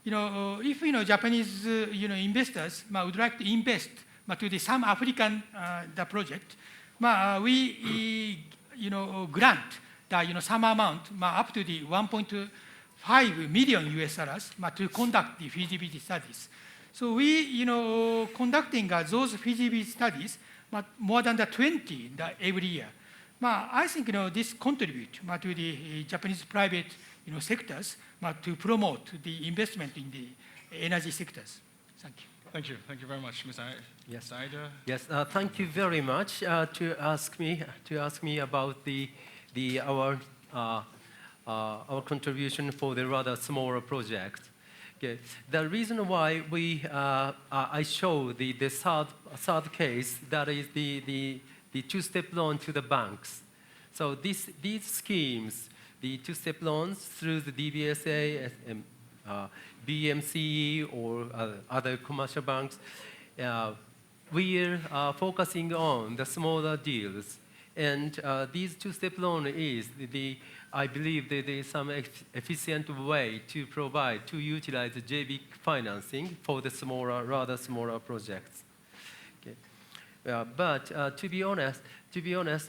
If Japanese investors would like to invest to some African the project, we grant the some amount up to the 1.5 million US dollars to conduct the feasibility studies. So we conducting those feasibility studies more than the 20 every year. I think this contribute to the Japanese private sectors to promote the investment in the energy sectors. Thank you. Thank you. Thank you very much, Ms. Yes. Aida. Yes. Thank you very much to ask me about our contribution for the rather smaller project. Okay. The reason why I show the third case, that is the two-step loan to the banks. So these schemes, the two-step loans through the DBSA, BMCE, or other commercial banks, we are focusing on the smaller deals. And these two-step loan is I believe that there is some efficient way to utilize the JV financing for the rather smaller projects. Okay. But to be honest,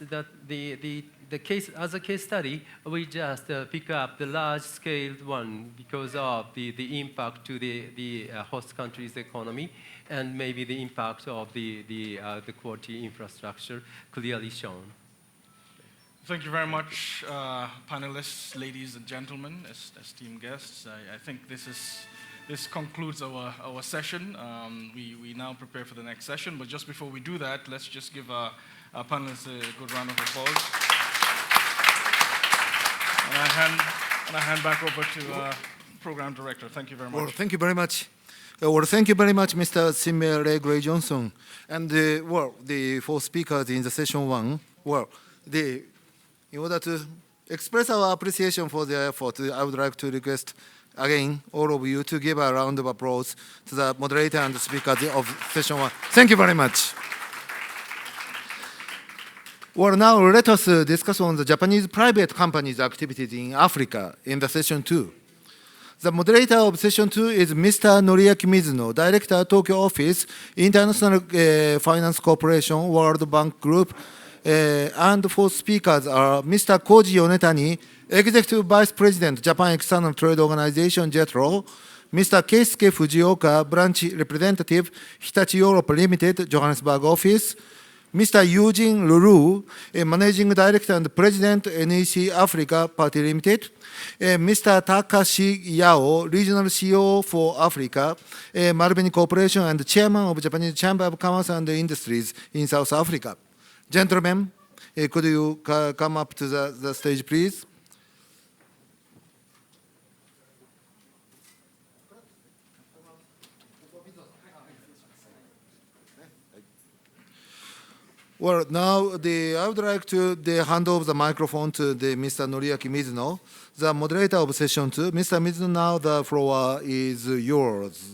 that the case, as a case study, we just pick up the large-scale one because of the impact to the host country's economy, and maybe the impact of the quality infrastructure clearly shown. Thank you very much, panelists, ladies and gentlemen, esteemed guests. I think this concludes our session. We now prepare for the next session, but just before we do that, let's just give our panelists a good round of applause. And I hand back over to Program Director. Thank you very much. Well, thank you very much. Thank you very much, Mr. Simmel Ray Gray Johnson. And the four speakers in the session one, in order to express our appreciation for their effort, I would like to request again all of you to give a round of applause to the moderator and the speakers of session one. Thank you very much. Well, now let us discuss on the Japanese private companies' activities in Africa in the session two. The moderator of session two is Mr. Noriaki Mizuno, Director, Tokyo Office, International Finance Corporation, World Bank Group, and four speakers are Mr. Koji Yonetani, Executive Vice President, Japan External Trade Organization, JETRO, Mr. Keisuke Fujioka, Branch Representative, Hitachi Europe Limited, Johannesburg Office, Mr. Eugene Lulu, Managing Director and President, NEC Africa Party Limited, Mr. Takashi Yao, Regional CEO for Africa, Marubeni Corporation, and Chairman of Japanese Chamber of Commerce and Industries in South Africa. Gentlemen, could you come up to the stage, please? Well, now I would like to hand over the microphone to Mr. Noriaki Mizuno, the moderator of session two. Mr. Mizuno, now the floor is yours.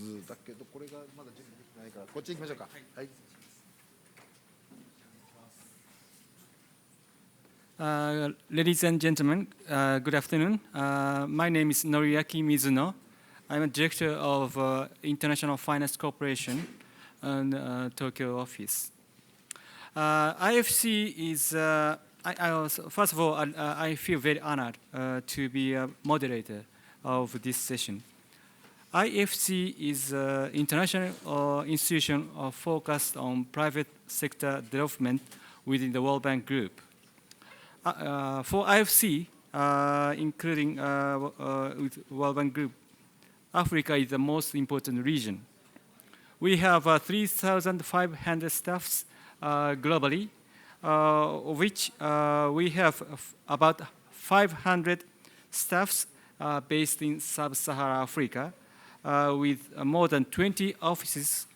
Ladies and gentlemen, good afternoon. My name is Noriaki Mizuno. I'm a director of International Finance Corporation and Tokyo office. IFC is, first of all, I feel very honored to be a moderator of this session. IFC is an international institution focused on private sector development within the World Bank Group. For IFC, including with World Bank Group, Africa is the most important region. We have 3,500 staffs globally, of which we have about 500 staffs based in Sub-Saharan Africa, with more than 20 offices,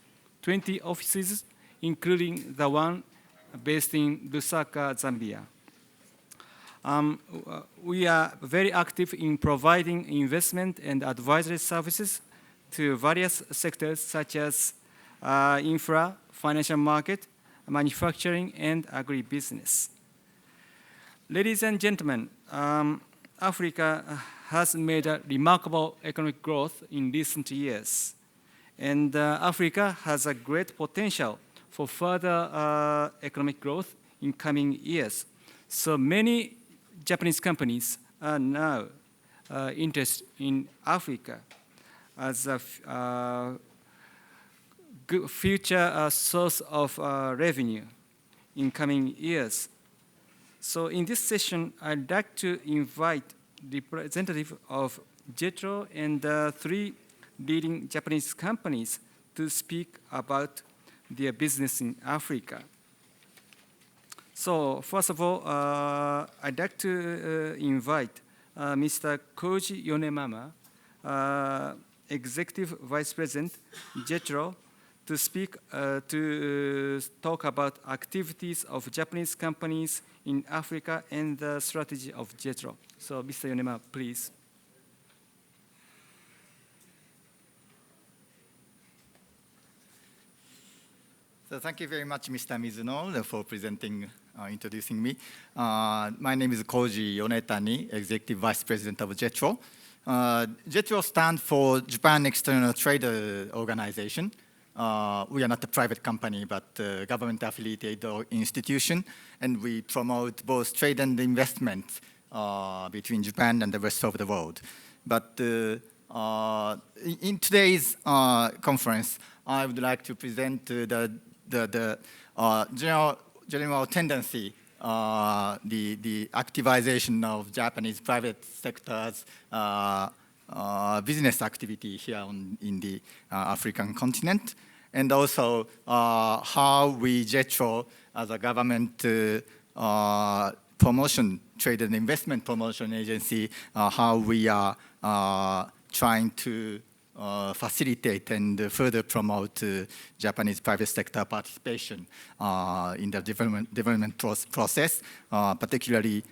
including the one based in Lusaka, Zambia. We are very active in providing investment and advisory services to various sectors such as infra, financial market, manufacturing, and agribusiness. Ladies and gentlemen, Africa has made a remarkable economic growth in recent years, and Africa has a great potential for further economic growth in coming years. So many Japanese companies are now interested in Africa as a good future source of revenue in coming years. So in this session, I'd like to invite the representative of JETRO and 3 leading Japanese companies to speak about their business in Africa. So first of all, I'd like to invite Mr. Koji Yonemama, Executive Vice President, JETRO, to speak to talk about activities of Japanese companies in Africa and the strategy of JETRO. So, Mr. Yonema, please. So thank you very much, Mr. Mizuno, for presenting, introducing me. My name is Koji Yonetani, Executive Vice President of JETRO. JETRO stands for Japan External Trade Organization. We are not a private company, but a government-affiliated institution, and we promote both trade and investment between Japan and the rest of the world. But in today's conference, I would like to present the general tendency, the activization of Japanese private sector's business activity here in the African continent, and also how we, JETRO, as a government promotion, trade and investment promotion agency, how we are trying to facilitate and further promote Japanese private sector participation in the development process, particularly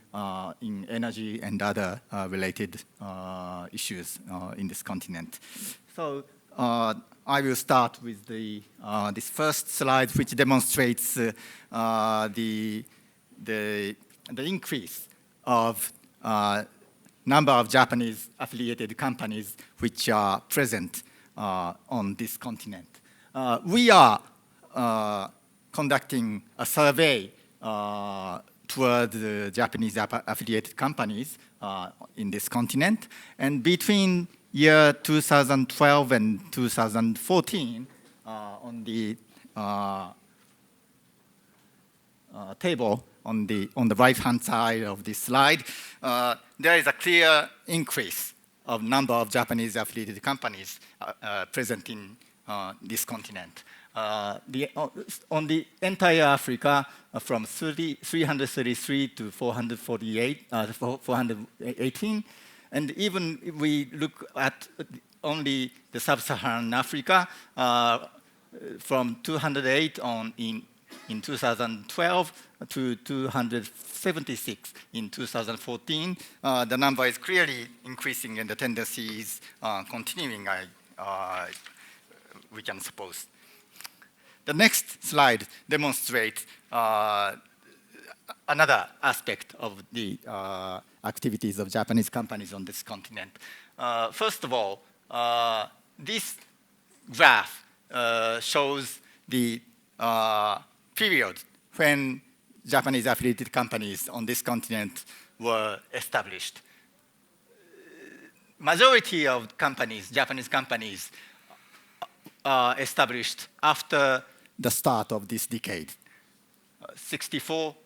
in energy and other related issues in this continent. So I will start with this first slide, which demonstrates the increase of number of Japanese affiliated companies which are present on this continent. We are conducting a survey toward the Japanese affiliated companies in this continent, and between year 2012 and 2014, on the table on the right-hand side of this slide, there is a clear increase of number of Japanese affiliated companies present in this continent. On the entire Africa, from 333 to 418, and even if we look at only the sub-Saharan Africa, from 208 in 2012 to 276 in 2014, the number is clearly increasing and the tendency is continuing, we can suppose. The next slide demonstrates another aspect of the activities of Japanese companies on this continent. First of all, this graph shows the period when Japanese affiliated companies on this continent were established. Majority of companies, Japanese companies, are established after the start of this decade. 64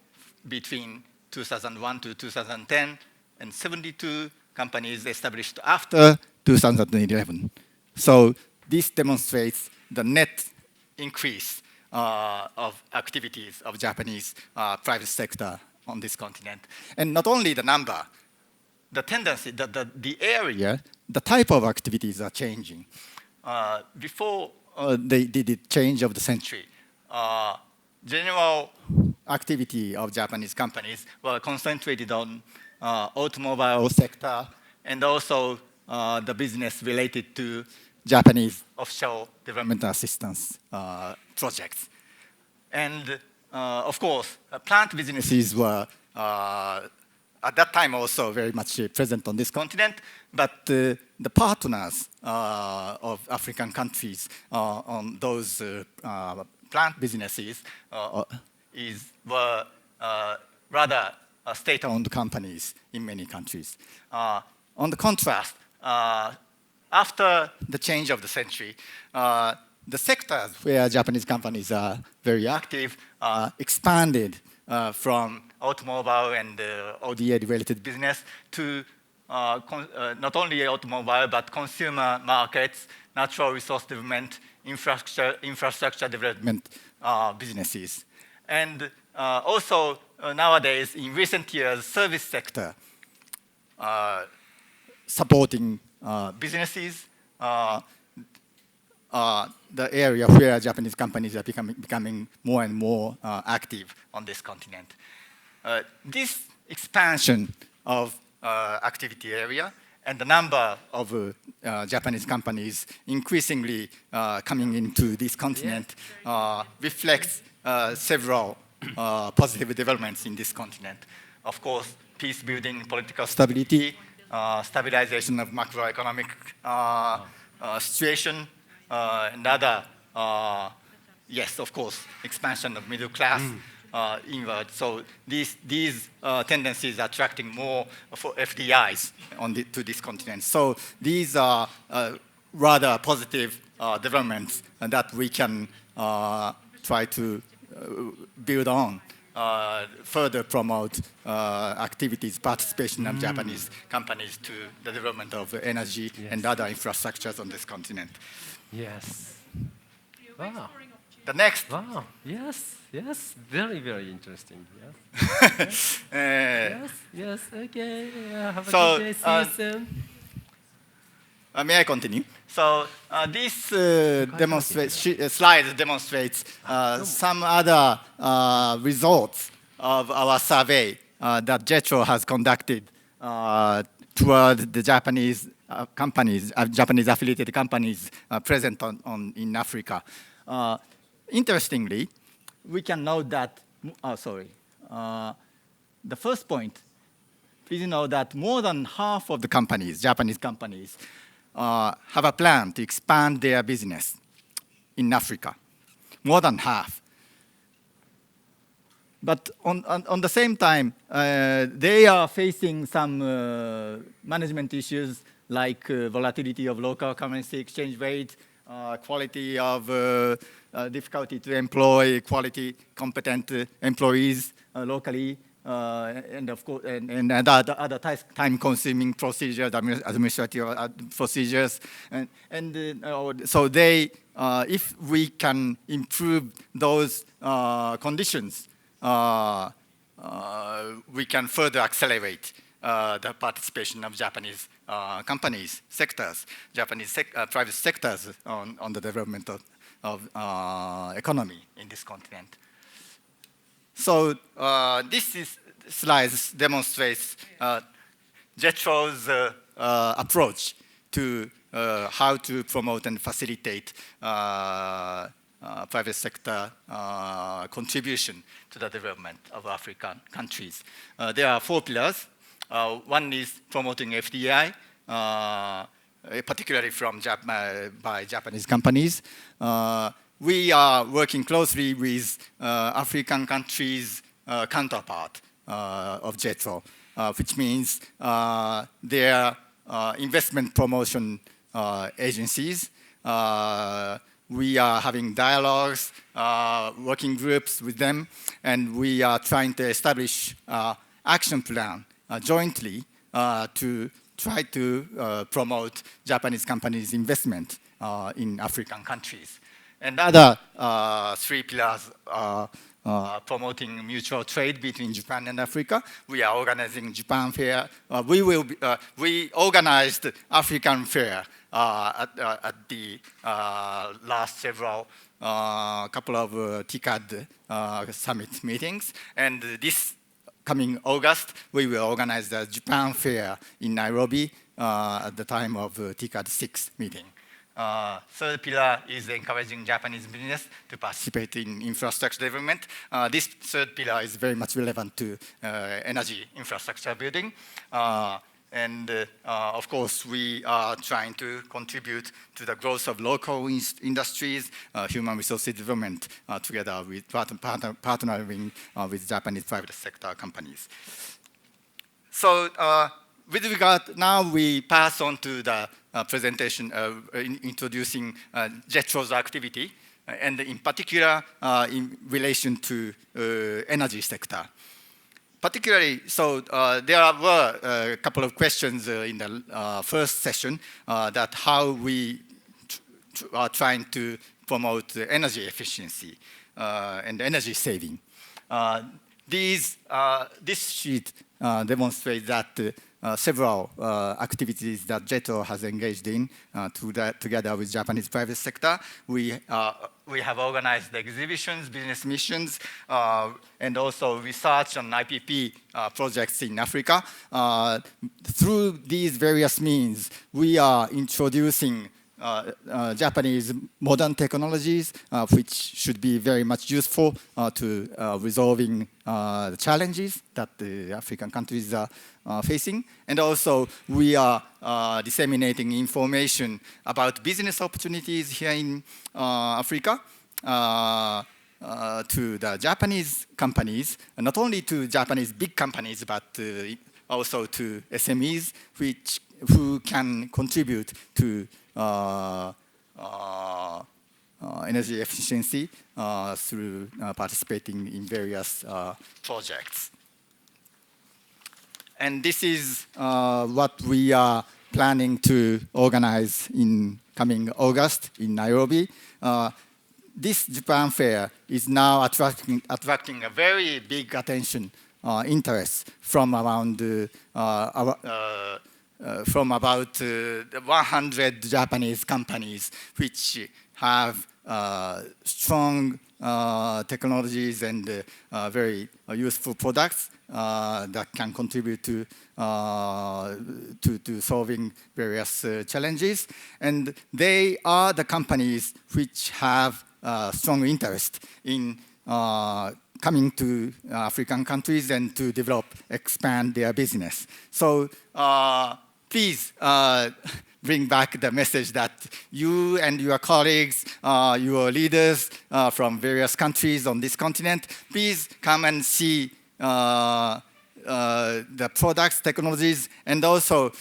between 2001 to 2010, and 72 companies established after 2011. So this demonstrates the net increase of activities of Japanese private sector on this continent. And not only the number, the tendency, the area, the type of activities are changing. Before the change of the century, general activity of Japanese companies were concentrated on automobile sector and also the business related to Japanese offshore development assistance projects. And of course, plant businesses were at that time also very much present on this continent, but the partners of African countries on those plant businesses were rather state-owned companies in many countries. On the contrast, after the change of the century, the sectors where Japanese companies are very active expanded from automobile and ODA-related business to not only automobile, but consumer markets, natural resource development, infrastructure development businesses. And also, nowadays, in recent years, service sector supporting businesses the area where Japanese companies are becoming more and more active on this continent. This expansion of activity area and the number of Japanese companies increasingly coming into this continent reflects several positive developments in this continent. Of course, peace building, political stability, stabilization of macroeconomic situation, and other, yes, of course, expansion of middle class inward. So these tendencies are attracting more for FDIs to this continent. So these are rather positive developments that we can try to build on, further promote activities, participation of Japanese companies to the development of energy and other infrastructures on this continent. Yes. Wow. The next. Wow. Yes. Yes. Very, very interesting. Yes. Yes. Yes. Okay. Have a good day. See you soon. May I continue? So this slide demonstrates some other results of our survey that JETRO has conducted toward the Japanese companies, Japanese affiliated companies present in Africa. Interestingly, we can note that, the first point, please know that more than half of the companies, Japanese companies, have a plan to expand their business in Africa, more than half. But on the same time, they are facing some management issues like volatility of local currency exchange rate, quality of difficulty to employ quality, competent employees locally, and of course, and other time-consuming procedures, administrative procedures, so they, if we can improve those conditions, we can further accelerate the participation of Japanese companies, sectors, Japanese private sectors on the development of economy in this continent. So this slide demonstrates JETRO's approach to how to promote and facilitate private sector contribution to the development of African countries. There are 4 pillars. One is promoting FDI, particularly by Japanese companies. We are working closely with African countries' counterpart of JETRO, which means their investment promotion agencies. We are having dialogues, working groups with them, and we are trying to establish action plan jointly to try to promote Japanese companies' investment in African countries. And other 3 pillars are promoting mutual trade between Japan and Africa. We are organizing Japan Fair. We organized African Fair at the last several couple of TICAD summit meetings. And this coming August, we will organize the Japan Fair in Nairobi at the time of TICAD 6 meeting. Third pillar is encouraging Japanese business to participate in infrastructure development. This third pillar is very much relevant to energy infrastructure building. Of course, we are trying to contribute to the growth of local industries, human resources development, together with partnering with Japanese private sector companies. So with regard, now we pass on to the presentation introducing JETRO's activity, and in particular in relation to energy sector. Particularly, so there were a couple of questions in the first session that how we are trying to promote energy efficiency and energy saving. This sheet demonstrate that several activities that JETRO has engaged in together with Japanese private sector. We have organized exhibitions, business missions, and also research on IPP projects in Africa. Through these various means, we are introducing Japanese modern technologies, which should be very much useful to resolving the challenges that the African countries are facing. And also, we are disseminating information about business opportunities here in Africa to the Japanese companies, not only to Japanese big companies, but also to SMEs, who can contribute to energy efficiency through participating in various projects. And this is what we are planning to organize in coming August in Nairobi. This Japan Fair is now attracting a very big attention, interest from around from about 100 Japanese companies, which have strong technologies and very useful products that can contribute to solving various challenges. And they are the companies which have strong interest in coming to African countries and to develop, expand their business. So please bring back the message that you and your colleagues, your leaders from various countries on this continent, please come and see the products, technologies, and also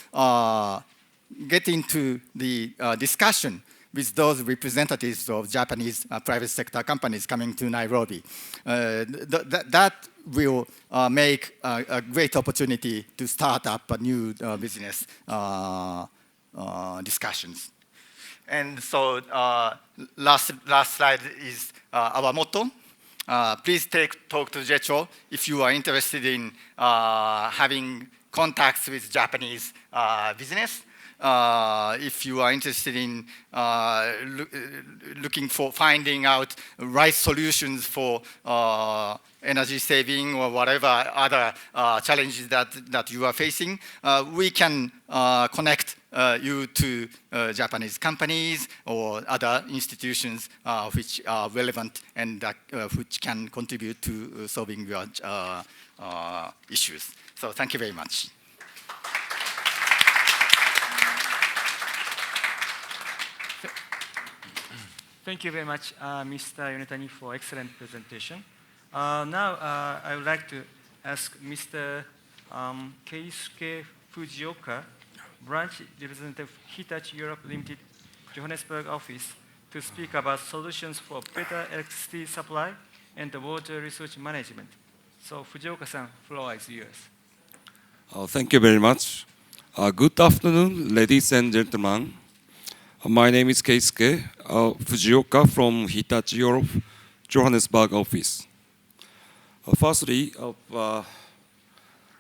get into the discussion with those representatives of Japanese private sector companies coming to Nairobi. That will make a great opportunity to start up a new business discussions. And so last slide is our motto. Please talk to JETRO if you are interested in having contacts with Japanese business. If you are interested in looking for finding out right solutions for energy saving or whatever other challenges that you are facing, we can connect you to Japanese companies or other institutions which are relevant and which can contribute to solving your issues. So thank you very much. Thank you very much, Mr. Yonetani, for excellent presentation. Now, I would like to ask Mr. Keisuke Fujioka, Branch Representative Hitachi Europe Limited, Johannesburg office, to speak about solutions for better electricity supply and the water resource management. So, Fujioka-san, floor is yours. Thank you very much. Good afternoon, ladies and gentlemen. My name is Keisuke Fujioka from Hitachi Europe, Johannesburg office. Firstly,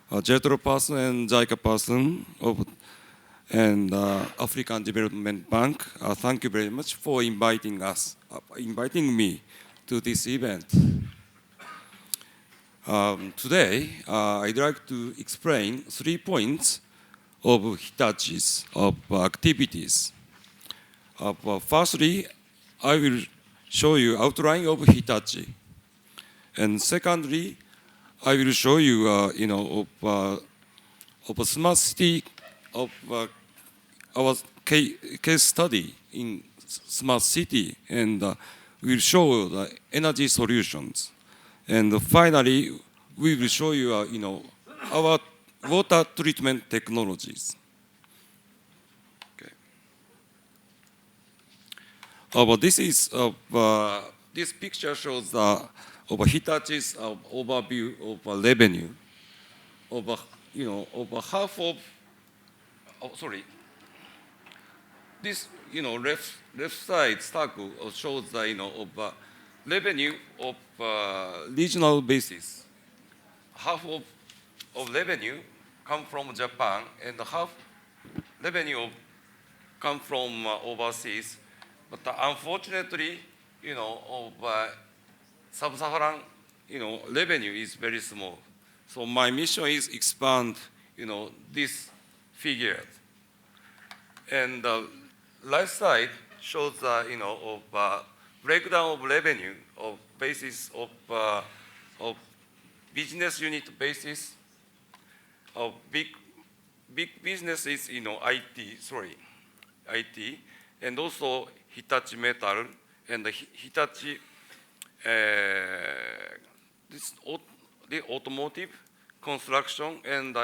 JETRO person and JICA person and African Development Bank, thank you very much for inviting me to this event. Today, I'd like to explain 3 points of Hitachi's activities. Firstly, I will show you outline of Hitachi, and secondly, I will show you, of a smart city of our case study in smart city, and we'll show the energy solutions, and finally, we will show you, our water treatment technologies. This picture shows of Hitachi's overview of revenue. Over half of, this left side circle shows of revenue of regional basis. Half of of revenue come from Japan and half revenue come from overseas. But unfortunately, of sub-Saharan, revenue is very small. So my mission is expand, this figure. And the right side shows, of breakdown of revenue of basis of business unit basis of big business is, IT, and also Hitachi Metal and the Hitachi, the automotive, construction, and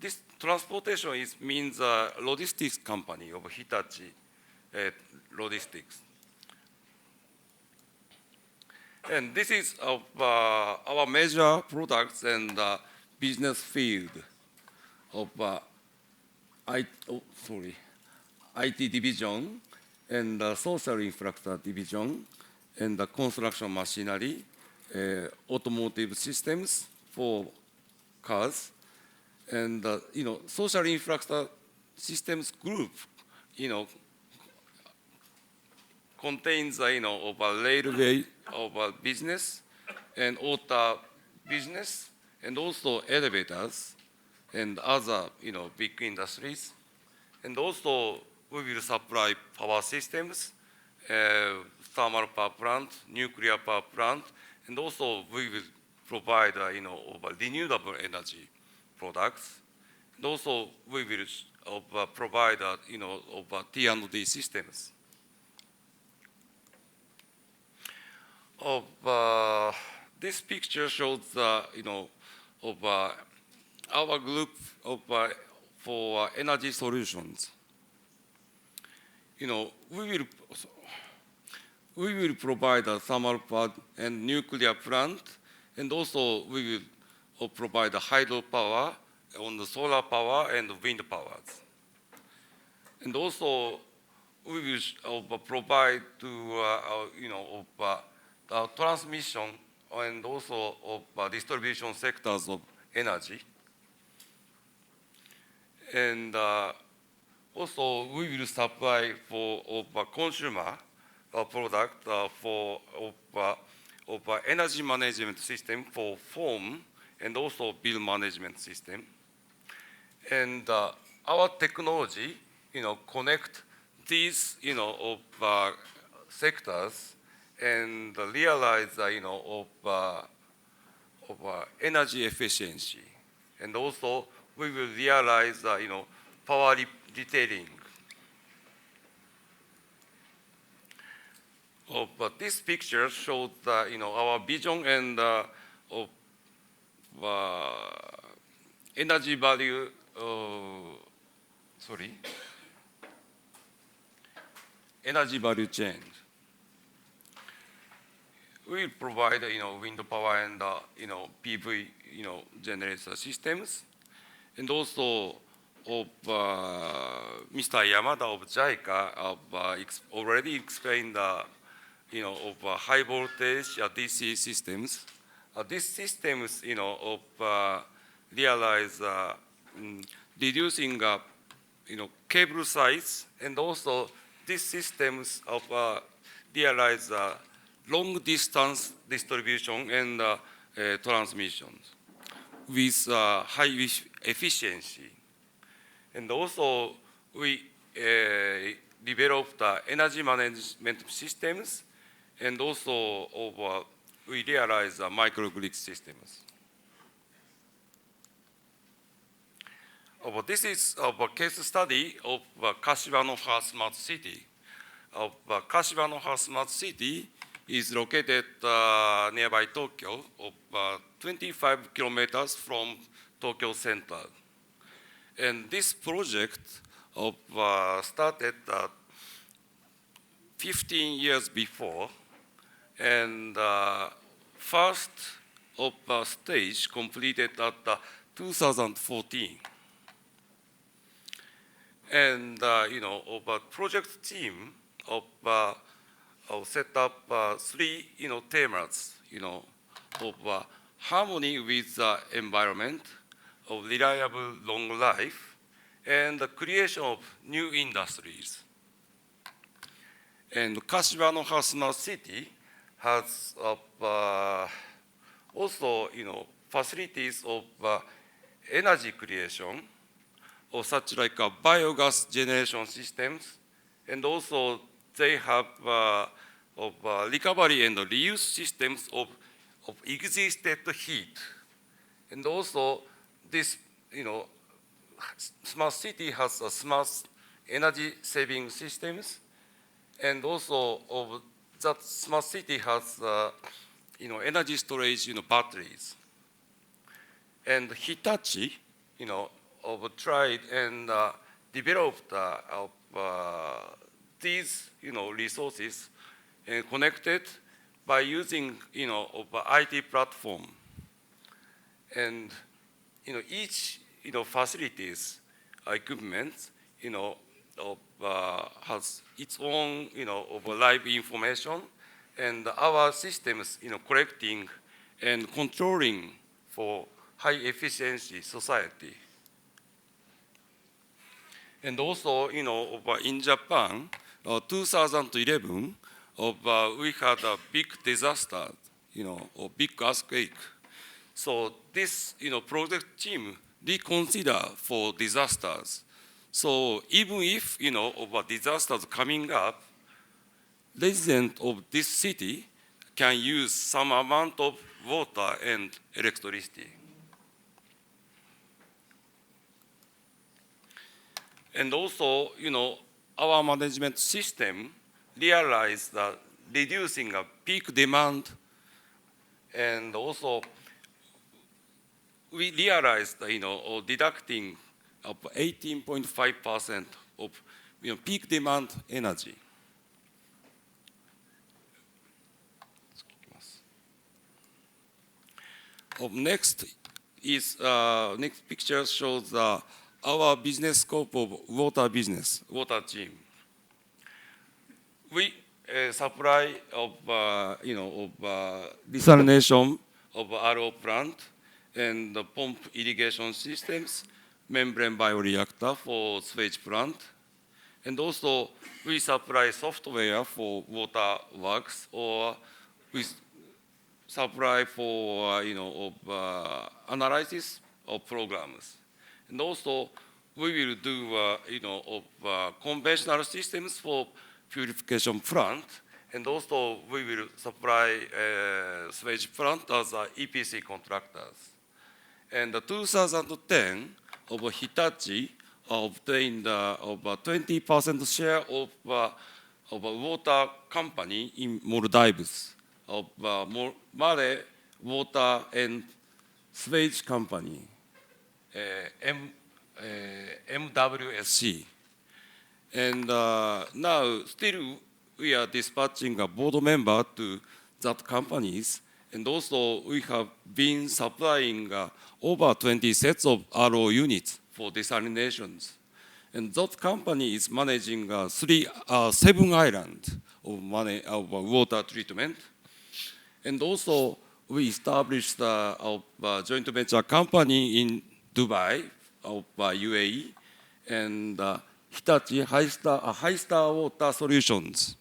this transportation means logistics company of Hitachi Logistics. And this is of our major products and business field of IT division and social infrastructure division and the construction machinery, automotive systems for cars, and social infrastructure systems group, contains of a railway of a business and auto business and also elevators and other big industries. And also we will supply power systems, thermal power plant, nuclear power plant, and also we will provide renewable energy products. And also we will provide T&D systems. This picture shows of our group for energy solutions. We will provide a thermal power and nuclear plant, and also we will provide a hydro power on the solar power and wind powers. And also we will provide to transmission and also of distribution sectors of energy. And also we will supply for consumer product for energy management system for phone and also bill management system. And our technology, connect these, sectors and realize, of energy efficiency. And also we will realize, power detailing. But this picture shows, our vision and energy value. Energy value chain. We will provide, wind power and PV, generator systems, and also of Mr. Yamada of JICA already explained of high voltage DC systems. These systems, realize reducing cable size, and also these systems of realize long distance distribution and transmissions with high efficiency. And also we developed energy management systems, and also we realize microgrid systems. This is a case study of Kashiwanoha Smart City. Kashiwanoha Smart City is located nearby Tokyo, 25 kilometers from Tokyo Center. And this project started 15 years before, and first stage completed at 2014. And project team set up 3 themes of harmony with the environment, of reliable long life, and the creation of new industries. And Kashibanoha Smart City has also, facilities of energy creation, or such like biogas generation systems, and also they have recovery and reuse systems of existed heat. And also this, smart city has a smart energy saving systems, and also that smart city has energy storage batteries. And Hitachi tried and developed these resources and connected by using IT platform. And each facilities equipment has its own live information, and our systems collecting and controlling for high efficiency society. And also, in Japan, 2011, we had a big disaster, or big earthquake. So this, project team reconsider for disasters. So even if, disasters coming up, residents of this city can use some amount of water and electricity. And also, our management system realized that reducing a peak demand, and also we realized, or deducting 18.5% of peak demand energy. Next is next picture shows our business scope of water business, water team. We supply of desalination of RO plant and the pump irrigation systems, membrane bioreactor for sewage plant, and also we supply software for water works, or we supply for analysis of programs. And also we will do conventional systems for purification plant, and also we will supply sewage plant as EPC contractors. And 2010, Hitachi obtained over 20% share of a water company in Maldives, of Mare Water and Sewage Company, MWSC. And now still we are dispatching a board member to that companies, and also we have been supplying over 20 sets of RO units for desalinations. And that company is managing 7 islands of water treatment. And also we established a joint venture company in Dubai, of UAE, and Hitachi High Star Water Solutions.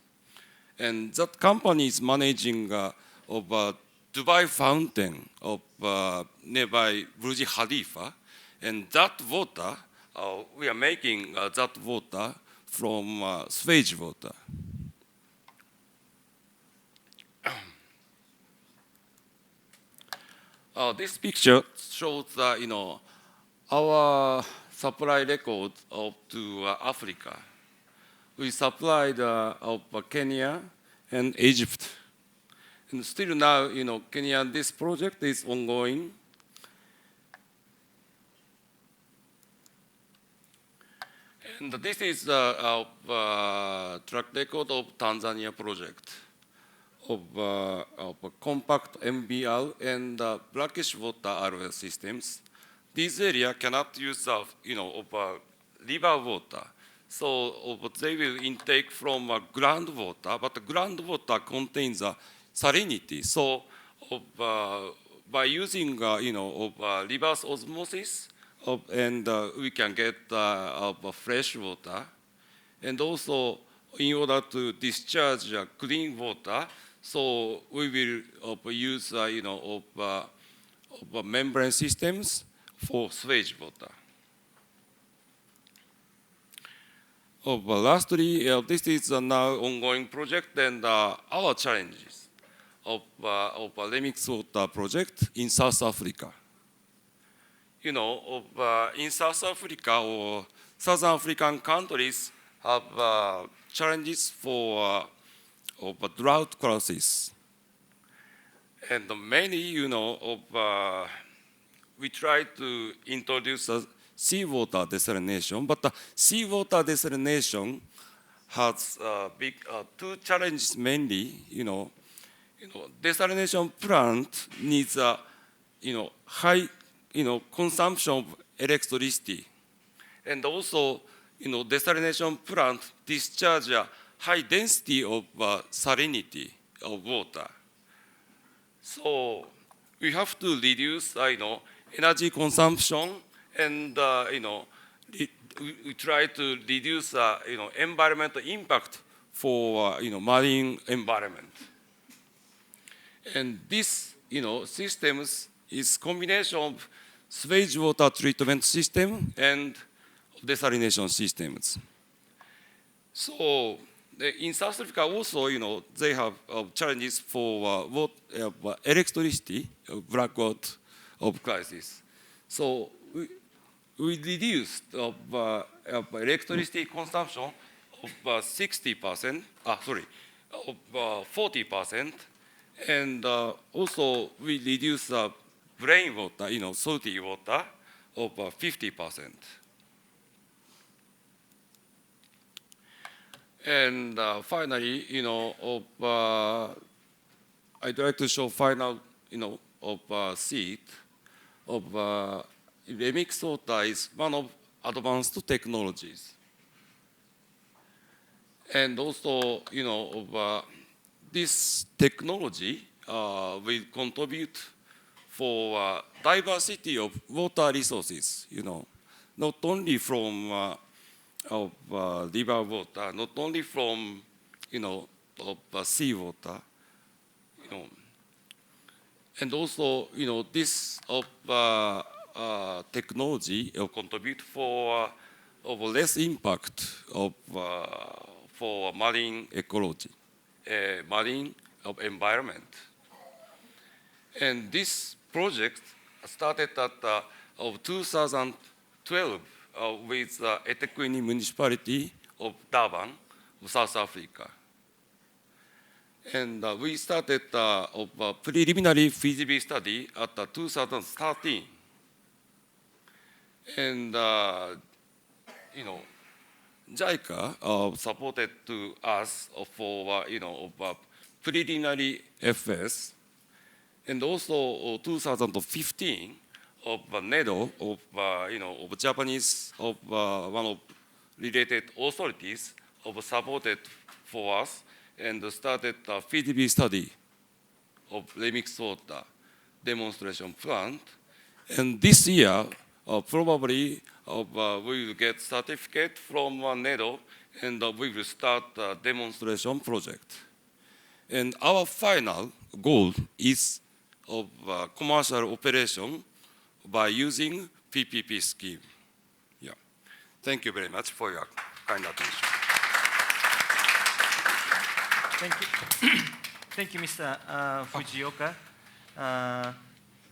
And that company is managing of Dubai Fountain of nearby Burj Khalifa. And that water, we are making that water from sewage water. This picture shows our supply record to Africa. We supplied of Kenya and Egypt. And still now, Kenya, this project is ongoing. And this is our track record of Tanzania project of compact MBR and brackish water RO systems. This area cannot use river water. So they will intake from groundwater, but the groundwater contains salinity. So by using reverse osmosis, and we can get fresh water. And also, in order to discharge clean water, so we will use membrane systems for sewage water. Lastly, this is a now ongoing project, and our challenges of remix water project in South Africa. In South Africa or Southern African countries have challenges for drought crisis. And mainly, we try to introduce seawater desalination, but seawater desalination has big two challenges mainly. Desalination plant needs a high consumption of electricity, and also desalination plant discharge a high density of salinity of water. So we have to reduce energy consumption, and we try to reduce environmental impact for marine environment. And this systems is combination of sewage water treatment system and desalination systems. So in South Africa also, they have challenges for electricity, blackout of crisis. So we reduced electricity consumption of 60%, of 40%, and also we reduce plain water, salty water, of 50%. And finally, I'd like to show final, seed of remix water is one of advanced technologies. And also, this technology will contribute for diversity of water resources, not only from river water, not only from, sea water, and also, this technology will contribute for less impact of for marine ecology, marine environment. And this project started at of 2012 with eThekwini municipality of Durban, South Africa. And we started a preliminary feasibility study at 2013. And JICA supported to us for preliminary FS, and also 2015 of NEDO of Japanese one of related authorities supported for us and started a feasibility study of remix water demonstration plant. And this year, probably we will get certificate from NEDO, and we will start a demonstration project. And our final goal is of commercial operation by using PPP scheme. Yeah. Thank you very much for your kind attention. Thank you. Thank you, Mr. Fujioka.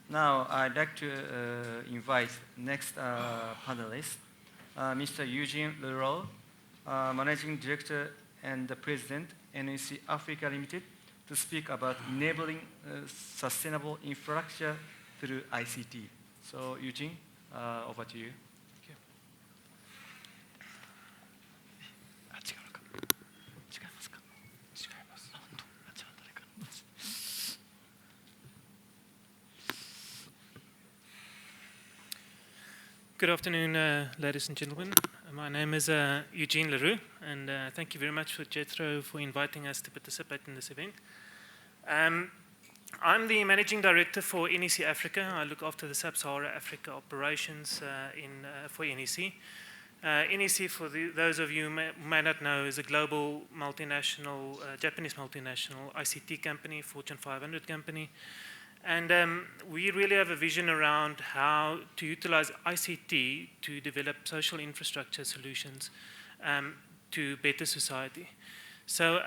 Now, I'd like to invite next panelist, Mr. Eugene Leroux, Managing Director and the President, NEC Africa Limited, to speak about enabling sustainable infrastructure through ICT. So, Eugene, over to you. Good afternoon, ladies and gentlemen. My name is Eugene Leroux, and thank you very much for Jethro for inviting us to participate in this event. I'm the managing director for NEC Africa. I look after the Sub-Sahara Africa operations for NEC. NEC, for those of you who may not know, is a global multinational, Japanese multinational ICT company, Fortune 500 company. And we really have a vision around how to utilize ICT to develop social infrastructure solutions to better society. So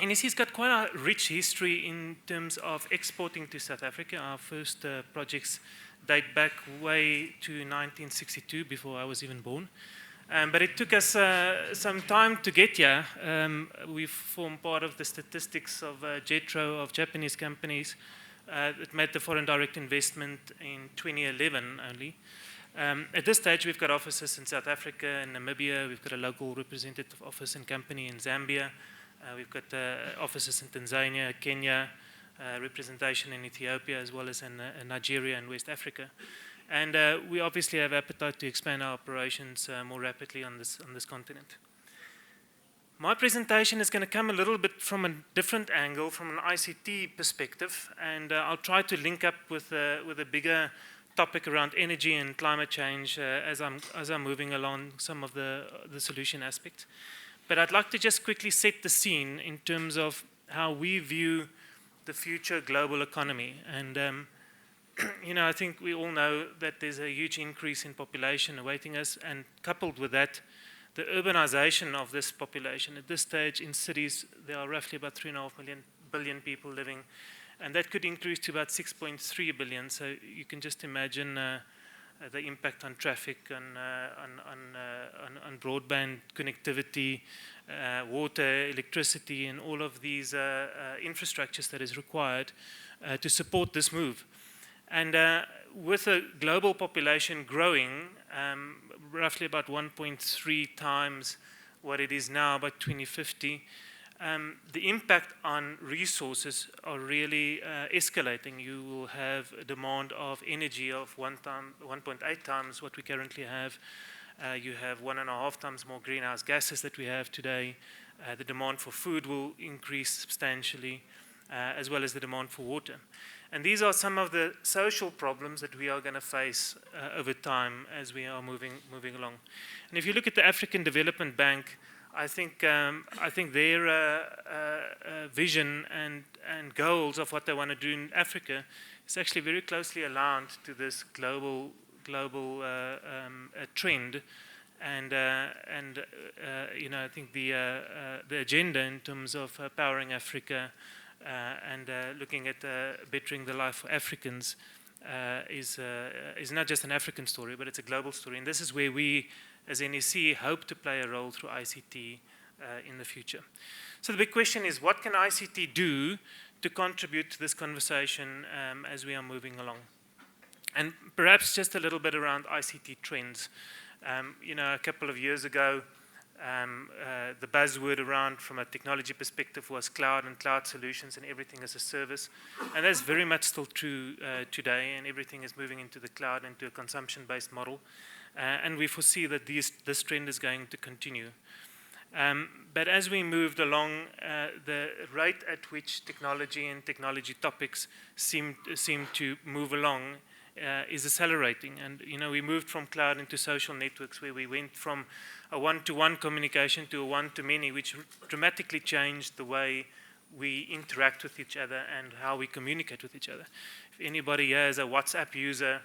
NEC's got quite a rich history in terms of exporting to South Africa. Our first projects date back way to 1962, before I was even born. But it took us some time to get here. We've formed part of the statistics of JETRO, of Japanese companies that made the foreign direct investment in 2011 only. At this stage, we've got offices in South Africa, in Namibia. We've got a local representative office and company in Zambia. We've got offices in Tanzania, Kenya, representation in Ethiopia, as well as in Nigeria and West Africa. And we obviously have appetite to expand our operations more rapidly on this continent. My presentation is going to come a little bit from a different angle, from an ICT perspective, and I'll try to link up with a bigger topic around energy and climate change as I'm moving along some of the solution aspects. But I'd like to just quickly set the scene in terms of how we view the future global economy. And I think we all know that there's a huge increase in population awaiting us, and coupled with that, the urbanization of this population. At this stage in cities, there are roughly about 3.5 billion people living, and that could increase to about 6.3 billion. So you can just imagine the impact on traffic, on broadband connectivity, water, electricity, and all of these infrastructures that is required to support this move. And with a global population growing, roughly about 1.3 times what it is now by 2050, the impact on resources are really escalating. You will have a demand of energy of 1.8 times what we currently have. You have 1.5 times more greenhouse gases that we have today. The demand for food will increase substantially, as well as the demand for water. And these are some of the social problems that we are going to face over time as we are moving along. And if you look at the African Development Bank, I think their vision and goals of what they want to do in Africa is actually very closely aligned to this global trend. And I think the agenda in terms of powering Africa and looking at bettering the life for Africans is not just an African story, but it's a global story. And this is where we, as NEC, hope to play a role through ICT in the future. So the big question is, what can ICT do to contribute to this conversation as we are moving along? And perhaps just a little bit around ICT trends. A couple of years ago, the buzzword around from a technology perspective was cloud and cloud solutions and everything as a service. And that's very much still true today, and everything is moving into the cloud, into a consumption-based model. And we foresee that this trend is going to continue. But as we moved along, the rate at which technology and technology topics seem to move along is accelerating. And we moved from cloud into social networks, where we went from a one-to-one communication to a one-to-many, which dramatically changed the way we interact with each other and how we communicate with each other. If anybody here is a WhatsApp user,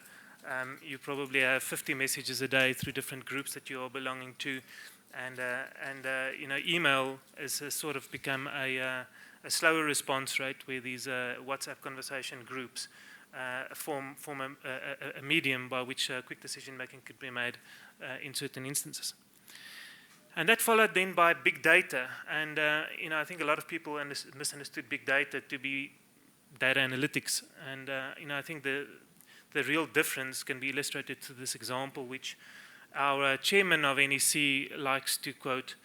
you probably have 50 messages a day through different groups that you are belonging to, and email has sort of become a slower response rate, where these WhatsApp conversation groups form a medium by which quick decision making could be made in certain instances. And that followed then by big data, and I think a lot of people misunderstood big data to be data analytics, and I think the real difference can be illustrated through this example, which our chairman of NEC likes to quote,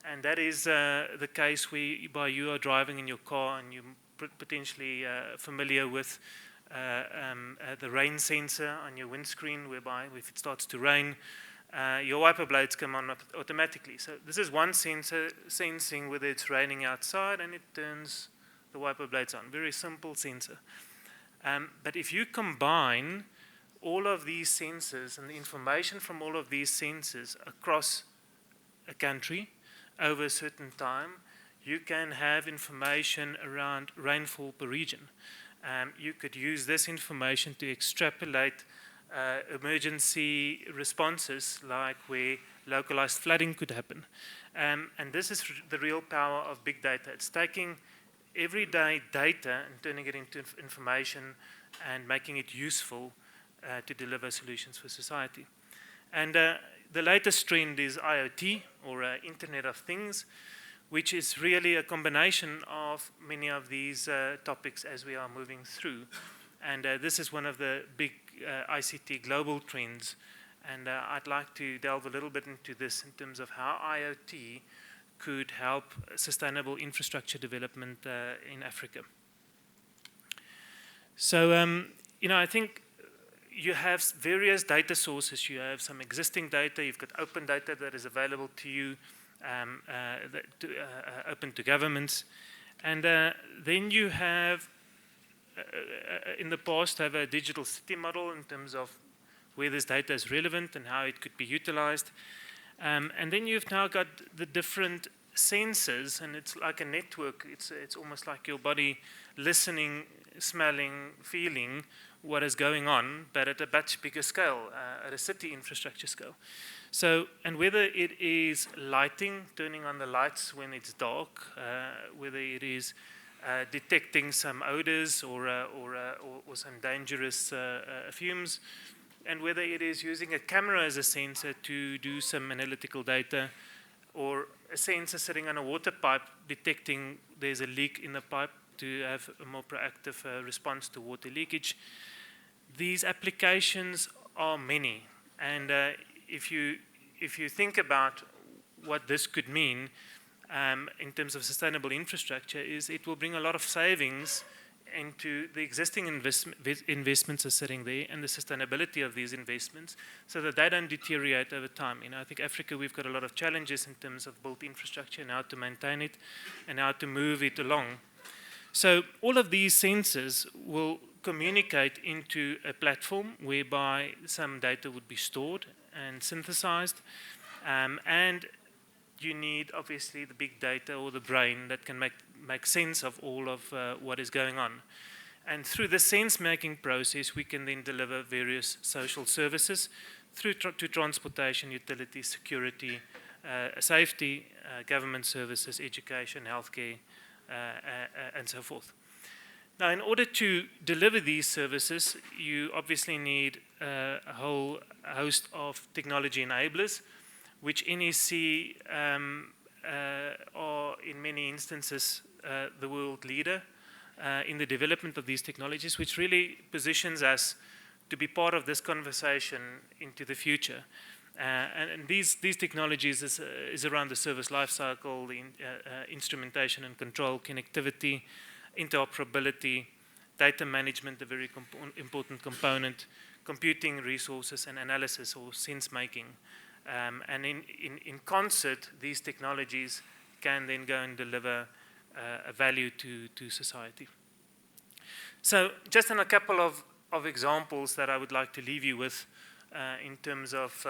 and that is the case whereby you are driving in your car and you're potentially familiar with the rain sensor on your windscreen, whereby if it starts to rain, your wiper blades come on automatically. So this is one sensor sensing whether it's raining outside, and it turns the the wiper blades on. Very simple sensor. But if you combine all of these sensors and the information from all of these sensors across a country over a certain time, you can have information around rainfall per region. You could use this information to extrapolate emergency responses, like where localized flooding could happen. And this is the real power of big data. It's taking everyday data and turning it into information and making it useful to deliver solutions for society. And the latest trend is IoT, or Internet of Things, which is really a combination of many of these topics as we are moving through. And this is one of the big ICT global trends. And I'd like to delve a little bit into this in terms of how IoT could help sustainable infrastructure development in Africa. So, I think you have various data sources. You have some existing data. You've got open data that is available to you, open to governments. And then you have, in the past, have a digital city model in terms of where this data is relevant and how it could be utilized. And then you've now got the different sensors, and it's like a network. It's almost like your body listening, smelling, feeling what is going on, but at a much bigger scale, at a city infrastructure scale. So, and whether it is lighting, turning on the lights when it's dark, whether it is detecting some odors or some dangerous fumes, and whether it is using a camera as a sensor to do some analytical data, or a sensor sitting on a water pipe detecting there's a leak in the pipe to have a more proactive response to water leakage. These applications are many, and if you think about what this could mean in terms of sustainable infrastructure, is it will bring a lot of savings into the existing investments are sitting there and the sustainability of these investments so that they don't deteriorate over time. I think Africa, we've got a lot of challenges in terms of built infrastructure and how to maintain it and how to move it along. So all of these sensors will communicate into a platform whereby some data would be stored and synthesized, and you need obviously the big data or the brain that can make sense of all of what is going on. And through the sense-making process, we can then deliver various social services through to transportation, utilities, security, safety, government services, education, healthcare, and so forth. Now, in order to deliver these services, you obviously need a whole host of technology enablers, which NEC are in many instances the world leader in the development of these technologies, which really positions us to be part of this conversation into the future. And these technologies is around the service lifecycle, the instrumentation and control, connectivity, interoperability, data management, a very important component, computing resources and analysis or sense making. And in concert, these technologies can then go and deliver a value to society. So just on a couple of examples that I would like to leave you with in terms of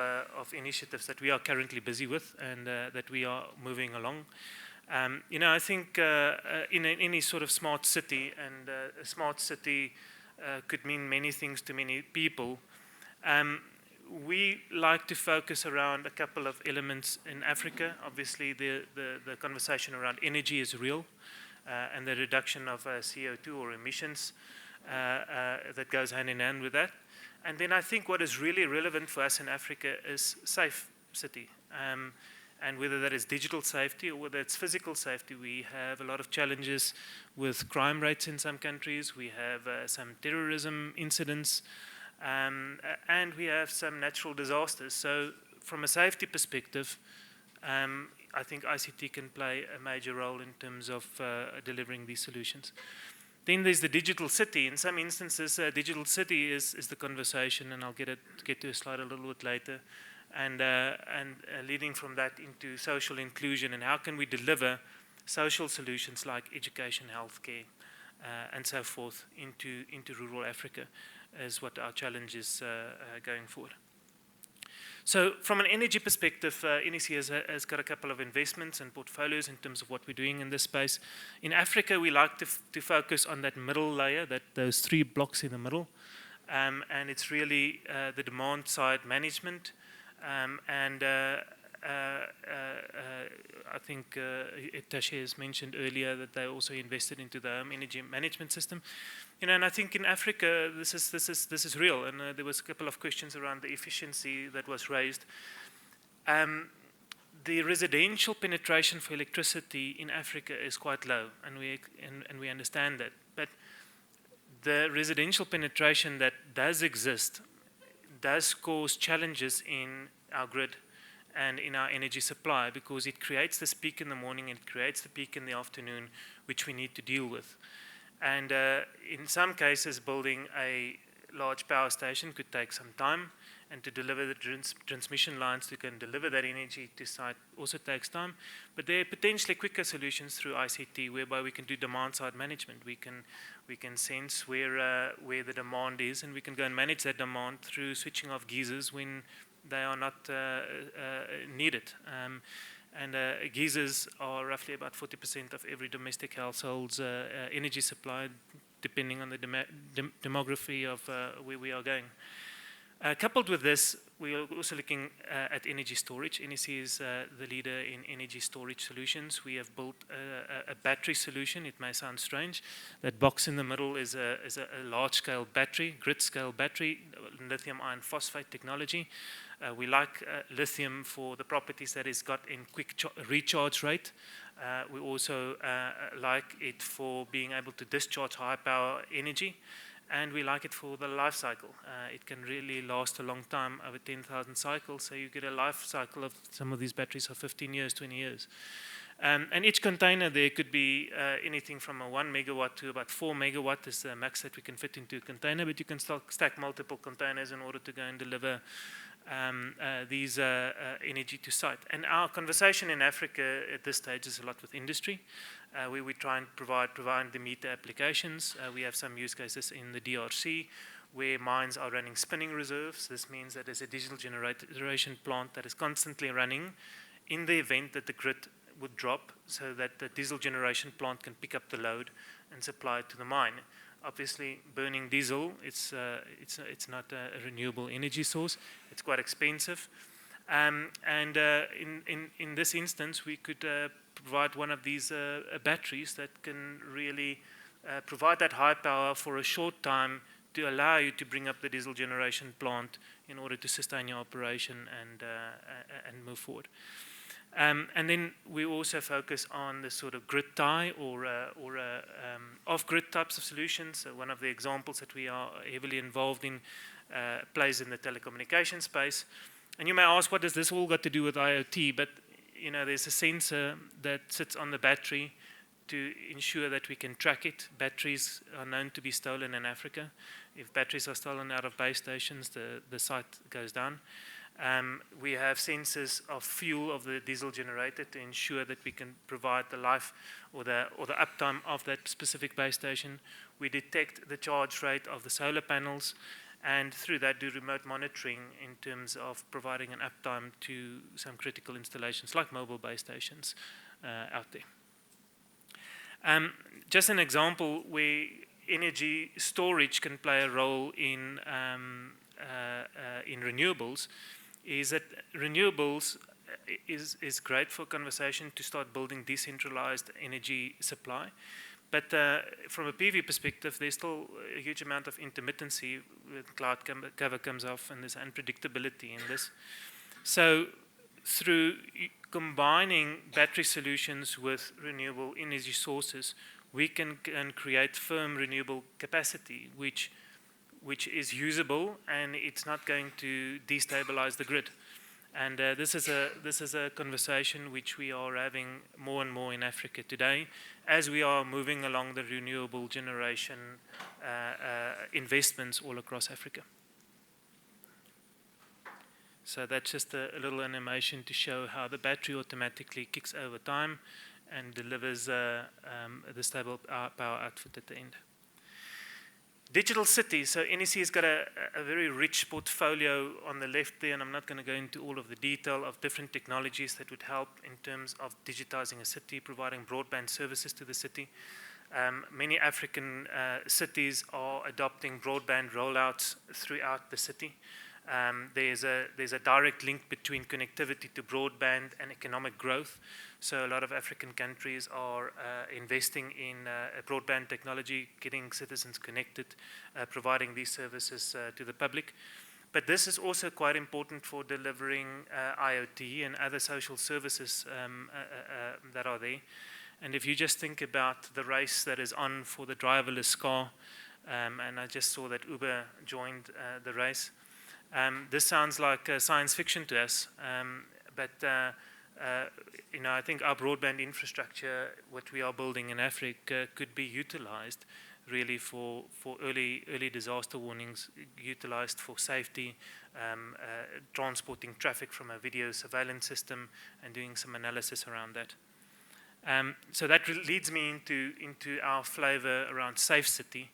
initiatives that we are currently busy with and that we are moving along. I think in any sort of smart city, and a smart city could mean many things to many people, we like to focus around a couple of elements in Africa. Obviously, the conversation around energy is real, and the reduction of CO2 or emissions that goes hand in hand with that. And then I think what is really relevant for us in Africa is safe city. And whether that is digital safety or whether it's physical safety, we have a lot of challenges with crime rates in some countries. We have some terrorism incidents, and we have some natural disasters. So from a safety perspective, I think ICT can play a major role in terms of delivering these solutions. Then there's the digital city. In some instances, digital city is the conversation, and I'll get to a slide a little bit later. And leading from that into social inclusion, and how can we deliver social solutions like education, healthcare, and so forth into rural Africa is what our challenge is going forward. So from an energy perspective, NEC has got a couple of investments and portfolios in terms of what we're doing in this space. In Africa, we like to focus on that middle layer, those 3 blocks in the middle. And it's really the demand side management. I think Tashi has mentioned earlier that they also invested into the home energy management system. And I think in Africa this is real. And there was a couple of questions around the efficiency that was raised. The residential penetration for electricity in Africa is quite low, and we understand that. But the residential penetration that does exist does cause challenges in our grid and in our energy supply, because it creates this peak in the morning and it creates the peak in the afternoon, which we need to deal with. And in some cases, building a large power station could take some time, and to deliver the transmission lines to can deliver that energy to site also takes time. But there are potentially quicker solutions through ICT, whereby we can do demand-side management. We can sense where the demand is, and we can go and manage that demand through switching off geysers when they are not needed. Geysers are roughly about 40% of every domestic household's energy supply, depending on the demography of where we are going. Coupled with this, we are also looking at energy storage. NEC is the leader in energy storage solutions. We have built a battery solution. It may sound strange. That box in the middle is a large-scale battery, grid-scale battery, lithium iron phosphate technology. We like lithium for the properties that it's got in quick recharge rate. We also like it for being able to discharge high power energy. And we like it for the life cycle. It can really last a long time, over 10,000 cycles. So you get a life cycle of some of these batteries of 15 years, 20 years. And each container there could be anything from a 1 megawatt to about 4 megawatt is the max that we can fit into a container. But you can stack multiple containers in order to go and deliver these energy to site. And our conversation in Africa at this stage is a lot with industry. We try and provide the meter applications. We have some use cases in the DRC where mines are running spinning reserves. This means that there's a diesel generation plant that is constantly running in the event that the grid would drop, so that the diesel generation plant can pick up the load and supply it to the mine. Obviously, burning diesel, it's not a renewable energy source. It's quite expensive. In this instance, we could provide one of these batteries that can really provide that high power for a short time to allow you to bring up the diesel generation plant in order to sustain your operation and move forward. And then we also focus on the sort of grid tie or off-grid types of solutions. So one of the examples that we are heavily involved in plays in the telecommunication space. And you may ask, what does this all got to do with IoT? But there's a sensor that sits on the battery to ensure that we can track it. Batteries are known to be stolen in Africa. If batteries are stolen out of base stations, the site goes down. We have sensors of fuel of the diesel generator to ensure that we can provide the life or the uptime of that specific base station. We detect the charge rate of the solar panels, and through that do remote monitoring in terms of providing an uptime to some critical installations like mobile base stations out there. Just an example where energy storage can play a role in renewables is that renewables is great for conversation to start building decentralized energy supply. But from a PV perspective, there's still a huge amount of intermittency when cloud cover comes off, and there's unpredictability in this. So through combining battery solutions with renewable energy sources, we can create firm renewable capacity, which is usable, and it's not going to destabilize the grid. And this is a conversation which we are having more and more in Africa today, as we are moving along the renewable generation investments all across Africa. So that's just a little animation to show how the battery automatically kicks over time and delivers the stable power output at the end. Digital cities. So NEC has got a very rich portfolio on the left there, and I'm not going to go into all of the detail of different technologies that would help in terms of digitizing a city, providing broadband services to the city. Many African cities are adopting broadband rollouts throughout the city. There's a direct link between connectivity to broadband and economic growth. So a lot of African countries are investing in broadband technology, getting citizens connected, providing these services to the public. But this is also quite important for delivering IoT and other social services that are there. And if you just think about the race that is on for the driverless car, and I just saw that Uber joined the race. This sounds like science fiction to us, but you know, I think our broadband infrastructure, what we are building in Africa, could be utilized really for early disaster warnings, utilized for safety, transporting traffic from a video surveillance system, and doing some analysis around that. So that leads me into our flavor around safe city,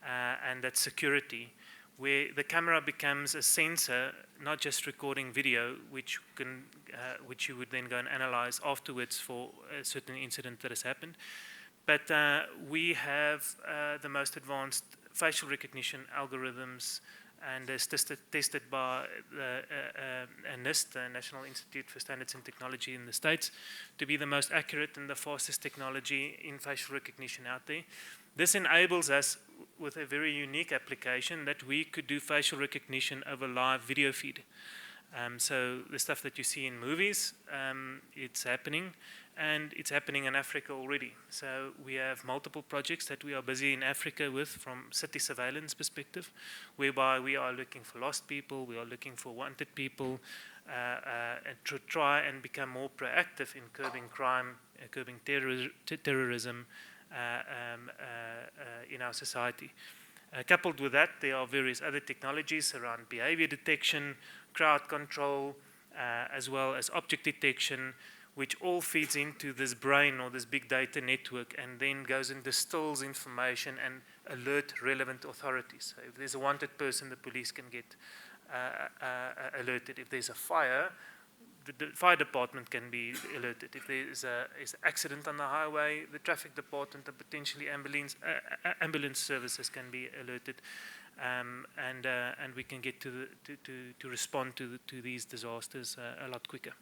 and that's security, where the camera becomes a sensor, not just recording video, which you would then go and analyze afterwards for a certain incident that has happened. But we have the most advanced facial recognition algorithms, and it's tested by NIST, the National Institute for Standards and Technology in the States, to be the most accurate and the fastest technology in facial recognition out there. This enables us with a very unique application that we could do facial recognition over live video feed. So the stuff that you see in movies, it's happening, and it's happening in Africa already. So we have multiple projects that we are busy in Africa with from city surveillance perspective, whereby we are looking for lost people, we are looking for wanted people, and to try and become more proactive in curbing crime, curbing terrorism in our society. Coupled with that, there are various other technologies around behavior detection, crowd control, as well as object detection, which all feeds into this brain or this big data network, and then goes and distills information and alert relevant authorities. So if there's a wanted person, the police can get alerted. If there's a fire, the fire department can be alerted. If there's an accident on the highway, the traffic department and potentially ambulance services can be alerted, and we can get to respond to these disasters a lot quicker.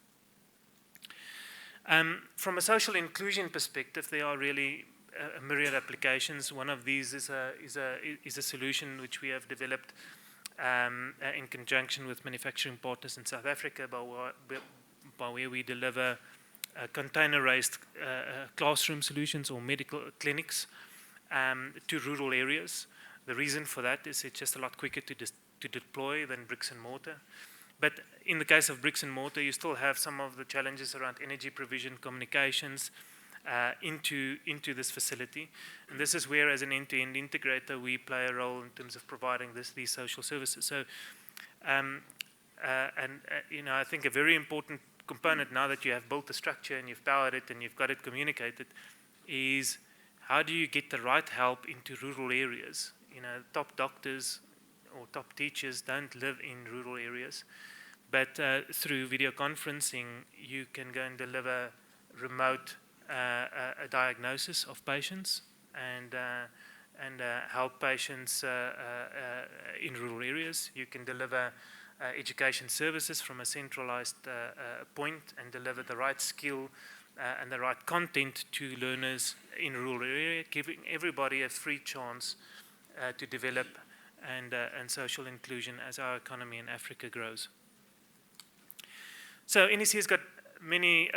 From a social inclusion perspective, there are really a myriad of applications. One of these is a solution which we have developed in conjunction with manufacturing partners in South Africa, by where we deliver containerized classroom solutions or medical clinics to rural areas. The reason for that is it's just a lot quicker to deploy than bricks and mortar. But in the case of bricks and mortar, you still have some of the challenges around energy provision, communications, into this facility. And this is where, as an end-to-end integrator, we play a role in terms of providing these social services. So, you know, I think a very important component, now that you have built the structure and you've powered it and you've got it communicated, is how do you get the right help into rural areas? You know, top doctors or top teachers don't live in rural areas, but through video conferencing, you can go and deliver remote a diagnosis of patients and help patients in rural areas. You can deliver education services from a centralized point and deliver the right skill and the right content to learners in rural area, giving everybody a free chance to develop and social inclusion as our economy in Africa grows. So NEC has got many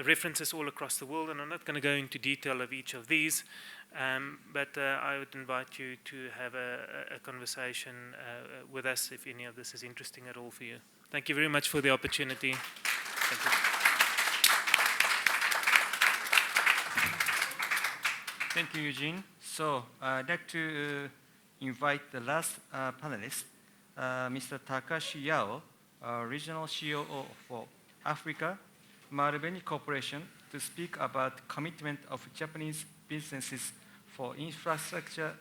references all across the world, and I'm not going to go into detail of each of these, but I would invite you to have a conversation with us if any of this is interesting at all for you. Thank you very much for the opportunity. Thank you. Thank you, Eugene. So I'd like to invite the last panelist, Mr. Takashi Yao, Regional COO for Africa, Marubeni Corporation to speak about commitment of Japanese businesses for infrastructure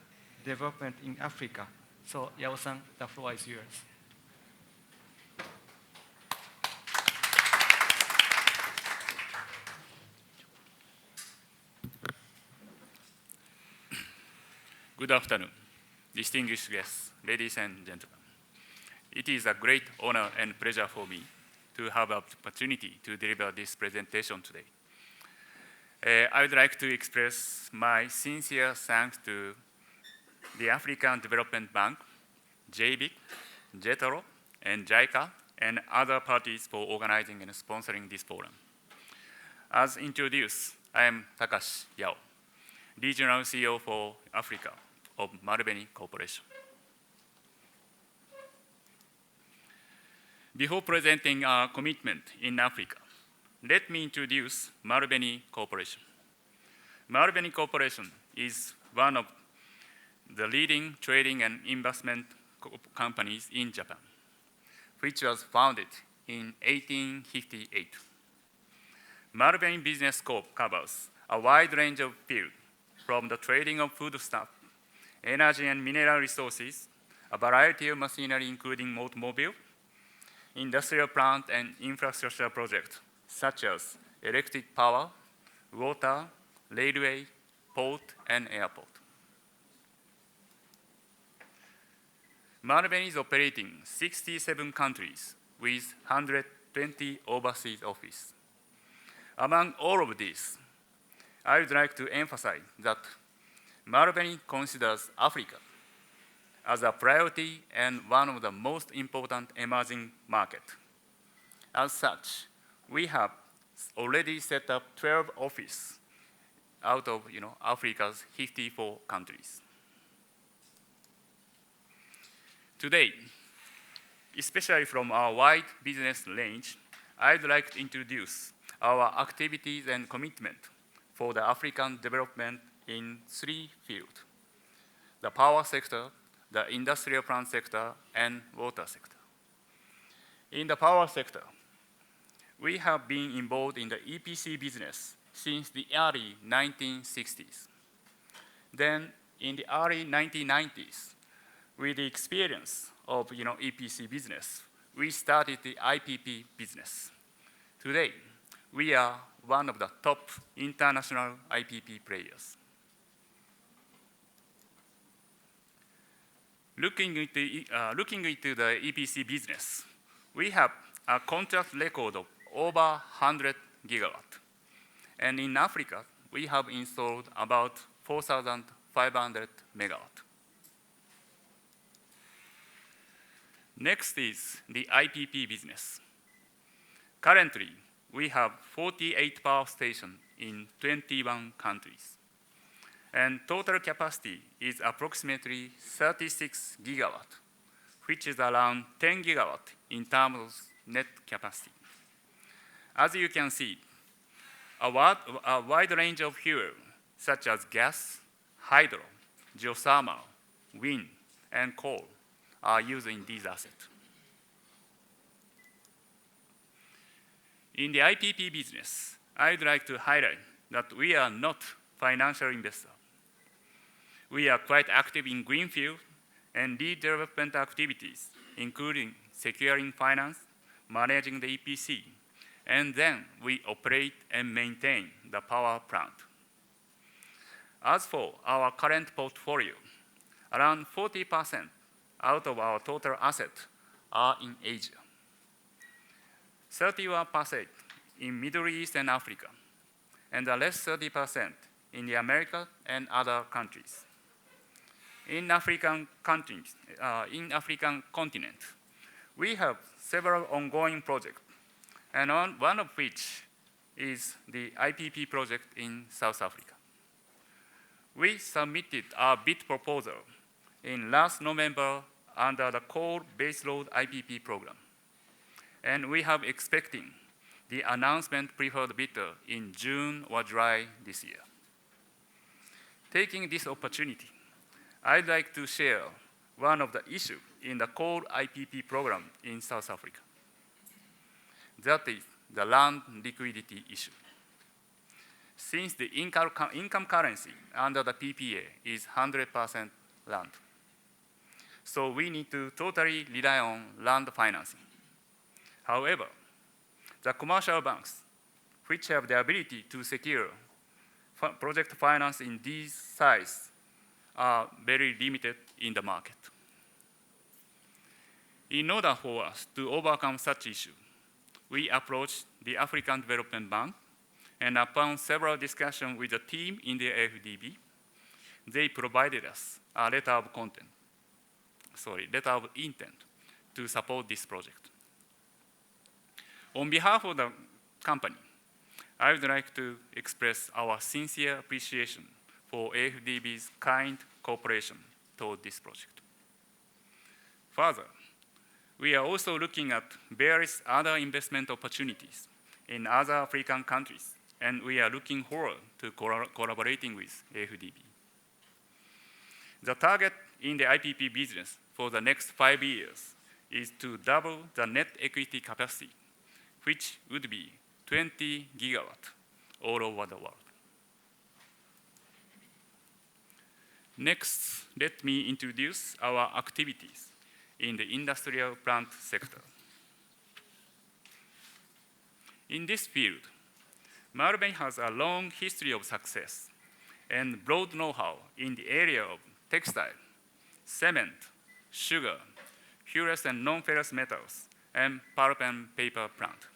development in Africa. So, Yao-san, the floor is yours. Good afternoon, distinguished guests, ladies and gentlemen. It is a great honor and pleasure for me to have an opportunity to deliver this presentation today. I would like to express my sincere thanks to the African Development Bank, JBIC, JETRO, and JICA, and other parties for organizing and sponsoring this forum. As introduced, I am Takashi Yao, Regional CEO for Africa of Marubeni Corporation. Before presenting our commitment in Africa, let me introduce Marubeni Corporation. Marubeni Corporation is one of the leading trading and investment companies in Japan, which was founded in 1858. Marubeni Business Corp covers a wide range of fields, from the trading of foodstuff, energy and mineral resources, a variety of machinery including automobile, industrial plant and infrastructure projects such as electric power, water, railway, port, and airport. Marubeni is operating 67 countries with 120 overseas offices. Among all of these, I would like to emphasize that Marubeni considers Africa as a priority and one of the most important emerging markets. As such, we have already set up 12 offices out of Africa's 54 countries. Today, especially from our wide business range, I'd like to introduce our activities and commitment for the African development in 3 fields: the power sector, the industrial plant sector, and water sector. In the power sector, we have been involved in the EPC business since the early 1960s. Then, in the early 1990s, with the experience of EPC business, we started the IPP business. Today, we are one of the top international IPP players. Looking into the EPC business, we have a contract record of over 100 gigawatts. And in Africa, we have installed about 4,500 megawatts. Next is the IPP business. Currently, we have 48 power stations in 21 countries. And total capacity is approximately 36 gigawatts, which is around 10 gigawatts in terms of net capacity. As you can see, a wide range of fuel, such as gas, hydro, geothermal, wind, and coal, are used in these assets. In the IPP business, I would like to highlight that we are not financial investors. We are quite active in greenfield and lead development activities, including securing finance, managing the EPC, and then we operate and maintain the power plant. As for our current portfolio, around 40% out of our total assets are in Asia, 31% in Middle East and Africa, and the rest 30% in the Americas and other countries. In African continent, we have several ongoing projects, and one of which is the IPP project in South Africa. We submitted our bid proposal in last November under the core baseload IPP program, and we have expecting the announcement preferred bidder in June or July this year. Taking this opportunity, I'd like to share one of the issues in the core IPP program in South Africa. That is the land liquidity issue. Since the income currency under the PPA is 100% land, so we need to totally rely on land financing. However, the commercial banks, which have the ability to secure project finance in these sizes, are very limited in the market. In order for us to overcome such issue, we approached the African Development Bank, and upon several discussions with the team in the AfDB, they provided us a letter of intent to support this project. On behalf of the company, I would like to express our sincere appreciation for AfDB's kind cooperation toward this project. Further, we are also looking at various other investment opportunities in other African countries, and we are looking forward to collaborating with AfDB. The target in the IPP business for the next 5 years is to double the net equity capacity, which would be 20 gigawatts all over the world. Next, let me introduce our activities in the industrial plant sector. In this field, Marubeni has a long history of success and broad know-how in the area of textile, cement, sugar, ferrous and non-ferrous metals, and pulp and paper plant.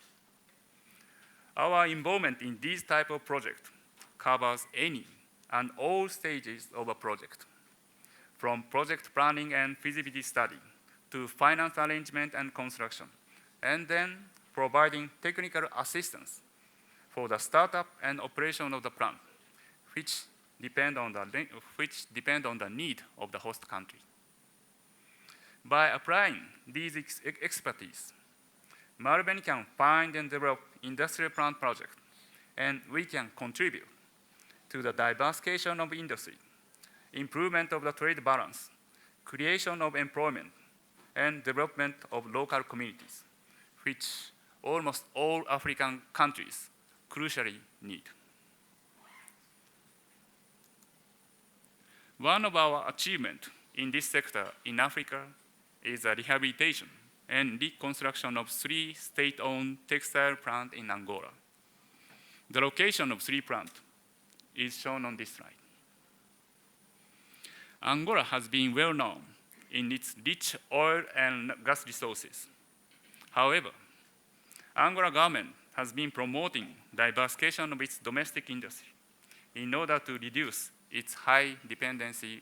Our involvement in these type of projects covers any and all stages of a project, from project planning and feasibility study to finance arrangement and construction, and then providing technical assistance for the startup and operation of the plant, which depend on the need of the host country. By applying these expertise, Marubeni can find and develop industrial plant projects, and we can contribute to the diversification of industry, improvement of the trade balance, creation of employment, and development of local communities, which almost all African countries crucially need. One of our achievements in this sector in Africa is the rehabilitation and reconstruction of 3 state-owned textile plants in Angola. The location of 3 plants is shown on this slide. Angola has been well known in its rich oil and gas resources. However, Angola government has been promoting diversification of its domestic industry in order to reduce its high dependency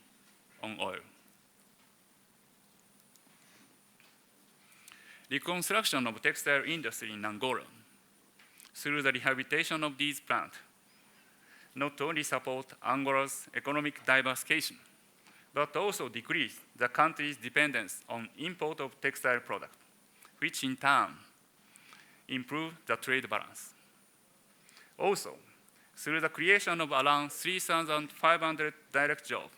on oil. Reconstruction of textile industry in Angola through the rehabilitation of these plants not only support Angola's economic diversification, but also decrease the country's dependence on import of textile products, which in turn improve the trade balance. Also, through the creation of around 3,500 direct jobs,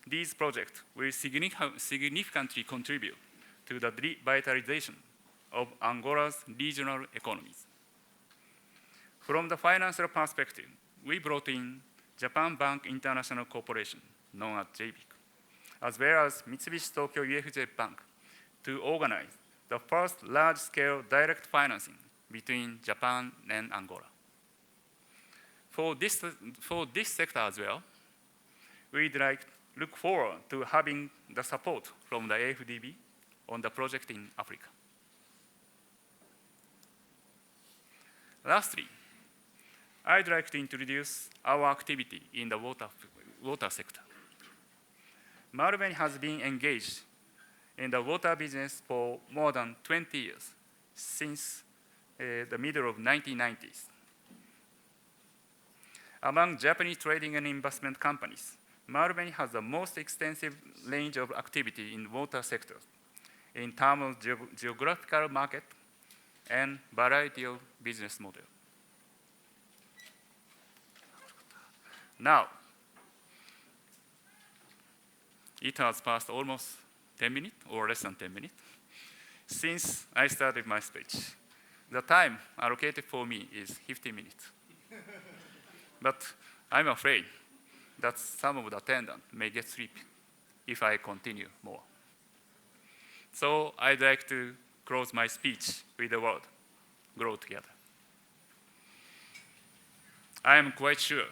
these projects will significantly contribute to the revitalization of Angola's regional economies. From the financial perspective, we brought in Japan Bank International Corporation, known as JBIC, as well as Mitsubishi Tokyo UFJ Bank to organize the first large-scale direct financing between Japan and Angola. For this sector as well, we'd look forward to having the support from the AfDB on the project in Africa. Lastly, I'd like to introduce our activity in the water sector. Marubeni has been engaged in the water business for more than 20 years, since the middle of 1990s. Among Japanese trading and investment companies, Marubeni has the most extensive range of activity in water sector in terms of geographical market and variety of business model. Now, it has passed almost 10 minutes or less than 10 minutes since I started my speech. the time allocated for me is 50 minutes. But I'm afraid that some of the attendants may get sleepy if I continue more. So I'd like to close my speech with the word, grow together. I am quite sure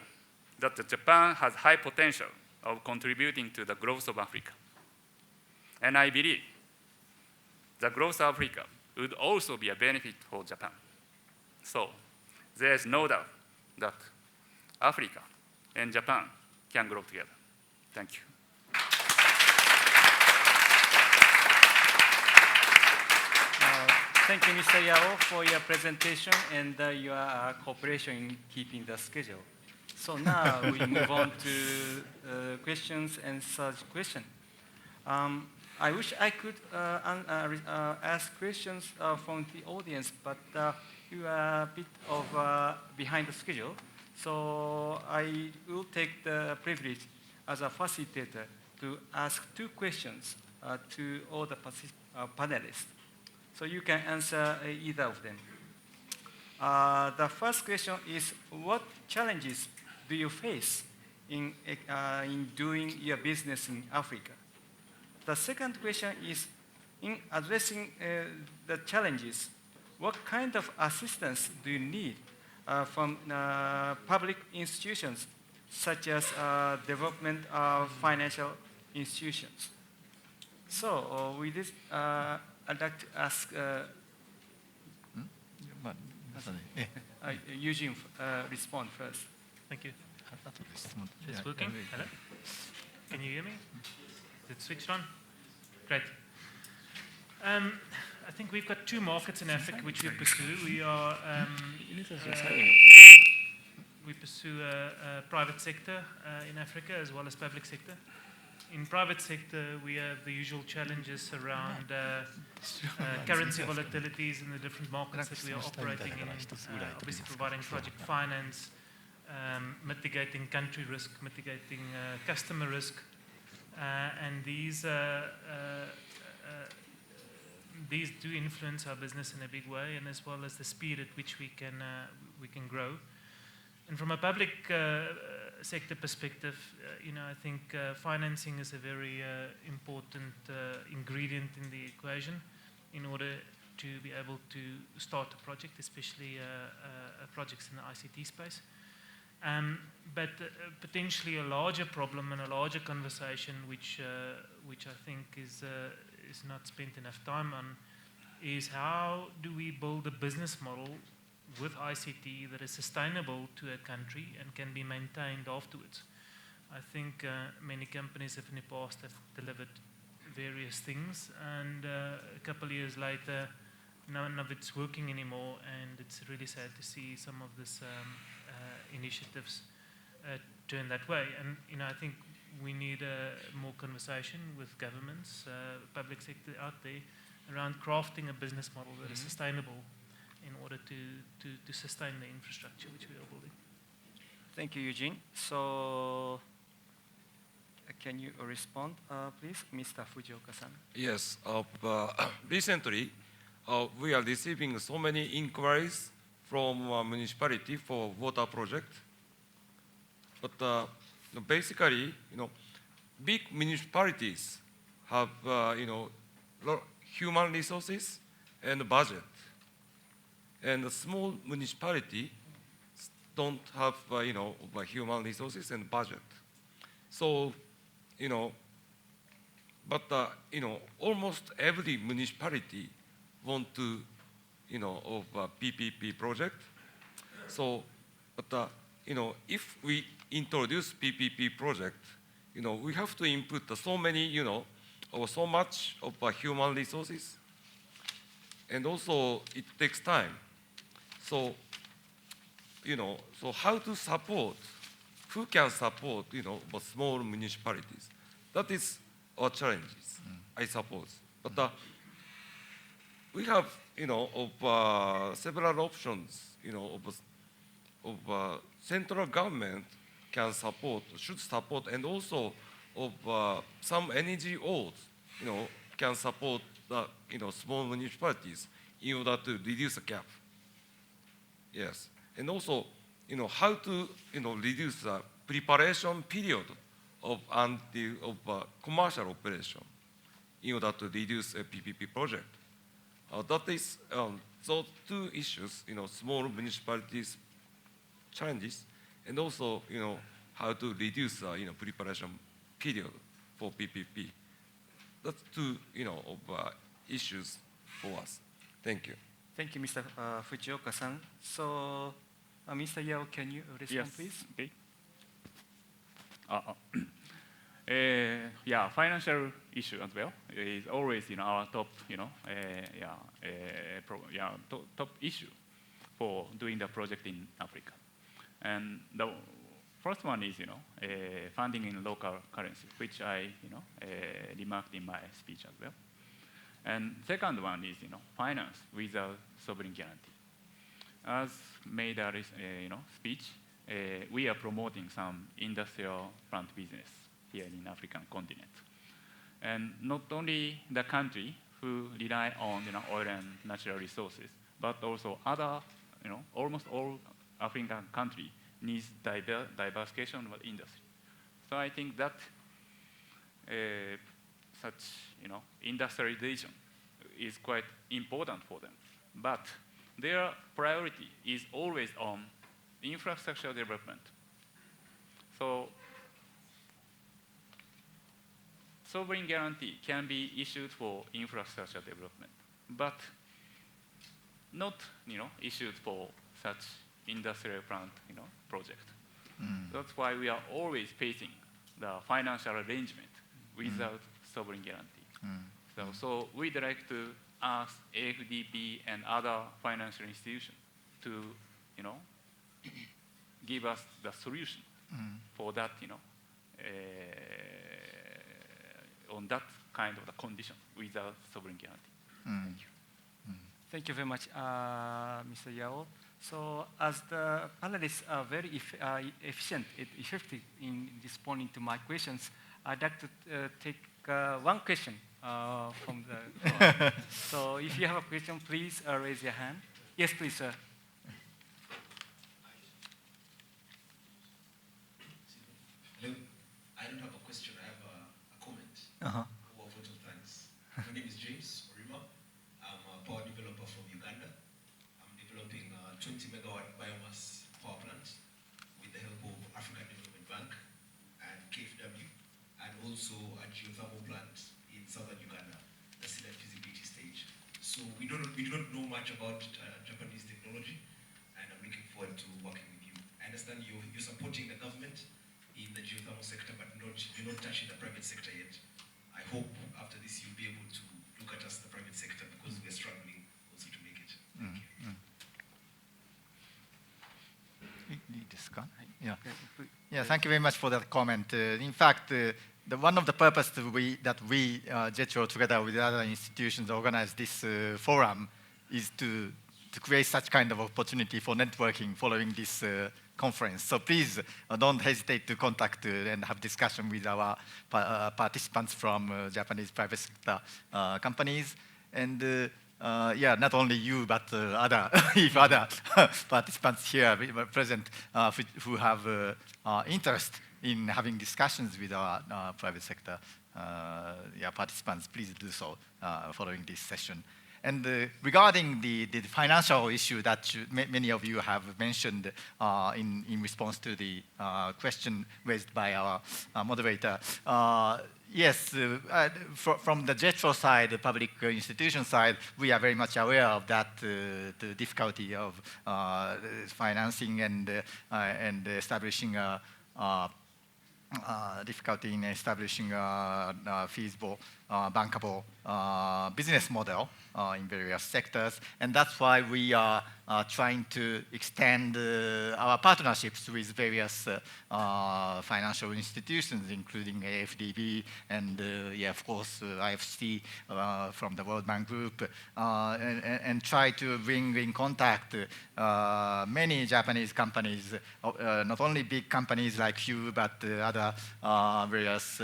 that Japan has high potential of contributing to the growth of Africa. And I believe the growth of Africa would also be a benefit for Japan. So there is no doubt that Africa and Japan can grow together. Thank you. Thank you, Mr. Yao, for your presentation and your cooperation in keeping the schedule. So now we move on to questions and such question. I wish I could ask questions from the audience, but you are a bit of behind the schedule. So I will take the privilege as a facilitator to ask 2 questions to all the panelists. So you can answer either of them. The first question is, what challenges do you face in doing your business in Africa? The second question is, in addressing the challenges, what kind of assistance do you need from public institutions, such as development of financial institutions? So with this, I'd like to ask Eugene respond first. Thank you. It's working? Hello? Can you hear me? Is it switched on? Great. I think we've got 2 markets in Africa which we pursue. We pursue a private sector in Africa as well as public sector. In private sector, we have the usual challenges around currency volatilities in the different markets that we are operating in, obviously providing project finance, mitigating country risk, mitigating customer risk, and these do influence our business in a big way, and as well as the speed at which we can grow. And from a public sector perspective, I think financing is a very important ingredient in the equation in order to be able to start a project, especially projects in the ICT space. But potentially a larger problem and a larger conversation, which I think is not spent enough time on, is how do we build a business model with ICT that is sustainable to a country and can be maintained afterwards. I think many companies in the past have delivered various things, and a couple of years later, none of it's working anymore, and it's really sad to see some of these initiatives turn that way. And I think we need more conversation with governments, public sector out there, around crafting a business model that is sustainable in order to sustain the infrastructure which we are building. Thank you, Eugene. So, can you respond, please, Mr. Fujioka-san? Yes. Recently, we are receiving so many inquiries from municipality for water project. But basically, big municipalities have human resources and budget. And the small municipality don't have, human resources and budget. So, but, almost every municipality want to, of a PPP project. So, but, if we introduce PPP project, we have to input so many, or so much of human resources. And also, it takes time. So, so how to support, who can support, small municipalities? That is our challenges, I suppose. But we have, several options, of central government can support, should support, and also of some NGOs, can support the, small municipalities in order to reduce the gap. Yes, and also, how to, reduce the preparation period of commercial operation in order to reduce a PPP project. That is those two issues, small municipalities challenges, and also, how to reduce preparation period for PPP. That's two, issues for us. Thank you. Thank you, Mr. Fujioka-san. So, Mr. Yao, can you respond, Yes. please? Okay. Yeah, financial issue as well is always, our top, top issue for doing the project in Africa. And the first one is, funding in local currency, which I, remarked in my speech as well. And second one is, finance without sovereign guarantee. As made a speech, we are promoting some industrial plant business here in African continent. And not only the country who rely on oil and natural resources, but also other, almost all African countries needs diversification of industry. So I think that such industrialization is quite important for them. But their priority is always on infrastructure development. So sovereign guarantee can be issued for infrastructure development, but not issued for such industrial plant project. That's why we are always facing the financial arrangement without sovereign guarantee. So we'd like to ask AfDB and other financial institutions to give us the solution for that on that kind of the condition without sovereign guarantee. Thank you. Thank you very much, Mr. Yao. So as the panelists are very efficient and effective in responding to my questions, I'd like to take one question from the floor. So if you have a question, please raise your hand. Yes, please, sir. Hello. I don't have a question. I have a comment. Or a vote of thanks. My name is James Orima. I'm a power developer from Uganda. I'm developing a 20 megawatt biomass power plant with the help of African Development Bank and KfW, and also a geothermal plant in southern Uganda, that's in the feasibility stage. So we do not know much about Japanese technology, and I'm looking forward to working with you. I understand you're supporting the government in the geothermal sector, but you're not touching the private sector yet. I hope after this you'll be able to look at us, the private sector, because we're struggling also to make it. Thank you. Yeah, thank you very much for that comment. In fact, one of the purposes that we JETRO, together with other institutions, organize this forum is to create such kind of opportunity for networking following this conference. So please don't hesitate to contact and have discussion with our participants from Japanese private sector companies. And yeah, not only you, but other participants here present who have interest in having discussions with our private sector participants, please do so following this session. And regarding the financial issue that many of you have mentioned in response to the question raised by our moderator, yes, from the JETRO side, the public institution side, we are very much aware of that, the difficulty of financing and establishing difficulty in establishing a feasible, bankable business model in various sectors. And that's why we are trying to extend our partnerships with various financial institutions, including AfDB and, of course, IFC from the World Bank Group, and try to bring in contact many Japanese companies, not only big companies like you, but other various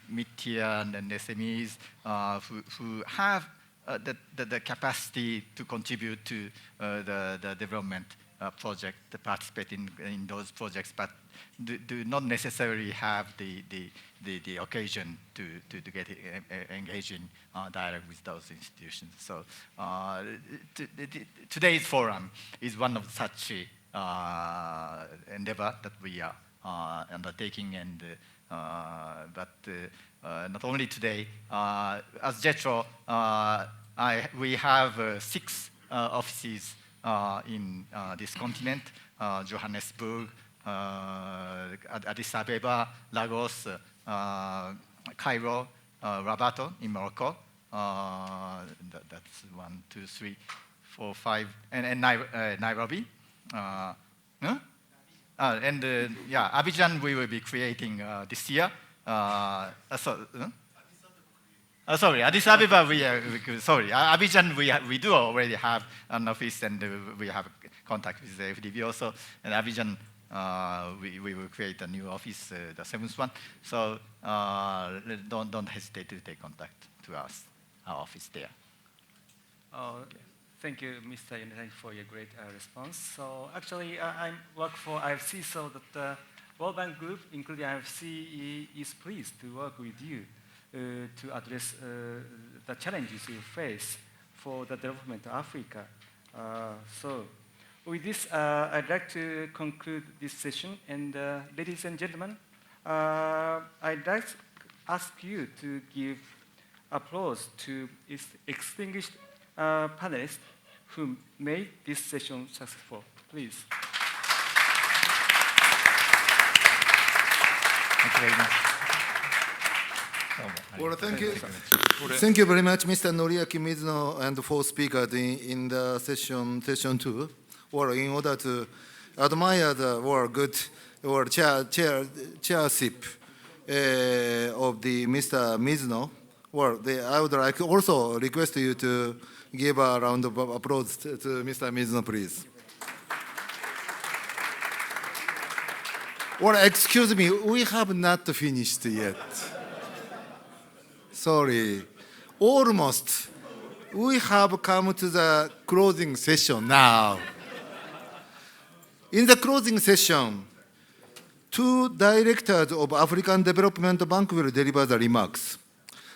mid-tier and SMEs who have the capacity to contribute to the development project, to participate in those projects, but do not necessarily have the occasion to get engaged in dialogue with those institutions. So today's forum is one of such endeavor that we are undertaking, and but not only today, as JETRO, we have 6 offices in this continent: Johannesburg, Addis Ababa, Lagos, Cairo, Rabat in Morocco. That's 1, 2, 3, 4, 5, and Nairobi. Yeah, Abidjan we will be creating this year. Sorry, Addis Ababa sorry, Abidjan we do already have an office, and we have contact with the AfDB also. And Abidjan we will create a new office, the 7th one. So don't hesitate to take contact to us, our office there. Thank you, Mr. Yonetani, for your great response. So actually, I work for IFC, so that the World Bank Group, including IFC, is pleased to work with you to address the challenges you face for the development of Africa. So with this, I'd like to conclude this session. And ladies and gentlemen, I'd like to ask you to give applause to distinguished panelists who made this session successful. Please. Thank you very much. Well, thank you very much, Mr. Noriaki Mizuno and 4 speakers in the session 2. Well, in order to admire the good chairship of the Mr. Mizuno, well, I would like also request you to give a round of applause to Mr. Mizuno, please. Well, excuse me, we have not finished yet. Sorry, almost. We have come to the closing session now. In the closing session, 2 directors of African Development Bank will deliver the remarks.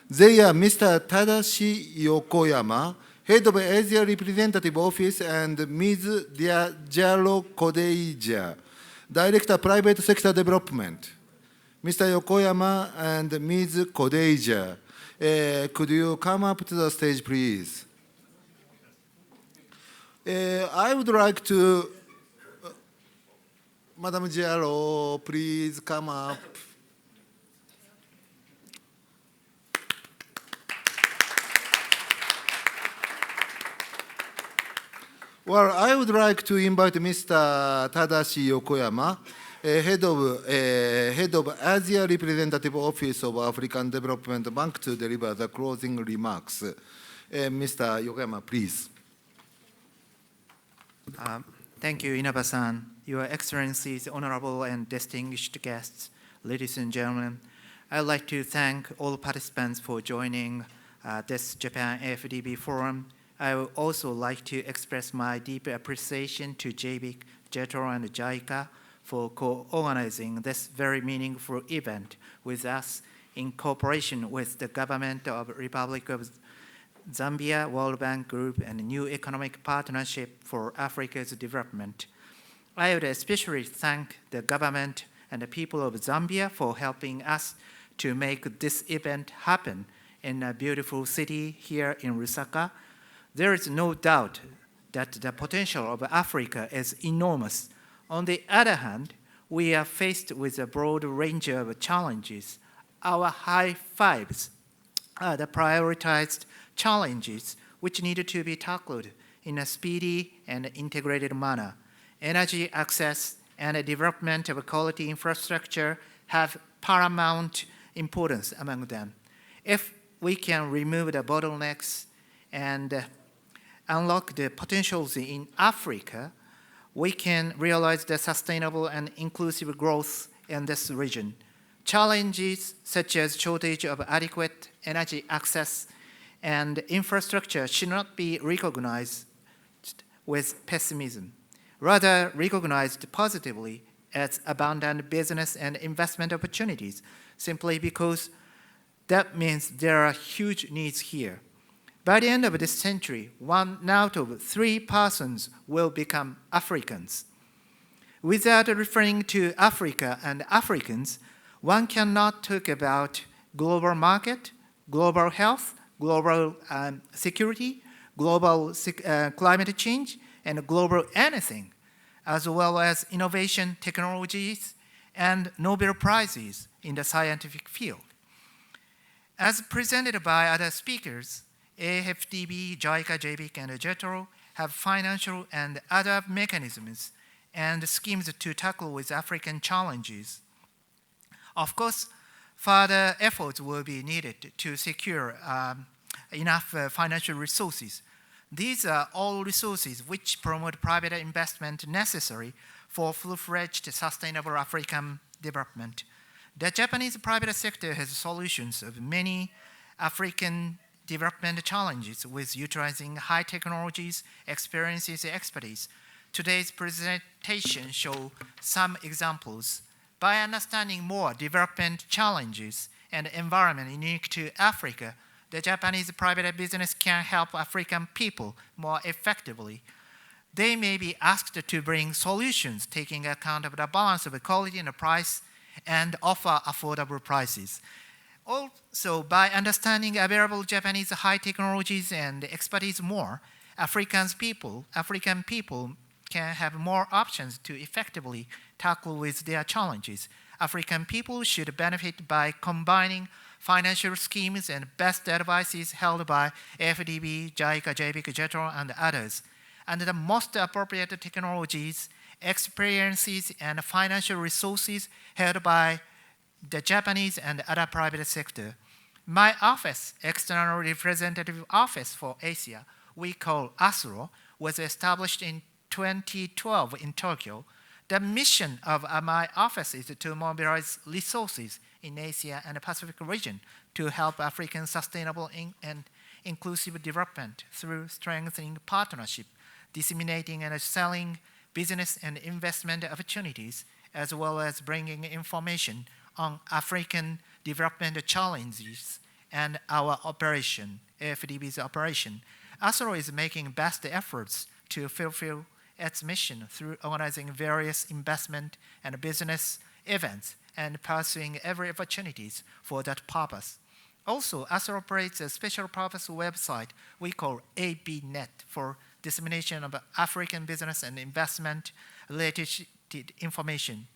They are Mr. Tadashi Yokoyama, Head of Asia Representative Office, and Ms. Diajaro Kodeija, Director Private Sector Development. Mr. Yokoyama and Ms. Kodeija, could you come up to the stage, please? I would like to, Madam Diajaro, please come up. Well, I would like to invite Mr. Tadashi Yokoyama, head of Asia Representative Office of African Development Bank, to deliver the closing remarks. Mr. Yokoyama, please. Thank you, Inaba-san. Your Excellencies, honorable and distinguished guests, ladies and gentlemen, I'd like to thank all participants for joining this Japan AfDB forum. I would also like to express my deep appreciation to JBIC, JETRO, and JICA for co-organizing this very meaningful event with us in cooperation with the government of the Republic of Zambia, World Bank Group, and New Economic Partnership for Africa's Development. I would especially thank the government and the people of Zambia for helping us to make this event happen in a beautiful city here in Lusaka. There is no doubt that the potential of Africa is enormous. On the other hand, we are faced with a broad range of challenges. Our high fives are the prioritized challenges which need to be tackled in a speedy and integrated manner. Energy access and the development of quality infrastructure have paramount importance among them. If we can remove the bottlenecks and unlock the potentials in Africa, we can realize the sustainable and inclusive growth in this region. Challenges such as shortage of adequate energy access and infrastructure should not be recognized with pessimism, rather recognized positively as abundant business and investment opportunities, simply because that means there are huge needs here. By the end of this century, 1 out of 3 persons will become Africans. Without referring to Africa and Africans, one cannot talk about global market, global health, global security, global climate change, and global anything, as well as innovation technologies and Nobel Prizes in the scientific field. As presented by other speakers, AfDB, JICA, JBIC, and JETRO have financial and other mechanisms and schemes to tackle with African challenges. Of course, further efforts will be needed to secure enough financial resources. These are all resources which promote private investment necessary for full-fledged sustainable African development. The Japanese private sector has solutions of many African development challenges with utilizing high technologies, experiences, and expertise. Today's presentation shows some examples. By understanding more development challenges and environment unique to Africa, the Japanese private business can help African people more effectively. They may be asked to bring solutions taking account of the balance of quality and price and offer affordable prices. Also, by understanding available Japanese high technologies and expertise more, African people can have more options to effectively tackle with their challenges. African people should benefit by combining financial schemes and best advices held by AfDB, JICA, JBIC, JETRO, and others, and the most appropriate technologies, experiences, and financial resources held by the Japanese and other private sector. My office, External Representative Office for Asia, we call ASRO, was established in 2012 in Tokyo. The mission of my office is to mobilize resources in Asia and the Pacific region to help African sustainable and inclusive development through strengthening partnership, disseminating and selling business and investment opportunities, as well as bringing information on African development challenges and our operation, AfDB's operation. ASRO is making best efforts to fulfill its mission through organizing various investment and business events and pursuing every opportunities for that purpose. Also, ASRO operates a special purpose website we call ABNet for dissemination of African business and investment related information.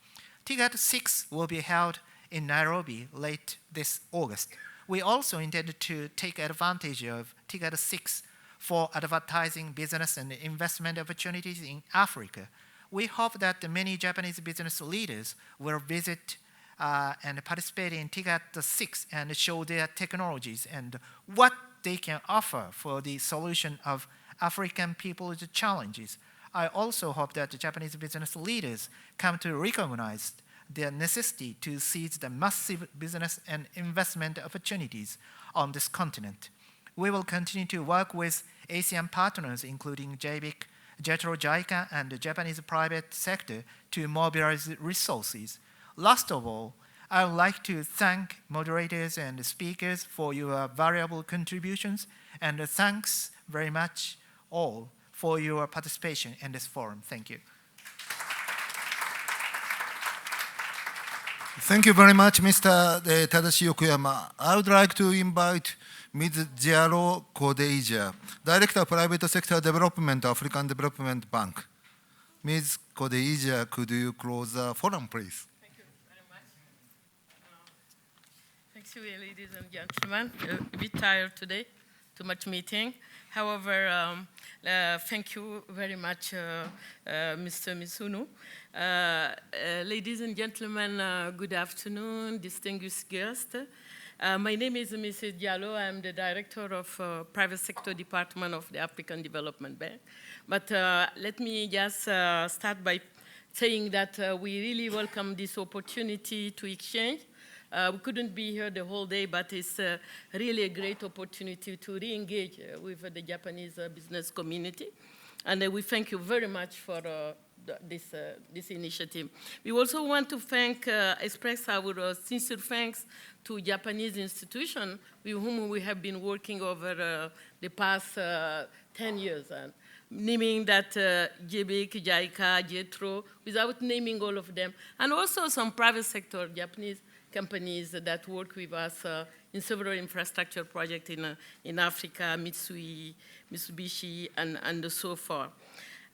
TIGAT 6 will be held in Nairobi late this August. We also intend to take advantage of TIGAT 6 for advertising business and investment opportunities in Africa. We hope that many Japanese business leaders will visit and participate in TIGAT 6 and show their technologies and what they can offer for the solution of African people's challenges. I also hope that the Japanese business leaders come to recognize the necessity to seize the massive business and investment opportunities on this continent. We will continue to work with Asian partners, including JBIC, JETRO, JICA, and the Japanese private sector to mobilize resources. Last of all, I would like to thank moderators and speakers for your valuable contributions, and thanks very much all for your participation in this forum. Thank you. Thank you very much, Mr. Tadashi Yokoyama. I would like to invite Ms. Jiaro Kodeija, Director of Private Sector Development, African Development Bank. Ms. Kodeija, could you close the forum, please? Thank you very much. Thank you, ladies and gentlemen. A bit tired today, too much meeting. However, thank you very much, Mr. Misuno. Ladies and gentlemen, good afternoon, distinguished guests. My name is Mrs. Diallo. I'm the Director of Private Sector Department of the African Development Bank. But let me just start by saying that we really welcome this opportunity to exchange We couldn't be here the whole day, but it's really a great opportunity to re-engage with the Japanese business community. And we thank you very much for this initiative. We also want to express our sincere thanks to Japanese institutions with whom we have been working over the past 10 years. Naming that JBIC, JICA, JETRO, without naming all of them. And also some private sector Japanese companies that work with us in several infrastructure projects in Africa, Mitsubishi, and so forth.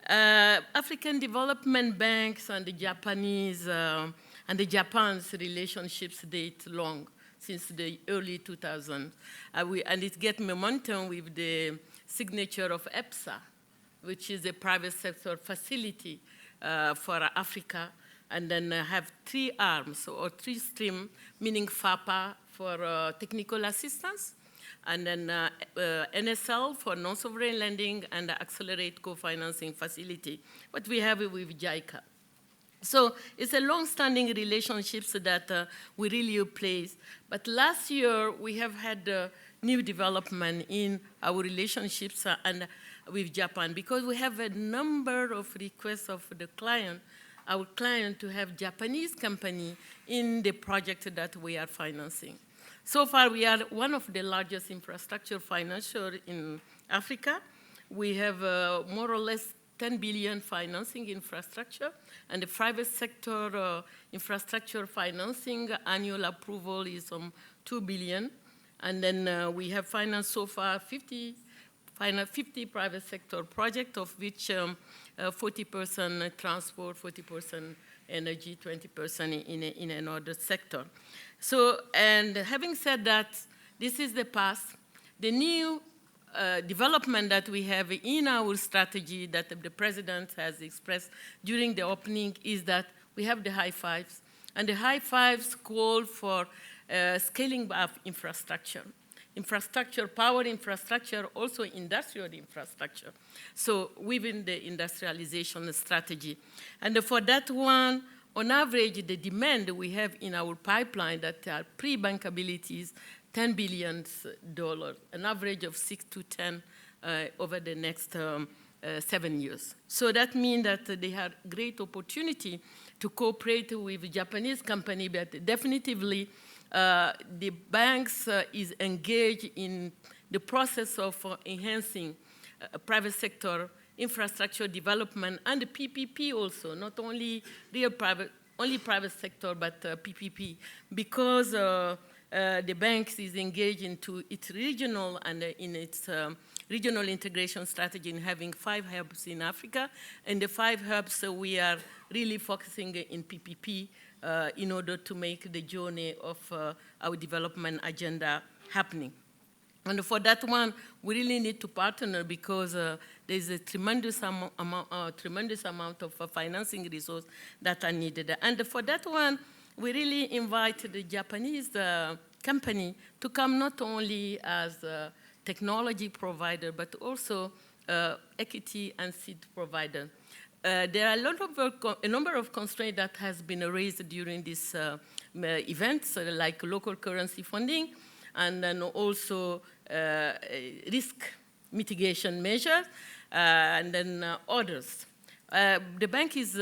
African development banks and the Japanese and the Japan's relationships date long, since the early 2000s. And it gets momentum with the signature of EPSA, which is a private sector facility for Africa, and then have 3 arms, or 3 streams, meaning FAPA for technical assistance, and then NSL for non-sovereign lending, and the Accelerate co-financing facility, what we have with JICA. So it's a long-standing relationships that we really place. But last year, we have had new development in our relationships and with Japan, because we have a number of requests of the client, our client, to have Japanese company in the project that we are financing. So far, we are one of the largest infrastructure financiers in Africa. We have more or less 10 billion financing infrastructure, and the private sector infrastructure financing annual approval is 2 billion. And then we have financed so far 50 private sector projects, of which 40% transport, 40% energy, 20% in another sector. So, and having said that, this is the past. The new development that we have in our strategy that the president has expressed during the opening is that we have the high fives. And the high fives call for scaling up infrastructure. Infrastructure, power infrastructure, also industrial infrastructure. So within the industrialization strategy. And for that one, on average, the demand we have in our pipeline that are pre-bankabilities, $10 billion, an average of 6 to 10 over the next 7 years. So that means that they have great opportunity to cooperate with Japanese company, but definitively the banks is engaged in the process of enhancing private sector infrastructure development and the PPP also, not only private sector, but PPP, because the banks is engaged into its regional and in its regional integration strategy in having 5 hubs in Africa, and the 5 hubs we are really focusing in PPP in order to make the journey of our development agenda happening. And for that one, we really need to partner because there's a tremendous amount of financing resource that are needed. And for that one, we really invite the Japanese company to come not only as a technology provider, but also equity and seed provider. There are a number of constraints that has been raised during this event, like local currency funding, and then also risk mitigation measures, and then others. The bank is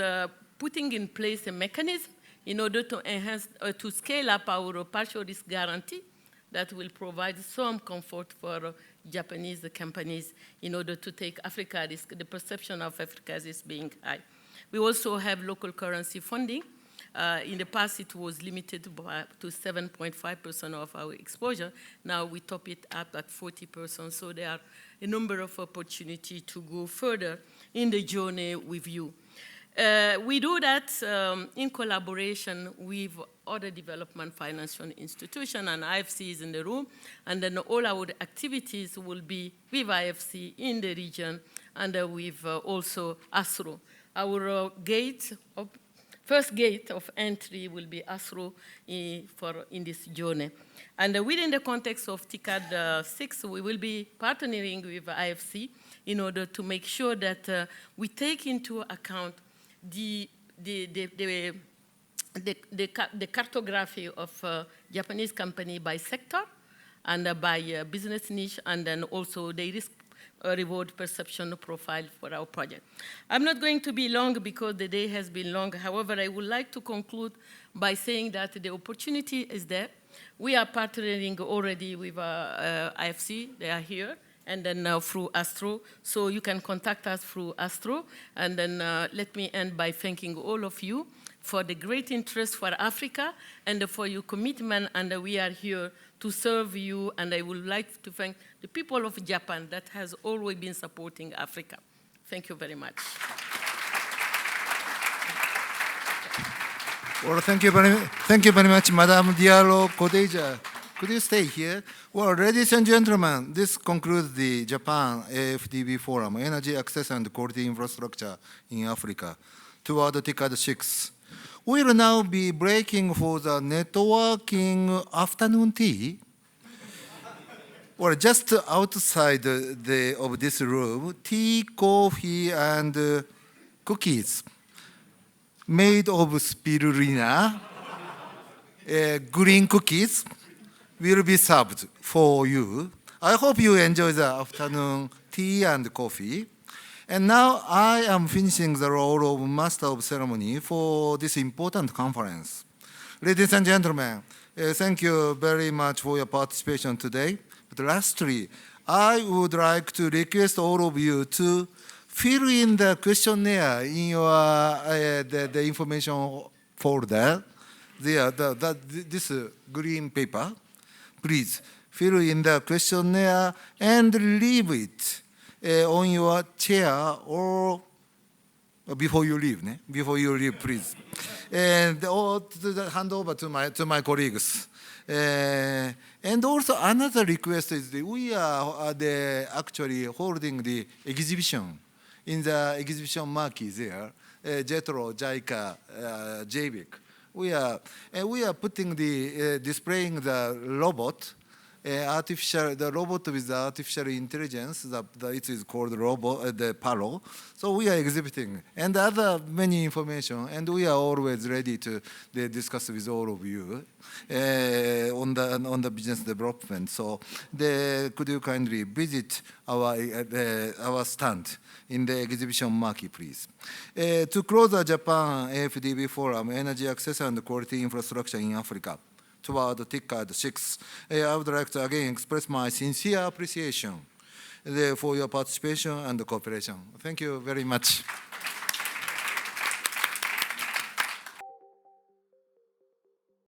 putting in place a mechanism in order to enhance, to scale up our partial risk guarantee that will provide some comfort for Japanese companies in order to take Africa risk. The perception of Africa is being high. We also have local currency funding. In the past, it was limited to 7.5% of our exposure. Now we top it up at 40%. So there are a number of opportunities to go further in the journey with you. We do that in collaboration with other development financial institutions, and IFC is in the room, and then all our activities will be with IFC in the region, and with also ASRO. Our first gate of entry will be ASRO in this journey. And within the context of TICAD 6, we will be partnering with IFC in order to make sure that we take into account the the cartography of Japanese company by sector and by business niche, and then also the risk reward perception profile for our project. I'm not going to be long because the day has been long. However, I would like to conclude by saying that the opportunity is there. We are partnering already with IFC, they are here, and then through Astro. So you can contact us through Astro. And then let me end by thanking all of you for the great interest for Africa and for your commitment, and we are here to serve you, and I would like to thank the people of Japan that has always been supporting Africa. Thank you very much. Well, thank you very much, Madam Diallo Kodeja. Could you stay here? Well, ladies and gentlemen, this concludes the Japan AfDB Forum, Energy Access and Quality Infrastructure in Africa, toward the Decade 6. We will now be breaking for the networking afternoon tea. Well, just outside of this room, tea, coffee, and cookies made of spirulina, green cookies, will be served for you. I hope you enjoy the afternoon tea and coffee. And now I am finishing the role of Master of Ceremony for this important conference. Ladies and gentlemen, thank you very much for your participation today. But lastly, I would like to request all of you to fill in the questionnaire in your the information folder, this green paper. Please fill in the questionnaire and leave it on your chair or before you leave, before you leave, please. And or to hand over to my colleagues. And also another request is that we are actually holding the exhibition in the exhibition marquee there, JETRO, JICA, JBIC. We are putting displaying the robot, the robot with the artificial intelligence, it is called the Palo. So we are exhibiting, and other many information, and we are always ready to discuss with all of you on the business development. So could you kindly visit our stand in the exhibition marquee, please. To close the Japan AfDB Forum, Energy Access and Quality Infrastructure in Africa, toward Decade 6, I would like to again express my sincere appreciation for your participation and cooperation. Thank you very much.